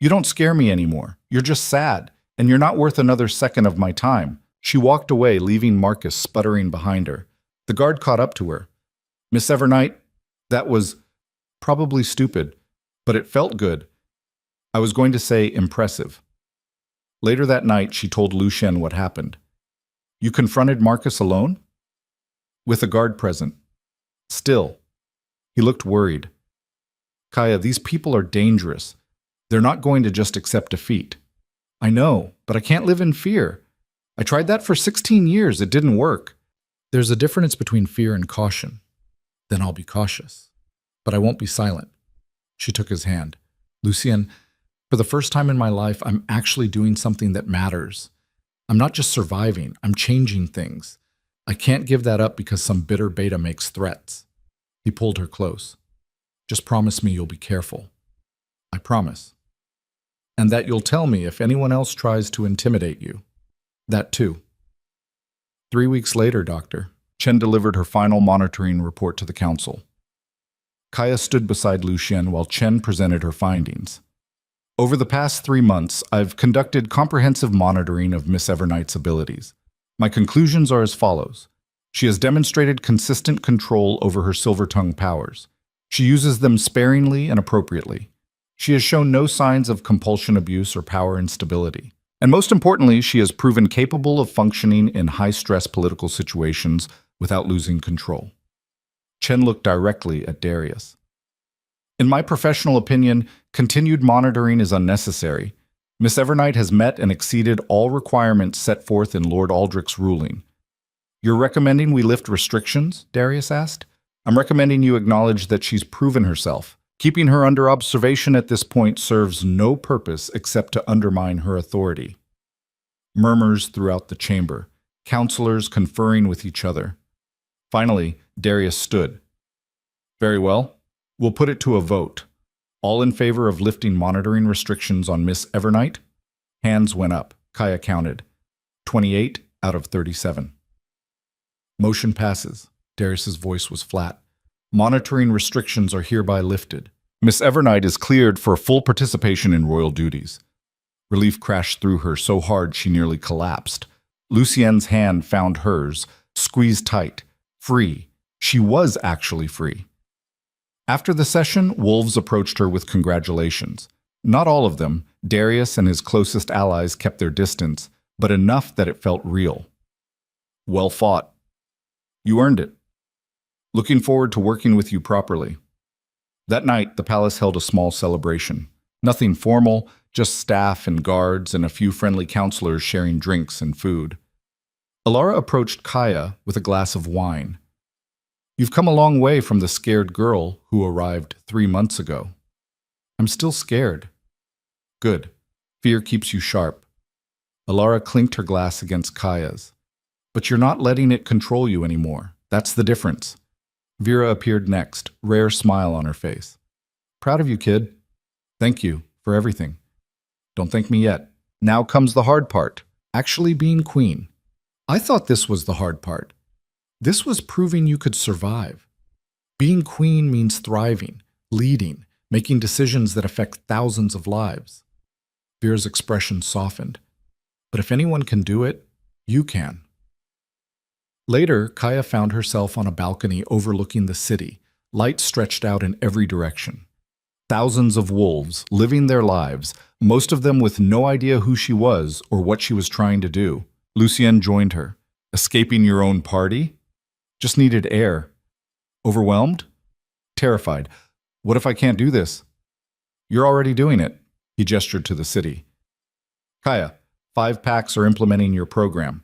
You don't scare me anymore. You're just sad, and you're not worth another second of my time. She walked away, leaving Marcus sputtering behind her. The guard caught up to her. Miss Evernight, that was probably stupid, but it felt good. I was going to say impressive. Later that night, she told Lucien what happened. You confronted Marcus alone? With a guard present. Still. He looked worried. Kaya, these people are dangerous. They're not going to just accept defeat. I know, but I can't live in fear. I tried that for 16 years. It didn't work. There's a difference between fear and caution. Then I'll be cautious. But I won't be silent. She took his hand. Lucien, for the first time in my life, I'm actually doing something that matters. I'm not just surviving. I'm changing things. I can't give that up because some bitter beta makes threats. He pulled her close. Just promise me you'll be careful. I promise. And that you'll tell me if anyone else tries to intimidate you. That too. 3 weeks later, Doctor, Chen delivered her final monitoring report to the council. Kaya stood beside Lucien while Chen presented her findings. Over the past 3 months, I've conducted comprehensive monitoring of Miss Evernight's abilities. My conclusions are as follows. She has demonstrated consistent control over her silver-tongue powers. She uses them sparingly and appropriately. She has shown no signs of compulsion abuse or power instability. And most importantly, she has proven capable of functioning in high-stress political situations without losing control. Chen looked directly at Darius. In my professional opinion, continued monitoring is unnecessary. Miss Evernight has met and exceeded all requirements set forth in Lord Aldrich's ruling. You're recommending we lift restrictions? Darius asked. I'm recommending you acknowledge that she's proven herself. Keeping her under observation at this point serves no purpose except to undermine her authority. Murmurs throughout the chamber, counselors conferring with each other. Finally, Darius stood. Very well. We'll put it to a vote. All in favor of lifting monitoring restrictions on Miss Evernight? Hands went up. Kaya counted. 28 out of 37. Motion passes. Darius's voice was flat. Monitoring restrictions are hereby lifted. Miss Evernight is cleared for full participation in royal duties. Relief crashed through her so hard she nearly collapsed. Lucien's hand found hers, squeezed tight, free. She was actually free. After the session, wolves approached her with congratulations. Not all of them. Darius and his closest allies kept their distance, but enough that it felt real. Well fought. You earned it. Looking forward to working with you properly. That night, the palace held a small celebration. Nothing formal, just staff and guards and a few friendly counselors sharing drinks and food. Alara approached Kaya with a glass of wine. You've come a long way from the scared girl who arrived 3 months ago. I'm still scared. Good. Fear keeps you sharp. Alara clinked her glass against Kaya's. But you're not letting it control you anymore. That's the difference. Vera appeared next, rare smile on her face. Proud of you, kid. Thank you for everything. Don't thank me yet. Now comes the hard part, actually being queen. I thought this was the hard part. This was proving you could survive. Being queen means thriving, leading, making decisions that affect thousands of lives. Vera's expression softened. But if anyone can do it, you can. Later, Kaya found herself on a balcony overlooking the city, lights stretched out in every direction. Thousands of wolves living their lives, most of them with no idea who she was or what she was trying to do. Lucien joined her. Escaping your own party? Just needed air. Overwhelmed? Terrified. What if I can't do this? You're already doing it. He gestured to the city. Kaya, 5 packs are implementing your program.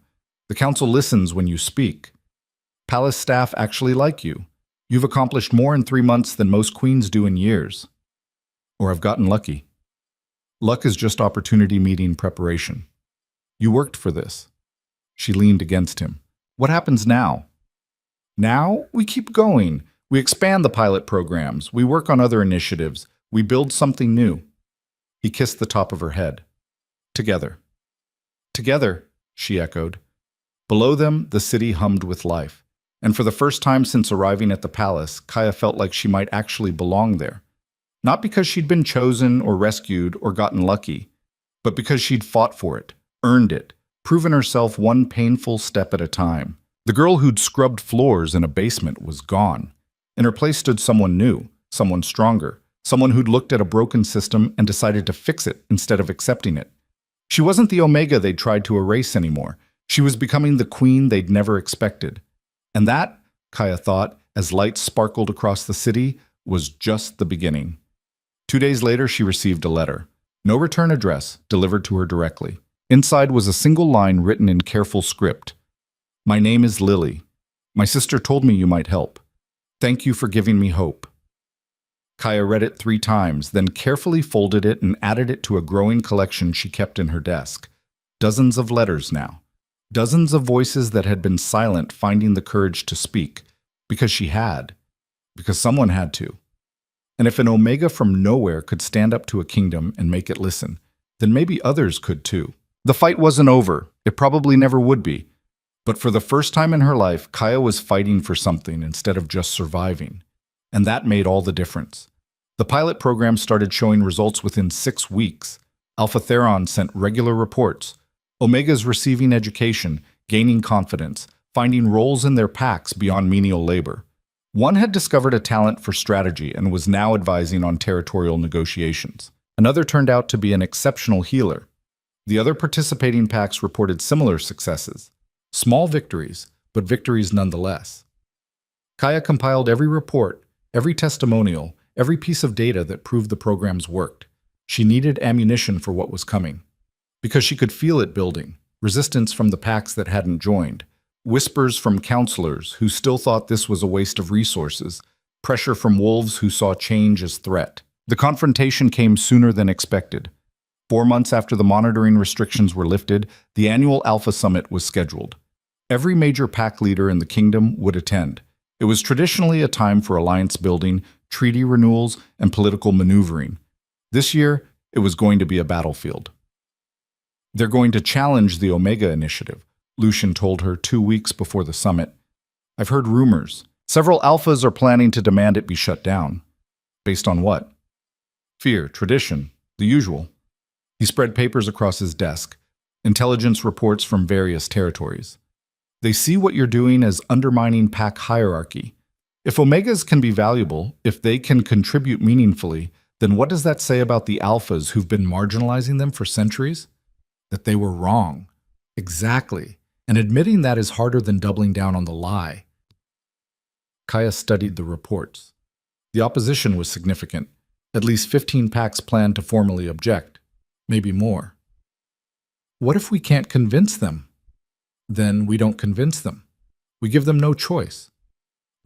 The council listens when you speak. Palace staff actually like you. You've accomplished more in 3 months than most queens do in years. Or I've gotten lucky. Luck is just opportunity meeting preparation. You worked for this. She leaned against him. What happens now? Now, we keep going. We expand the pilot programs. We work on other initiatives. We build something new. He kissed the top of her head. Together. Together, she echoed. Below them, the city hummed with life. And for the first time since arriving at the palace, Kaya felt like she might actually belong there. Not because she'd been chosen or rescued or gotten lucky, but because she'd fought for it, earned it, proven herself one painful step at a time. The girl who'd scrubbed floors in a basement was gone. In her place stood someone new, someone stronger, someone who'd looked at a broken system and decided to fix it instead of accepting it. She wasn't the Omega they'd tried to erase anymore. She was becoming the queen they'd never expected. And that, Kaya thought, as lights sparkled across the city, was just the beginning. 2 days later, she received a letter. No return address, delivered to her directly. Inside was a single line written in careful script. My name is Lily. My sister told me you might help. Thank you for giving me hope. Kaya read it 3 times, then carefully folded it and added it to a growing collection she kept in her desk. Dozens of letters now. Dozens of voices that had been silent finding the courage to speak. Because she had. Because someone had to. And if an Omega from nowhere could stand up to a kingdom and make it listen, then maybe others could too. The fight wasn't over. It probably never would be. But for the first time in her life, Kaya was fighting for something instead of just surviving. And that made all the difference. The pilot program started showing results within 6 weeks. Alpha Theron sent regular reports. Omegas receiving education, gaining confidence, finding roles in their packs beyond menial labor. One had discovered a talent for strategy and was now advising on territorial negotiations. Another turned out to be an exceptional healer. The other participating packs reported similar successes. Small victories, but victories nonetheless. Kaya compiled every report, every testimonial, every piece of data that proved the programs worked. She needed ammunition for what was coming. Because she could feel it building, resistance from the packs that hadn't joined, whispers from counselors who still thought this was a waste of resources, pressure from wolves who saw change as threat. The confrontation came sooner than expected. 4 months after the monitoring restrictions were lifted, the annual Alpha Summit was scheduled. Every major pack leader in the kingdom would attend. It was traditionally a time for alliance building, treaty renewals, and political maneuvering. This year, it was going to be a battlefield. They're going to challenge the Omega Initiative, Lucian told her 2 weeks before the summit. I've heard rumors. Several alphas are planning to demand it be shut down. Based on what? Fear, tradition, the usual. He spread papers across his desk, intelligence reports from various territories. They see what you're doing as undermining pack hierarchy. If Omegas can be valuable, if they can contribute meaningfully, then what does that say about the alphas who've been marginalizing them for centuries? That they were wrong. Exactly. And admitting that is harder than doubling down on the lie. Kaya studied the reports. The opposition was significant. At least 15 packs planned to formally object. Maybe more. What if we can't convince them? Then we don't convince them. We give them no choice.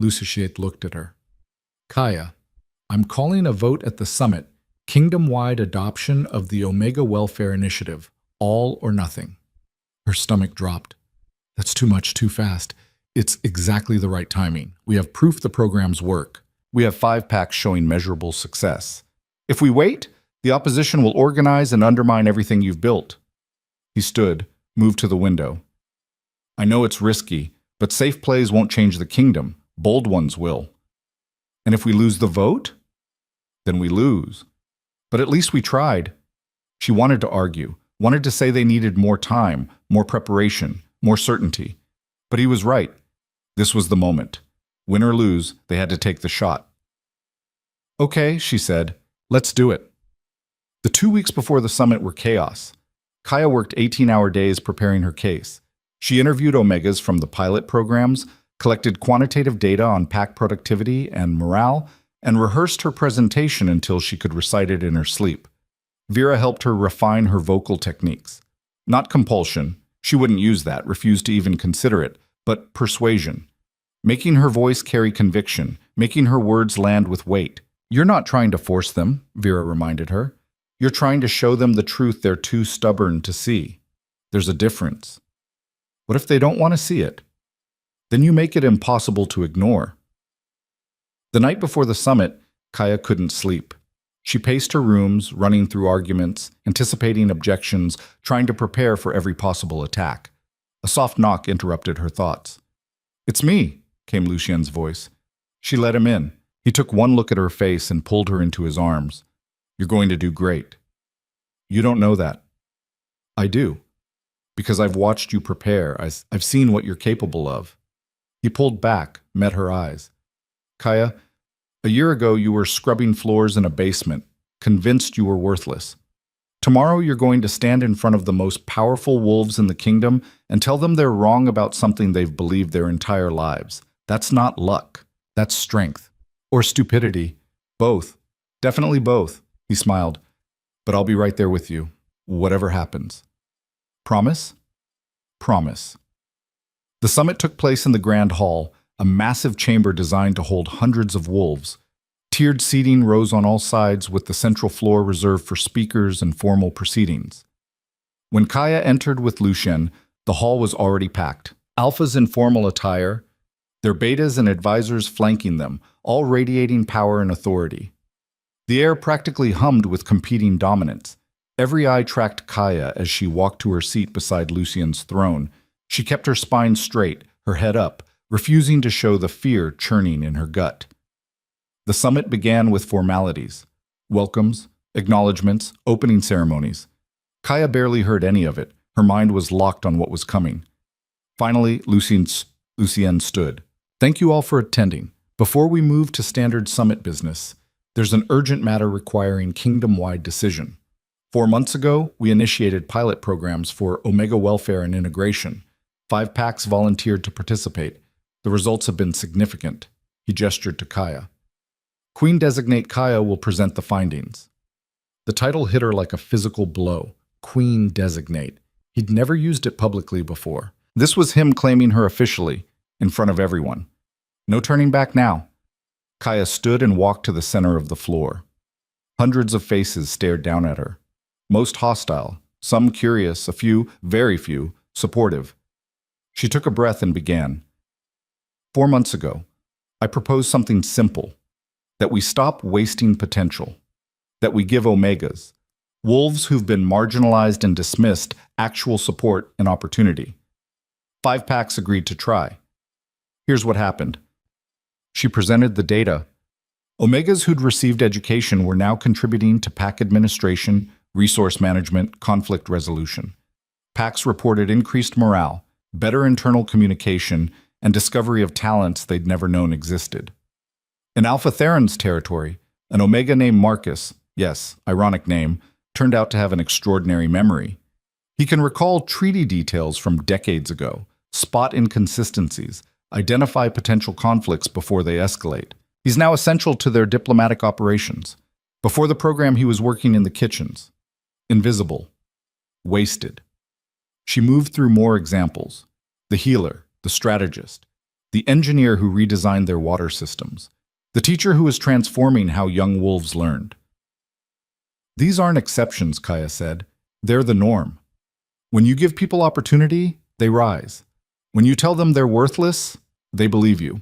Luciate looked at her. Kaya, I'm calling a vote at the summit, kingdom-wide adoption of the Omega Welfare Initiative. All or nothing. Her stomach dropped. That's too much, too fast. It's exactly the right timing. We have proof the programs work. We have 5 packs showing measurable success. If we wait, the opposition will organize and undermine everything you've built. He stood, moved to the window. I know it's risky, but safe plays won't change the kingdom. Bold ones will. And if we lose the vote? Then we lose. But at least we tried. She wanted to argue. Wanted to say they needed more time, more preparation, more certainty. But he was right. This was the moment. Win or lose, they had to take the shot. Okay, she said, let's do it. The 2 weeks before the summit were chaos. Kaya worked 18-hour days preparing her case. She interviewed Omegas from the pilot programs, collected quantitative data on pack productivity and morale, and rehearsed her presentation until she could recite it in her sleep. Vera helped her refine her vocal techniques. Not compulsion, she wouldn't use that, refused to even consider it, but persuasion. Making her voice carry conviction, making her words land with weight. You're not trying to force them, Vera reminded her. You're trying to show them the truth they're too stubborn to see. There's a difference. What if they don't want to see it? then you make it impossible to ignore. The night before the summit, Kaya couldn't sleep. She paced her rooms, running through arguments, anticipating objections, trying to prepare for every possible attack. A soft knock interrupted her thoughts. "It's me," came Lucien's voice. She let him in. He took one look at her face and pulled her into his arms. "You're going to do great." "You don't know that." "I do. Because I've watched you prepare. I've seen what you're capable of." He pulled back, met her eyes. "Kaya, a year ago you were scrubbing floors in a basement, convinced you were worthless. Tomorrow you're going to stand in front of the most powerful wolves in the kingdom and tell them they're wrong about something they've believed their entire lives. That's not luck. That's strength. Or stupidity. Both. Definitely both," he smiled. "But I'll be right there with you, whatever happens." "Promise?" "Promise." The summit took place in the Grand Hall, a massive chamber designed to hold hundreds of wolves. Tiered seating rose on all sides, with the central floor reserved for speakers and formal proceedings. When Kaya entered with Lucien, the hall was already packed. Alphas in formal attire, their betas and advisors flanking them, all radiating power and authority. The air practically hummed with competing dominance. Every eye tracked Kaya as she walked to her seat beside Lucien's throne. She kept her spine straight, her head up, refusing to show the fear churning in her gut. The summit began with formalities. Welcomes, acknowledgments, opening ceremonies. Kaya barely heard any of it. Her mind was locked on what was coming. Finally, Lucien stood. "Thank you all for attending. Before we move to standard summit business, there's an urgent matter requiring kingdom-wide decision. 4 months ago, we initiated pilot programs for Omega welfare and integration. 5 packs volunteered to participate. The results have been significant." He gestured to Kaya. "Queen Designate Kaya will present the findings." The title hit her like a physical blow. Queen Designate. He'd never used it publicly before. This was him claiming her officially, in front of everyone. No turning back now. Kaya stood and walked to the center of the floor. Hundreds of faces stared down at her. Most hostile, some curious, a few, very few, supportive. She took a breath and began. 4 months ago, I proposed something simple. That we stop wasting potential. That we give Omegas, wolves who've been marginalized and dismissed, actual support and opportunity. 5 packs agreed to try. Here's what happened. She presented the data. Omegas who'd received education were now contributing to pack administration, resource management, conflict resolution. Packs reported increased morale, better internal communication, and discovery of talents they'd never known existed. In Alpha Theron's territory, an Omega named Marcus, yes, ironic name, turned out to have an extraordinary memory. He can recall treaty details from decades ago, spot inconsistencies, identify potential conflicts before they escalate. He's now essential to their diplomatic operations. Before the program, he was working in the kitchens. Invisible. Wasted. She moved through more examples. The healer, the strategist, the engineer who redesigned their water systems, the teacher who was transforming how young wolves learned. These aren't exceptions, Kaya said. They're the norm. When you give people opportunity, they rise. When you tell them they're worthless, they believe you.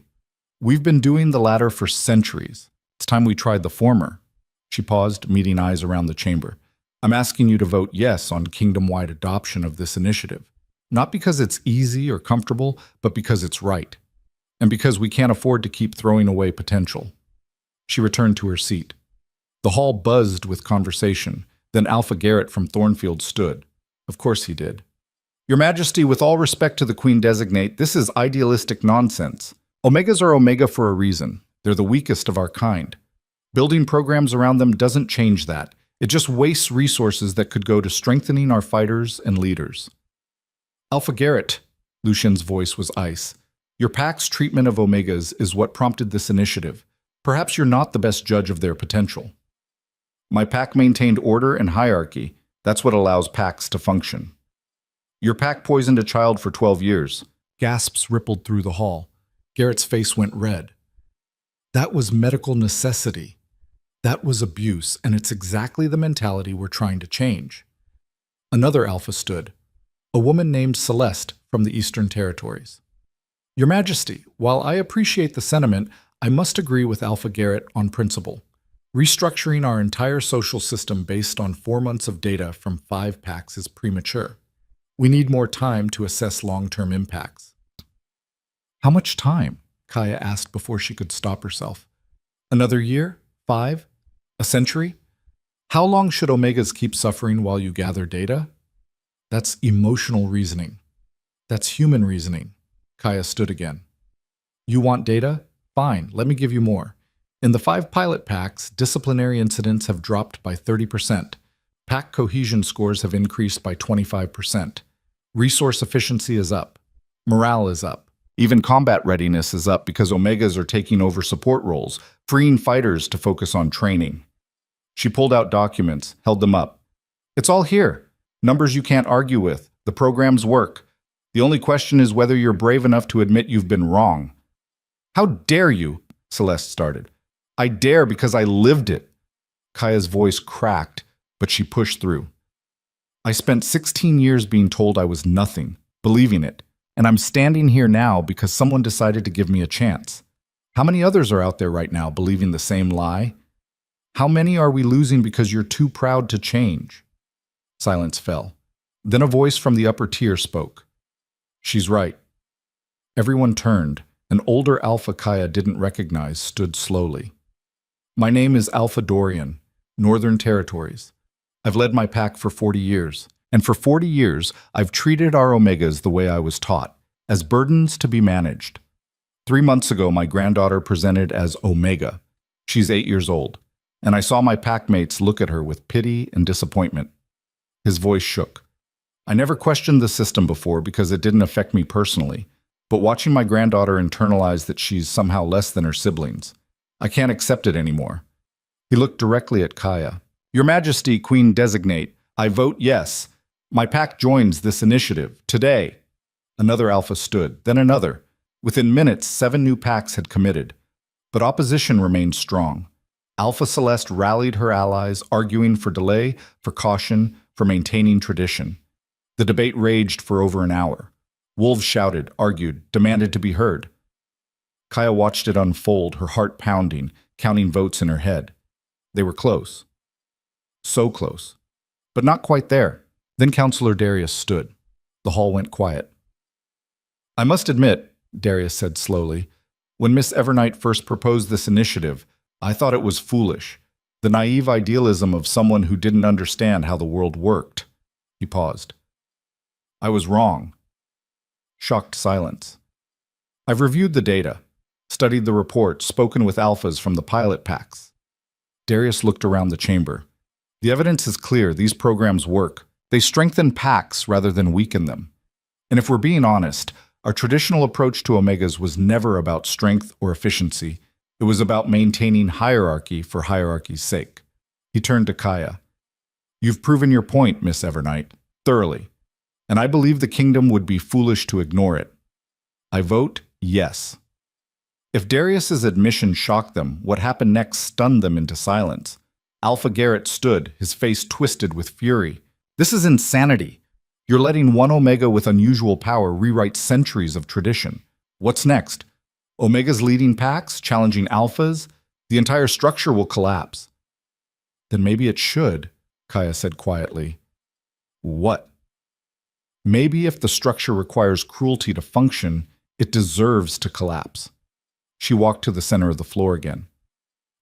We've been doing the latter for centuries. It's time we tried the former. She paused, meeting eyes around the chamber. I'm asking you to vote yes on kingdom-wide adoption of this initiative. Not because it's easy or comfortable, but because it's right. And because we can't afford to keep throwing away potential. She returned to her seat. The hall buzzed with conversation. Then Alpha Garrett from Thornfield stood. Of course he did. Your Majesty, with all respect to the Queen Designate, this is idealistic nonsense. Omegas are Omega for a reason. They're the weakest of our kind. Building programs around them doesn't change that. It just wastes resources that could go to strengthening our fighters and leaders. Alpha Garrett, Lucien's voice was ice. Your pack's treatment of Omegas is what prompted this initiative. Perhaps you're not the best judge of their potential. My pack maintained order and hierarchy. That's what allows packs to function. Your pack poisoned a child for 12 years. Gasps rippled through the hall. Garrett's face went red. That was medical necessity. That was abuse, and it's exactly the mentality we're trying to change. Another alpha stood. A woman named Celeste from the Eastern Territories. Your Majesty, while I appreciate the sentiment, I must agree with Alpha Garrett on principle. Restructuring our entire social system based on 4 months of data from 5 packs is premature. We need more time to assess long-term impacts. How much time? Kaya asked before she could stop herself. Another year? 5? A century? How long should Omegas keep suffering while you gather data? That's emotional reasoning. That's human reasoning. Kaya stood again. You want data? Fine, let me give you more. In the 5 pilot packs, disciplinary incidents have dropped by 30%. Pack cohesion scores have increased by 25%. Resource efficiency is up. Morale is up. Even combat readiness is up because Omegas are taking over support roles, freeing fighters to focus on training. She pulled out documents, held them up. It's all here. Numbers you can't argue with. The programs work. The only question is whether you're brave enough to admit you've been wrong. How dare you? Celeste started. I dare because I lived it. Kaya's voice cracked, but she pushed through. I spent 16 years being told I was nothing, believing it, and I'm standing here now because someone decided to give me a chance. How many others are out there right now believing the same lie? How many are we losing because you're too proud to change? Silence fell. Then a voice from the upper tier spoke. She's right. Everyone turned. An older Alpha Kaya didn't recognize stood slowly. My name is Alpha Dorian, Northern Territories. I've led my pack for 40 years, and for 40 years I've treated our Omegas the way I was taught, as burdens to be managed. 3 months ago my granddaughter presented as Omega. She's 8 years old, and I saw my packmates look at her with pity and disappointment. His voice shook. I never questioned the system before because it didn't affect me personally, but watching my granddaughter internalize that she's somehow less than her siblings, I can't accept it anymore. He looked directly at Kaya. Your Majesty, Queen Designate, I vote yes. My pack joins this initiative, today. Another Alpha stood, then another. Within minutes, 7 new packs had committed. But opposition remained strong. Alpha Celeste rallied her allies, arguing for delay, for caution, for maintaining tradition. The debate raged for over an hour. Wolves shouted, argued, demanded to be heard. Kaya watched it unfold, her heart pounding, counting votes in her head. They were close. So close. But not quite there. Then Counselor Darius stood. The hall went quiet. I must admit, Darius said slowly, when Miss Evernight first proposed this initiative, I thought it was foolish. The naive idealism of someone who didn't understand how the world worked. He paused. I was wrong. Shocked silence. I've reviewed the data, studied the reports, spoken with alphas from the pilot packs. Darius looked around the chamber. The evidence is clear, these programs work. They strengthen packs rather than weaken them. And if we're being honest, our traditional approach to Omegas was never about strength or efficiency. It was about maintaining hierarchy for hierarchy's sake. He turned to Kaya. You've proven your point, Miss Evernight, thoroughly. And I believe the kingdom would be foolish to ignore it. I vote yes. If Darius's admission shocked them, what happened next stunned them into silence. Alpha Garrett stood, his face twisted with fury. This is insanity. You're letting one Omega with unusual power rewrite centuries of tradition. What's next? Omegas leading packs, challenging alphas? The entire structure will collapse. Then maybe it should, Kaya said quietly. What? Maybe if the structure requires cruelty to function, it deserves to collapse. She walked to the center of the floor again.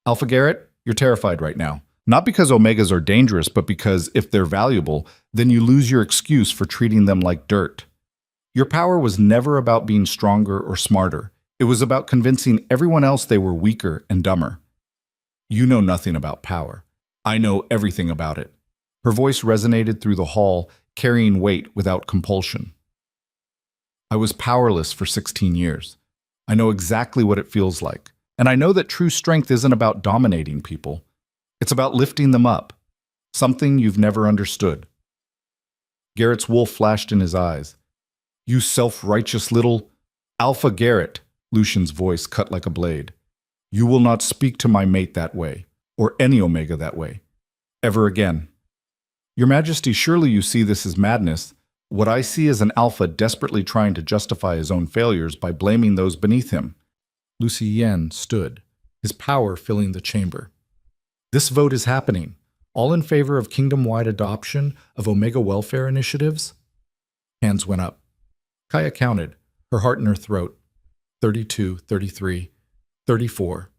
Alpha Garrett, you're terrified right now. Not because Omegas are dangerous, but because if they're valuable, then you lose your excuse for treating them like dirt. Your power was never about being stronger or smarter. It was about convincing everyone else they were weaker and dumber. You know nothing about power. I know everything about it. Her voice resonated through the hall, carrying weight without compulsion. I was powerless for 16 years. I know exactly what it feels like. And I know that true strength isn't about dominating people. It's about lifting them up. Something you've never understood. Garrett's wolf flashed in his eyes. You self-righteous little... Alpha Garrett, Lucian's voice cut like a blade. You will not speak to my mate that way, or any Omega that way. Ever again. Your Majesty, surely you see this as madness. What I see is an alpha desperately trying to justify his own failures by blaming those beneath him. Lucien stood, his power filling the chamber. This vote is happening, all in favor of kingdom-wide adoption of Omega welfare initiatives? Hands went up. Kaya counted, her heart in her throat. 32, 33, 34.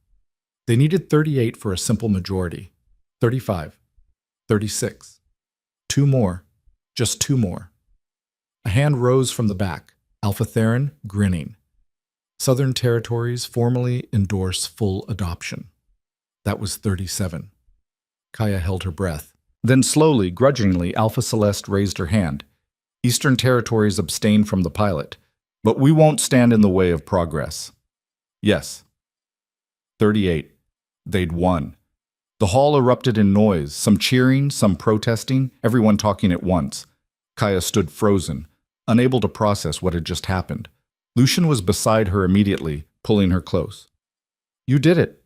They needed 38 for a simple majority. 35, 36. 2 more, just 2 more. A hand rose from the back, Alpha Theron grinning. Southern Territories formally endorse full adoption. That was 37. Kaya held her breath. Then slowly, grudgingly, Alpha Celeste raised her hand. Eastern Territories abstain from the pilot, but we won't stand in the way of progress. Yes. 38. They'd won. The hall erupted in noise, some cheering, some protesting, everyone talking at once. Kaya stood frozen, unable to process what had just happened. Lucien was beside her immediately, pulling her close. You did it.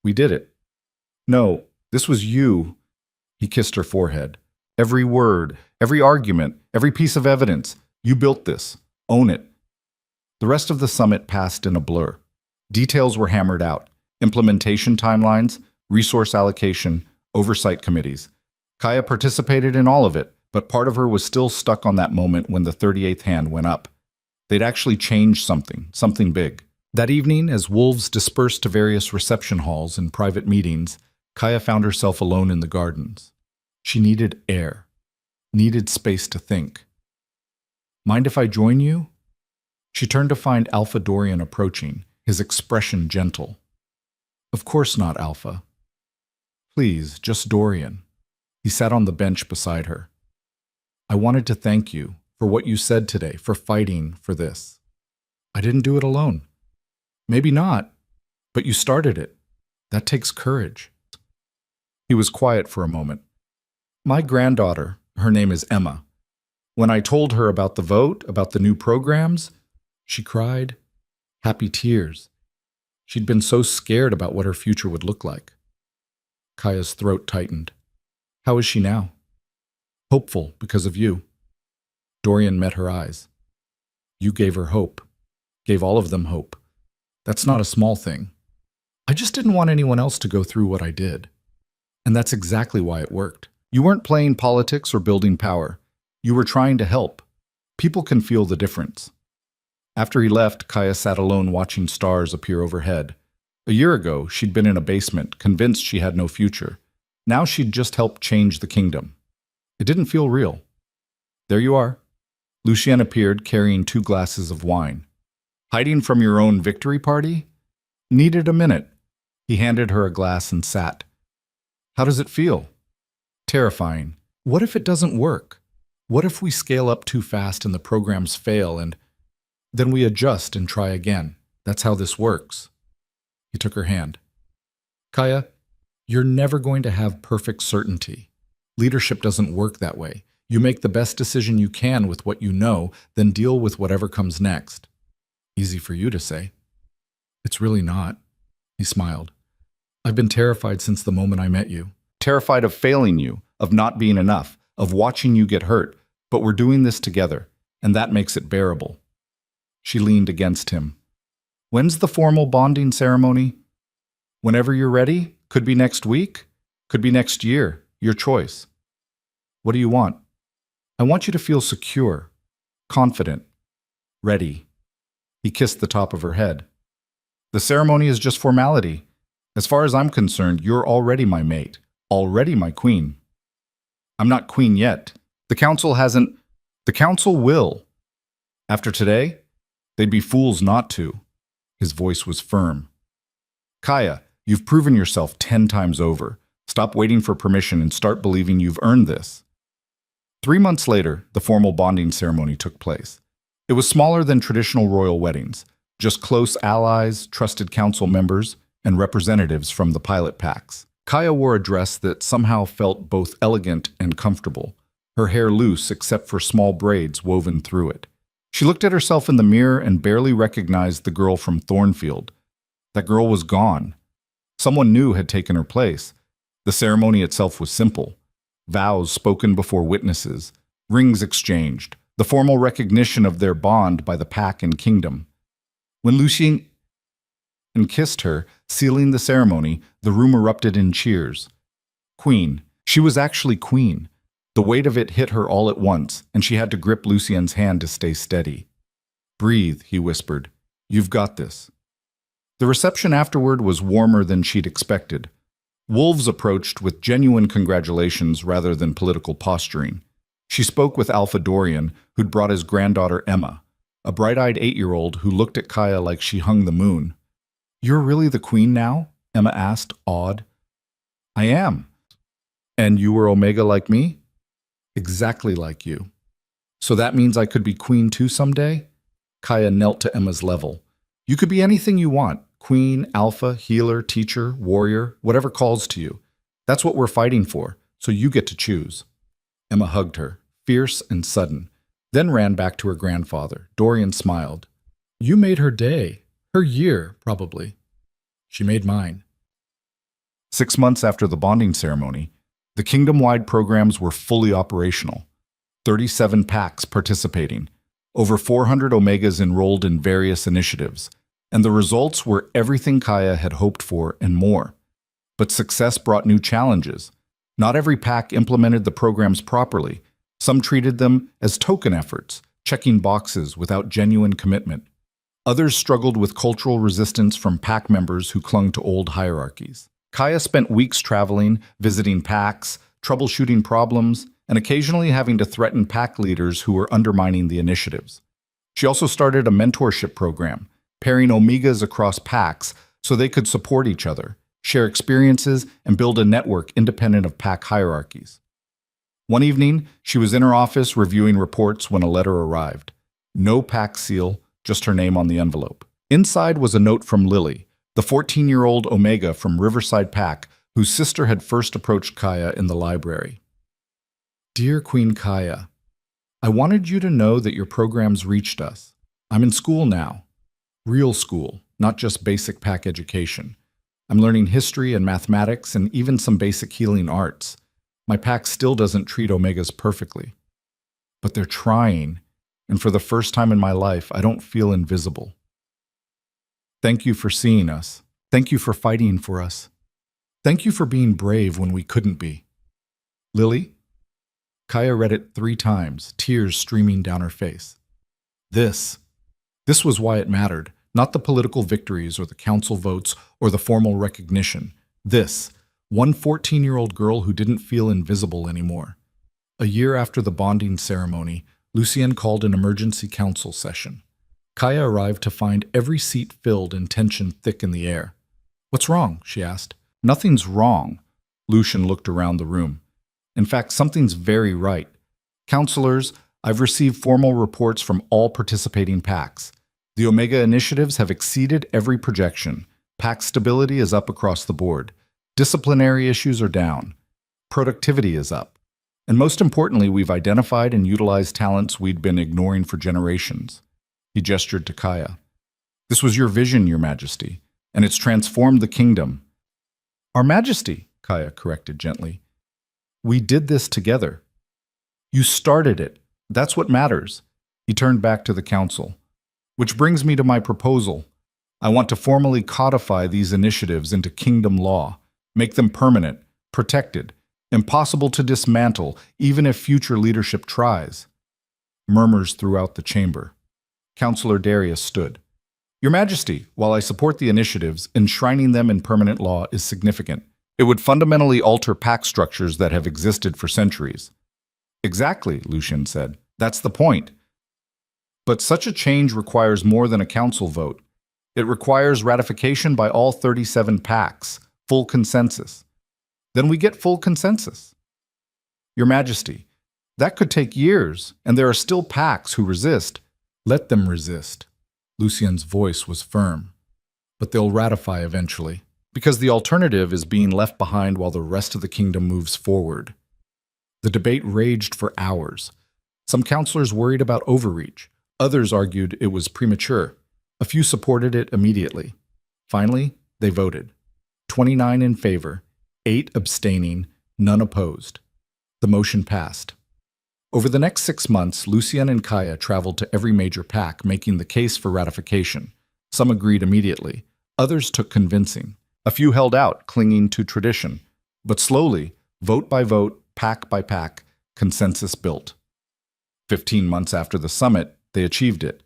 We did it. No, this was you. He kissed her forehead. Every word, every argument, every piece of evidence. You built this. Own it. The rest of the summit passed in a blur. Details were hammered out. Implementation timelines, resource allocation, oversight committees. Kaya participated in all of it, but part of her was still stuck on that moment when the 38th hand went up. They'd actually changed something big. That evening, as wolves dispersed to various reception halls and private meetings, Kaya found herself alone in the gardens. She needed air, needed space to think. Mind if I join you? She turned to find Alpha Dorian approaching, his expression gentle. Of course not, Alpha. Please, just Dorian. He sat on the bench beside her. I wanted to thank you for what you said today, for fighting for this. I didn't do it alone. Maybe not, but you started it. That takes courage. He was quiet for a moment. My granddaughter, her name is Emma. When I told her about the vote, about the new programs, she cried, happy tears. She'd been so scared about what her future would look like. Kaya's throat tightened. How is she now? Hopeful because of you. Dorian met her eyes. You gave her hope. Gave all of them hope. That's not a small thing. I just didn't want anyone else to go through what I did. And that's exactly why it worked. You weren't playing politics or building power. You were trying to help. People can feel the difference. After he left, Kaya sat alone watching stars appear overhead. A year ago, she'd been in a basement, convinced she had no future. Now she'd just helped change the kingdom. It didn't feel real. There you are. Lucien appeared, carrying 2 glasses of wine. Hiding from your own victory party? Needed a minute. He handed her a glass and sat. How does it feel? Terrifying. What if it doesn't work? What if we scale up too fast and the programs fail and then we adjust and try again? That's how this works. He took her hand. Kaya, you're never going to have perfect certainty. Leadership doesn't work that way. You make the best decision you can with what you know, then deal with whatever comes next. Easy for you to say. It's really not. He smiled. I've been terrified since the moment I met you. Terrified of failing you, of not being enough, of watching you get hurt. But we're doing this together, and that makes it bearable. She leaned against him. When's the formal bonding ceremony? Whenever you're ready. Could be next week. Could be next year. Your choice. What do you want? I want you to feel secure, confident, ready. He kissed the top of her head. The ceremony is just formality. As far as I'm concerned, you're already my mate, already my queen. I'm not queen yet. The council hasn't. The council will. After today, they'd be fools not to. His voice was firm. Kaya, you've proven yourself 10 times over. Stop waiting for permission and start believing you've earned this. 3 months later, the formal bonding ceremony took place. It was smaller than traditional royal weddings, just close allies, trusted council members, and representatives from the pilot packs. Kaya wore a dress that somehow felt both elegant and comfortable, her hair loose except for small braids woven through it. She looked at herself in the mirror and barely recognized the girl from Thornfield. That girl was gone. Someone new had taken her place. The ceremony itself was simple. Vows spoken before witnesses, Rings exchanged, the formal recognition of their bond by the pack and kingdom. When Lucien kissed her, sealing the ceremony, the room erupted in cheers. Queen. She was actually queen. The weight of it hit her all at once, and she had to grip Lucien's hand to stay steady. Breathe, he whispered. You've got this. The reception afterward was warmer than she'd expected. Wolves approached with genuine congratulations rather than political posturing. She spoke with Alpha Dorian, who'd brought his granddaughter Emma, a bright-eyed 8-year-old who looked at Kaya like she hung the moon. You're really the queen now? Emma asked, awed. I am. And you were Omega like me? Exactly like you. So that means I could be queen too someday? Kaya knelt to Emma's level. You could be anything you want. Queen, alpha, healer, teacher, warrior, whatever calls to you. That's what we're fighting for, so you get to choose. Emma hugged her, fierce and sudden, then ran back to her grandfather. Dorian smiled. You made her day. Her year, probably. She made mine. 6 months after the bonding ceremony, the kingdom-wide programs were fully operational. 37 packs participating, over 400 Omegas enrolled in various initiatives, and the results were everything Kaya had hoped for and more. But success brought new challenges. Not every pack implemented the programs properly. Some treated them as token efforts, checking boxes without genuine commitment. Others struggled with cultural resistance from pack members who clung to old hierarchies. Kaya spent weeks traveling, visiting packs, troubleshooting problems, and occasionally having to threaten pack leaders who were undermining the initiatives. She also started a mentorship program, pairing Omegas across packs so they could support each other, share experiences, and build a network independent of pack hierarchies. One evening, she was in her office reviewing reports when a letter arrived. No pack seal, just her name on the envelope. Inside was a note from Lily, the 14-year-old Omega from Riverside Pack, whose sister had first approached Kaya in the library. Dear Queen Kaya, I wanted you to know that your programs reached us. I'm in school now. Real school, not just basic pack education. I'm learning history and mathematics and even some basic healing arts. My pack still doesn't treat Omegas perfectly. But they're trying, and for the first time in my life, I don't feel invisible. Thank you for seeing us. Thank you for fighting for us. Thank you for being brave when we couldn't be. Lily? Kaya read it 3 times, tears streaming down her face. This was why it mattered, not the political victories or the council votes or the formal recognition. One 14-year-old girl who didn't feel invisible anymore. A year after the bonding ceremony, Lucien called an emergency council session. Kaya arrived to find every seat filled and tension thick in the air. What's wrong? She asked. Nothing's wrong. Lucien looked around the room. In fact, something's very right. Counselors, I've received formal reports from all participating packs. The Omega initiatives have exceeded every projection. Pack stability is up across the board. Disciplinary issues are down. Productivity is up. And most importantly, we've identified and utilized talents we'd been ignoring for generations. He gestured to Kaya. This was your vision, Your Majesty, and it's transformed the kingdom. Our Majesty, Kaya corrected gently. We did this together. You started it. That's what matters. He turned back to the council. Which brings me to my proposal. I want to formally codify these initiatives into kingdom law, make them permanent, protected, impossible to dismantle, even if future leadership tries. Murmurs throughout the chamber. Councillor Darius stood. Your Majesty, while I support the initiatives, enshrining them in permanent law is significant. It would fundamentally alter pack structures that have existed for centuries. Exactly, Lucien said. That's the point. But such a change requires more than a council vote. It requires ratification by all 37 packs, full consensus. Then we get full consensus. Your Majesty, that could take years, and there are still packs who resist. Let them resist. Lucien's voice was firm. But they'll ratify eventually, because the alternative is being left behind while the rest of the kingdom moves forward. The debate raged for hours. Some counselors worried about overreach. Others argued it was premature. A few supported it immediately. Finally, they voted. 29 in favor, 8 abstaining, none opposed. The motion passed. Over the next 6 months, Lucien and Kaya traveled to every major pack, making the case for ratification. Some agreed immediately. Others took convincing. A few held out, clinging to tradition. But slowly, vote by vote, pack by pack, consensus built. 15 months after the summit, they achieved it.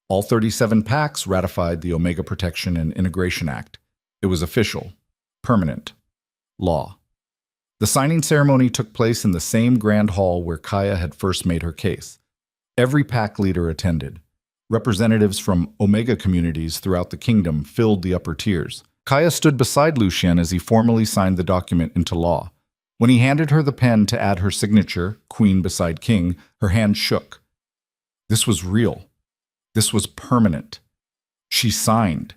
All 37 packs ratified the Omega Protection and Integration Act. It was official, permanent, law. The signing ceremony took place in the same grand hall where Kaya had first made her case. Every pack leader attended. Representatives from Omega communities throughout the kingdom filled the upper tiers. Kaya stood beside Lucien as he formally signed the document into law. When he handed her the pen to add her signature, Queen beside King, her hand shook. This was real. This was permanent. She signed.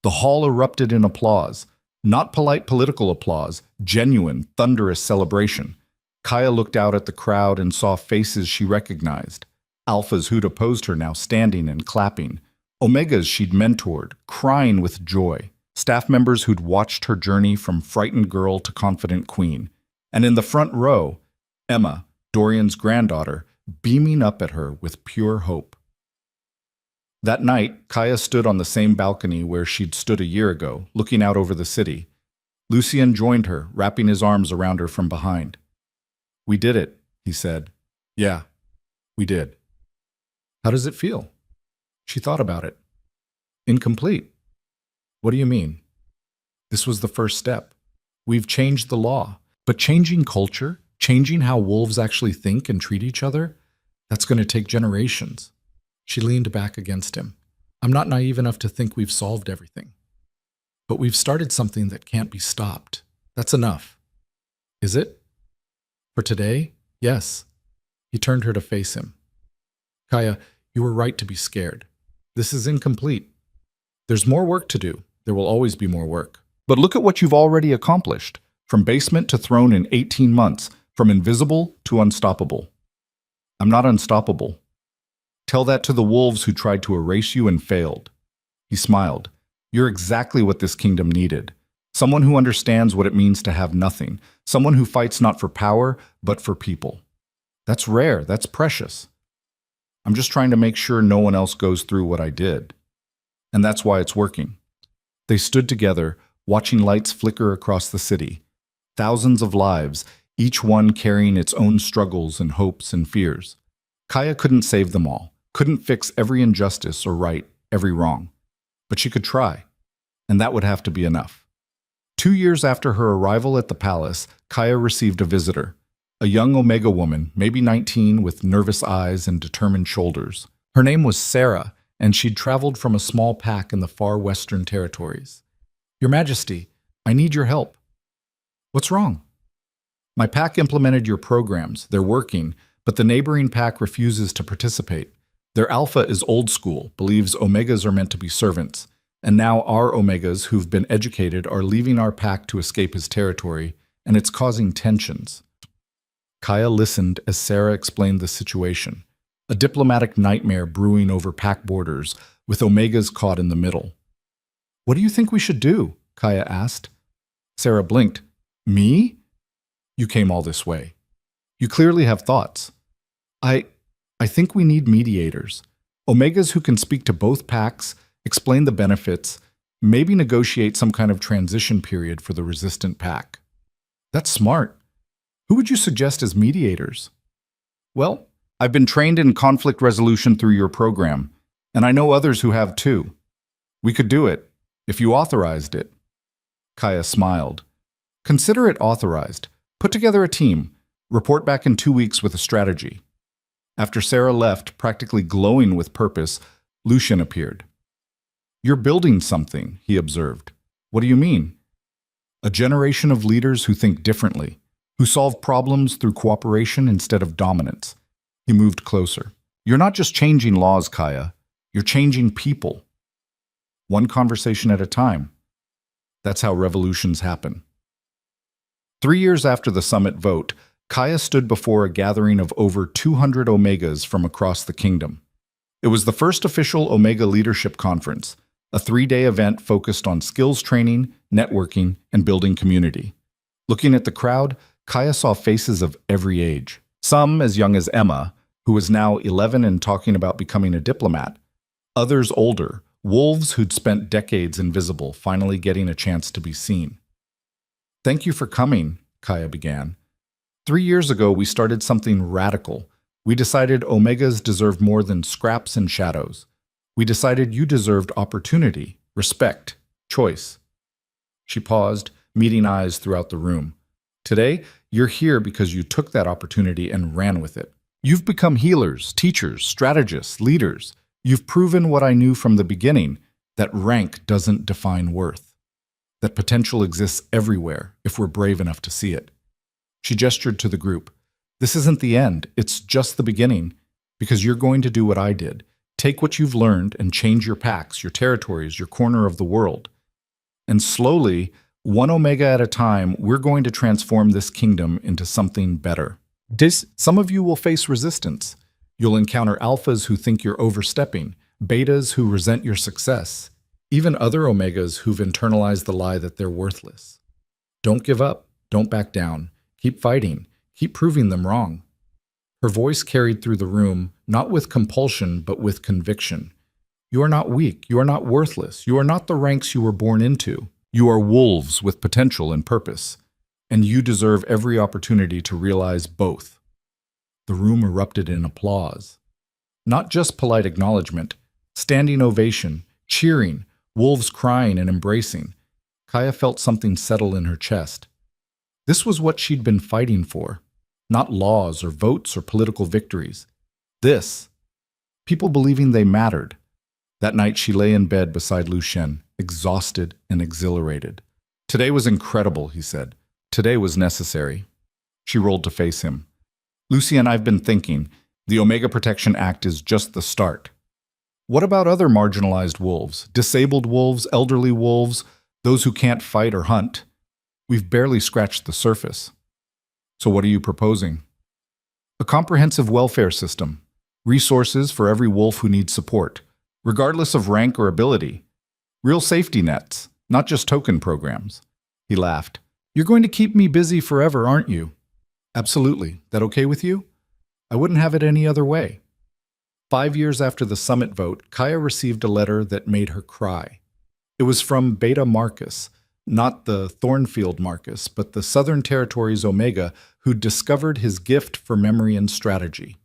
The hall erupted in applause. Not polite political applause, genuine, thunderous celebration. Kaya looked out at the crowd and saw faces she recognized. Alphas who'd opposed her now standing and clapping. Omegas she'd mentored, crying with joy. Staff members who'd watched her journey from frightened girl to confident queen. And in the front row, Emma, Dorian's granddaughter, beaming up at her with pure hope. That night, Kaya stood on the same balcony where she'd stood a year ago, looking out over the city. Lucien joined her, wrapping his arms around her from behind. "We did it," he said. "Yeah, we did." "How does it feel?" She thought about it. "Incomplete." "What do you mean?" "This was the first step. We've changed the law. But changing culture, changing how wolves actually think and treat each other, that's going to take generations." She leaned back against him. "I'm not naive enough to think we've solved everything. But we've started something that can't be stopped. That's enough." "Is it?" "For today, yes." He turned her to face him. "Kaya, you were right to be scared. This is incomplete. There's more work to do. There will always be more work. But look at what you've already accomplished. From basement to throne in 18 months, from invisible to unstoppable." "I'm not unstoppable." "Tell that to the wolves who tried to erase you and failed." He smiled. "You're exactly what this kingdom needed. Someone who understands what it means to have nothing. Someone who fights not for power, but for people. That's rare. That's precious. I'm just trying to make sure no one else goes through what I did. And that's why it's working." They stood together, watching lights flicker across the city. Thousands of lives, each one carrying its own struggles and hopes and fears. Kaya couldn't save them all, couldn't fix every injustice or right every wrong. But she could try, and that would have to be enough. 2 years after her arrival at the palace, Kaya received a visitor. A young Omega woman, maybe 19, with nervous eyes and determined shoulders. Her name was Sarah, and she'd traveled from a small pack in the far western territories. "Your Majesty, I need your help." "What's wrong?" "My pack implemented your programs. They're working, but the neighboring pack refuses to participate. Their alpha is old school, believes Omegas are meant to be servants, and now our Omegas who've been educated are leaving our pack to escape his territory, and it's causing tensions." Kaya listened as Sarah explained the situation. A diplomatic nightmare brewing over pack borders, with Omegas caught in the middle. "What do you think we should do?" Kaya asked. Sarah blinked. "Me? You came all this way. You clearly have thoughts. I think we need mediators. Omegas who can speak to both packs, explain the benefits, maybe negotiate some kind of transition period for the resistant pack." "That's smart. Who would you suggest as mediators?" "Well, I've been trained in conflict resolution through your program, and I know others who have too. We could do it, if you authorized it." Kaya smiled. "Consider it authorized. Put together a team. Report back in 2 weeks with a strategy." After Sarah left, practically glowing with purpose, Lucien appeared. "You're building something," he observed. "What do you mean?" "A generation of leaders who think differently, who solve problems through cooperation instead of dominance." He moved closer. "You're not just changing laws, Kaya. You're changing people. One conversation at a time. That's how revolutions happen." 3 years after the summit vote, Kaya stood before a gathering of over 200 Omegas from across the kingdom. It was the first official Omega Leadership Conference, a 3-day event focused on skills training, networking, and building community. Looking at the crowd, Kaya saw faces of every age. Some as young as Emma, who was now 11 and talking about becoming a diplomat. Others older, wolves who'd spent decades invisible, finally getting a chance to be seen. "Thank you for coming," Kaya began. 3 years ago, we started something radical. We decided Omegas deserved more than scraps and shadows. We decided you deserved opportunity, respect, choice. She paused, meeting eyes throughout the room. Today, you're here because you took that opportunity and ran with it. You've become healers, teachers, strategists, leaders. You've proven what I knew from the beginning, that rank doesn't define worth. That potential exists everywhere if we're brave enough to see it. She gestured to the group. This isn't the end, it's just the beginning, because you're going to do what I did. Take what you've learned and change your packs, your territories, your corner of the world. And slowly, one Omega at a time, we're going to transform this kingdom into something better. Some of you will face resistance. You'll encounter alphas who think you're overstepping, betas who resent your success, even other Omegas who've internalized the lie that they're worthless. Don't give up. Don't back down. Keep fighting. Keep proving them wrong. Her voice carried through the room, not with compulsion, but with conviction. You are not weak. You are not worthless. You are not the ranks you were born into. You are wolves with potential and purpose, and you deserve every opportunity to realize both. The room erupted in applause. Not just polite acknowledgement, standing ovation, cheering, wolves crying and embracing. Kaya felt something settle in her chest. This was what she'd been fighting for. Not laws or votes or political victories. This. People believing they mattered. That night she lay in bed beside Lucien, exhausted and exhilarated. Today was incredible, he said. Today was necessary. She rolled to face him. Lucien, I've been thinking. The Omega Protection Act is just the start. What about other marginalized wolves? Disabled wolves, elderly wolves, those who can't fight or hunt? We've barely scratched the surface. So what are you proposing? A comprehensive welfare system. Resources for every wolf who needs support, regardless of rank or ability. Real safety nets, not just token programs. He laughed. You're going to keep me busy forever, aren't you? Absolutely. That okay with you? I wouldn't have it any other way. 5 years after the summit vote, Kaya received a letter that made her cry. It was from Beta Marcus, not the Thornfield Marcus, but the Southern Territories Omega, who discovered his gift for memory and strategy.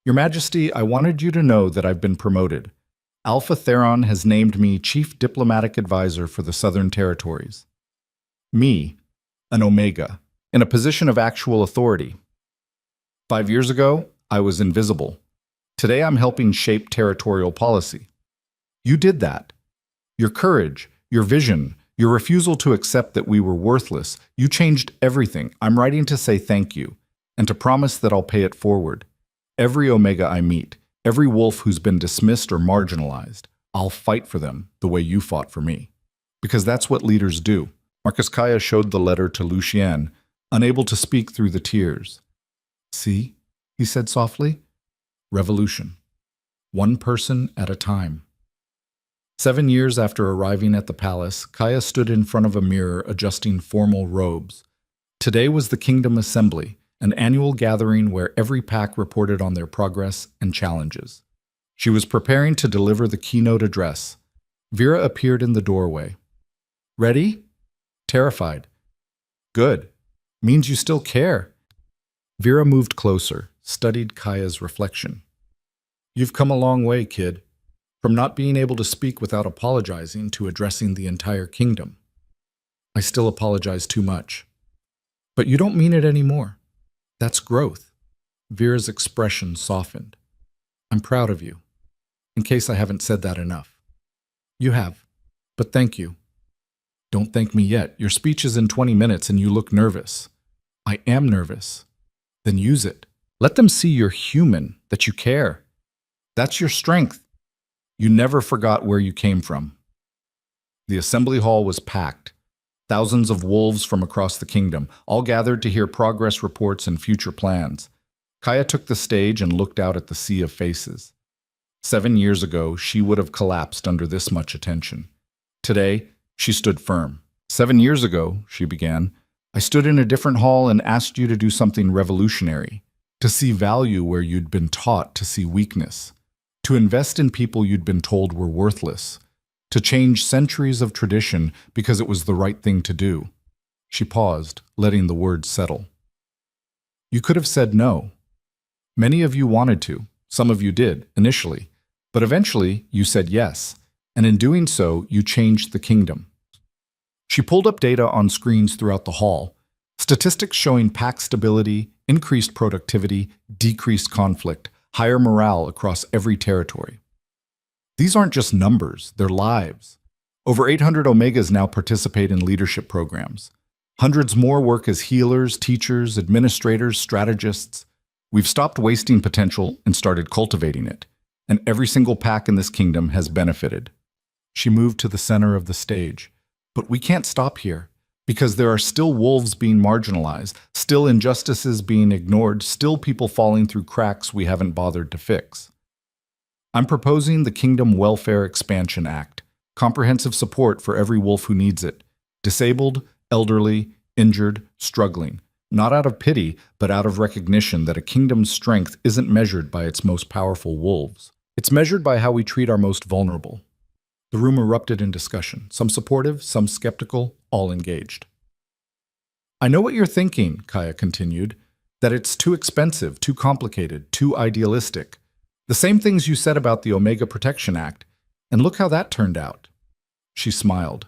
Your Majesty, I wanted you to know that I've been promoted. Alpha Theron has named me Chief Diplomatic Advisor for the Southern Territories. Me, an Omega, in a position of actual authority. 5 years ago, I was invisible. Today I'm helping shape territorial policy. You did that. Your courage, your vision, your refusal to accept that we were worthless, you changed everything. I'm writing to say thank you, and to promise that I'll pay it forward. Every Omega I meet, every wolf who's been dismissed or marginalized, I'll fight for them the way you fought for me. Because that's what leaders do. Marcus Kaya showed the letter to Lucien, unable to speak through the tears. See, he said softly, revolution. One person at a time. 7 years after arriving at the palace, Kaya stood in front of a mirror adjusting formal robes. Today was the Kingdom Assembly, an annual gathering where every pack reported on their progress and challenges. She was preparing to deliver the keynote address. Vera appeared in the doorway. Ready? Terrified. Good. Means you still care. Vera moved closer, studied Kaya's reflection. You've come a long way, kid. From not being able to speak without apologizing to addressing the entire kingdom. I still apologize too much. But you don't mean it anymore. That's growth. Vera's expression softened. I'm proud of you. In case I haven't said that enough. You have. But thank you. Don't thank me yet. Your speech is in 20 minutes and you look nervous. I am nervous. Then use it. Let them see you're human, that you care. That's your strength. You never forgot where you came from. The assembly hall was packed. Thousands of wolves from across the kingdom, all gathered to hear progress reports and future plans. Kaya took the stage and looked out at the sea of faces. 7 years ago, she would have collapsed under this much attention. Today, she stood firm. 7 years ago, she began, I stood in a different hall and asked you to do something revolutionary. to see value where you'd been taught to see weakness, to invest in people you'd been told were worthless, to change centuries of tradition because it was the right thing to do. She paused, letting the words settle. You could have said no. Many of you wanted to, some of you did, initially, but eventually you said yes, and in doing so, you changed the kingdom. She pulled up data on screens throughout the hall, statistics showing pack stability, increased productivity, decreased conflict, higher morale across every territory. These aren't just numbers, they're lives. Over 800 Omegas now participate in leadership programs. Hundreds more work as healers, teachers, administrators, strategists. We've stopped wasting potential and started cultivating it, and every single pack in this kingdom has benefited. She moved to the center of the stage. But we can't stop here, because there are still wolves being marginalized, still injustices being ignored, still people falling through cracks we haven't bothered to fix. I'm proposing the Kingdom Welfare Expansion Act, comprehensive support for every wolf who needs it, disabled, elderly, injured, struggling, not out of pity, but out of recognition that a kingdom's strength isn't measured by its most powerful wolves. It's measured by how we treat our most vulnerable. The room erupted in discussion, some supportive, some skeptical, all engaged. I know what you're thinking, Kaya continued, that it's too expensive, too complicated, too idealistic. The same things you said about the Omega Protection Act, and look how that turned out. She smiled.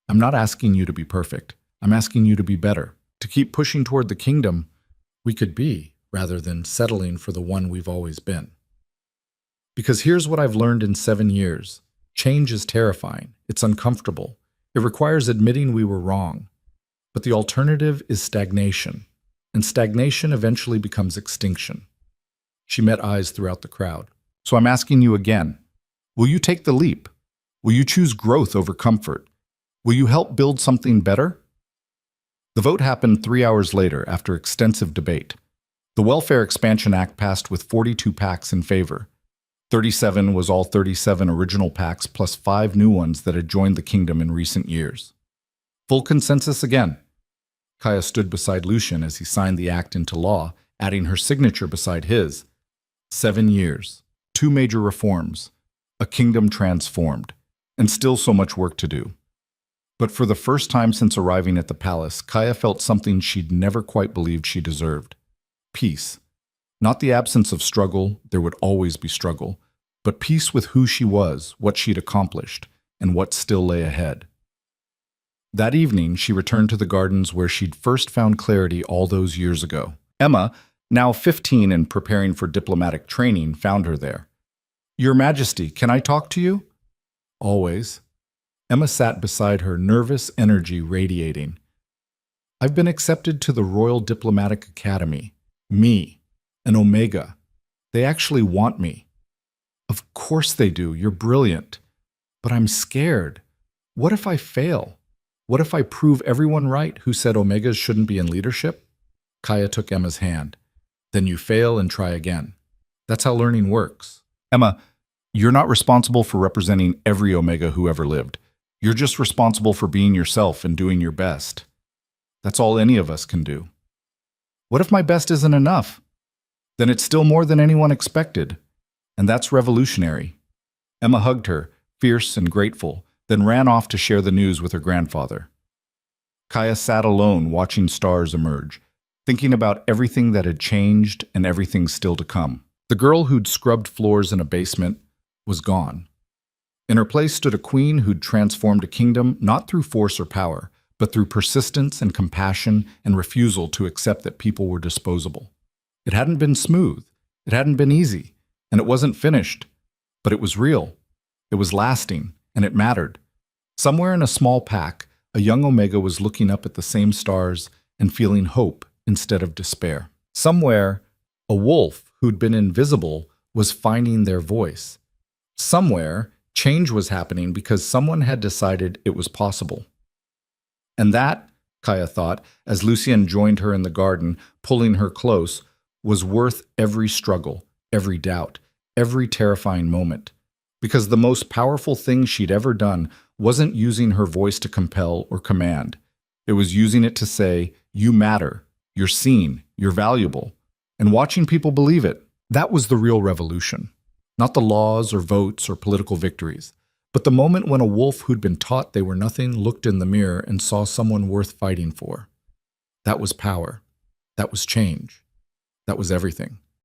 I'm not asking you to be perfect. I'm asking you to be better, to keep pushing toward the kingdom we could be, rather than settling for the one we've always been. Because here's what I've learned in 7 years. Change is terrifying. It's uncomfortable. It requires admitting we were wrong. But the alternative is stagnation, and stagnation eventually becomes extinction. She met eyes throughout the crowd. So I'm asking you again, will you take the leap? Will you choose growth over comfort? Will you help build something better? The vote happened 3 hours later after extensive debate. The Welfare Expansion Act passed with 42 packs in favor. 37 was all 37 original packs plus 5 new ones that had joined the kingdom in recent years. Full consensus again. Kaya stood beside Lucian as he signed the act into law, adding her signature beside his. 7 years, 2 major reforms, a kingdom transformed, and still so much work to do. But for the first time since arriving at the palace, Kaya felt something she'd never quite believed she deserved. Peace. Not the absence of struggle, there would always be struggle, but peace with who she was, what she'd accomplished, and what still lay ahead. That evening, she returned to the gardens where she'd first found clarity all those years ago. Emma, now 15 and preparing for diplomatic training, found her there. Your Majesty, can I talk to you? Always. Emma sat beside her, nervous energy radiating. I've been accepted to the Royal Diplomatic Academy. Me. An Omega. They actually want me. Of course they do. You're brilliant. But I'm scared. What if I fail? What if I prove everyone right who said Omegas shouldn't be in leadership? Kaya took Emma's hand. Then you fail and try again. That's how learning works. Emma, you're not responsible for representing every Omega who ever lived. You're just responsible for being yourself and doing your best. That's all any of us can do. What if my best isn't enough? Then it's still more than anyone expected. And that's revolutionary. Emma hugged her, fierce and grateful, then ran off to share the news with her grandfather. Kaya sat alone watching stars emerge, thinking about everything that had changed and everything still to come. The girl who'd scrubbed floors in a basement was gone. In her place stood a queen who'd transformed a kingdom not through force or power, but through persistence and compassion and refusal to accept that people were disposable. It hadn't been smooth, it hadn't been easy, and it wasn't finished, but it was real. It was lasting, and it mattered. Somewhere in a small pack, a young Omega was looking up at the same stars and feeling hope instead of despair. Somewhere, a wolf who'd been invisible was finding their voice. Somewhere, change was happening because someone had decided it was possible. And that, Kaya thought, as Lucien joined her in the garden, pulling her close, was worth every struggle, every doubt, every terrifying moment. Because the most powerful thing she'd ever done wasn't using her voice to compel or command. It was using it to say, you matter, you're seen, you're valuable. and watching people believe it. That was the real revolution. Not the laws or votes or political victories, but the moment when a wolf who'd been taught they were nothing looked in the mirror and saw someone worth fighting for. That was power. That was change. That was everything.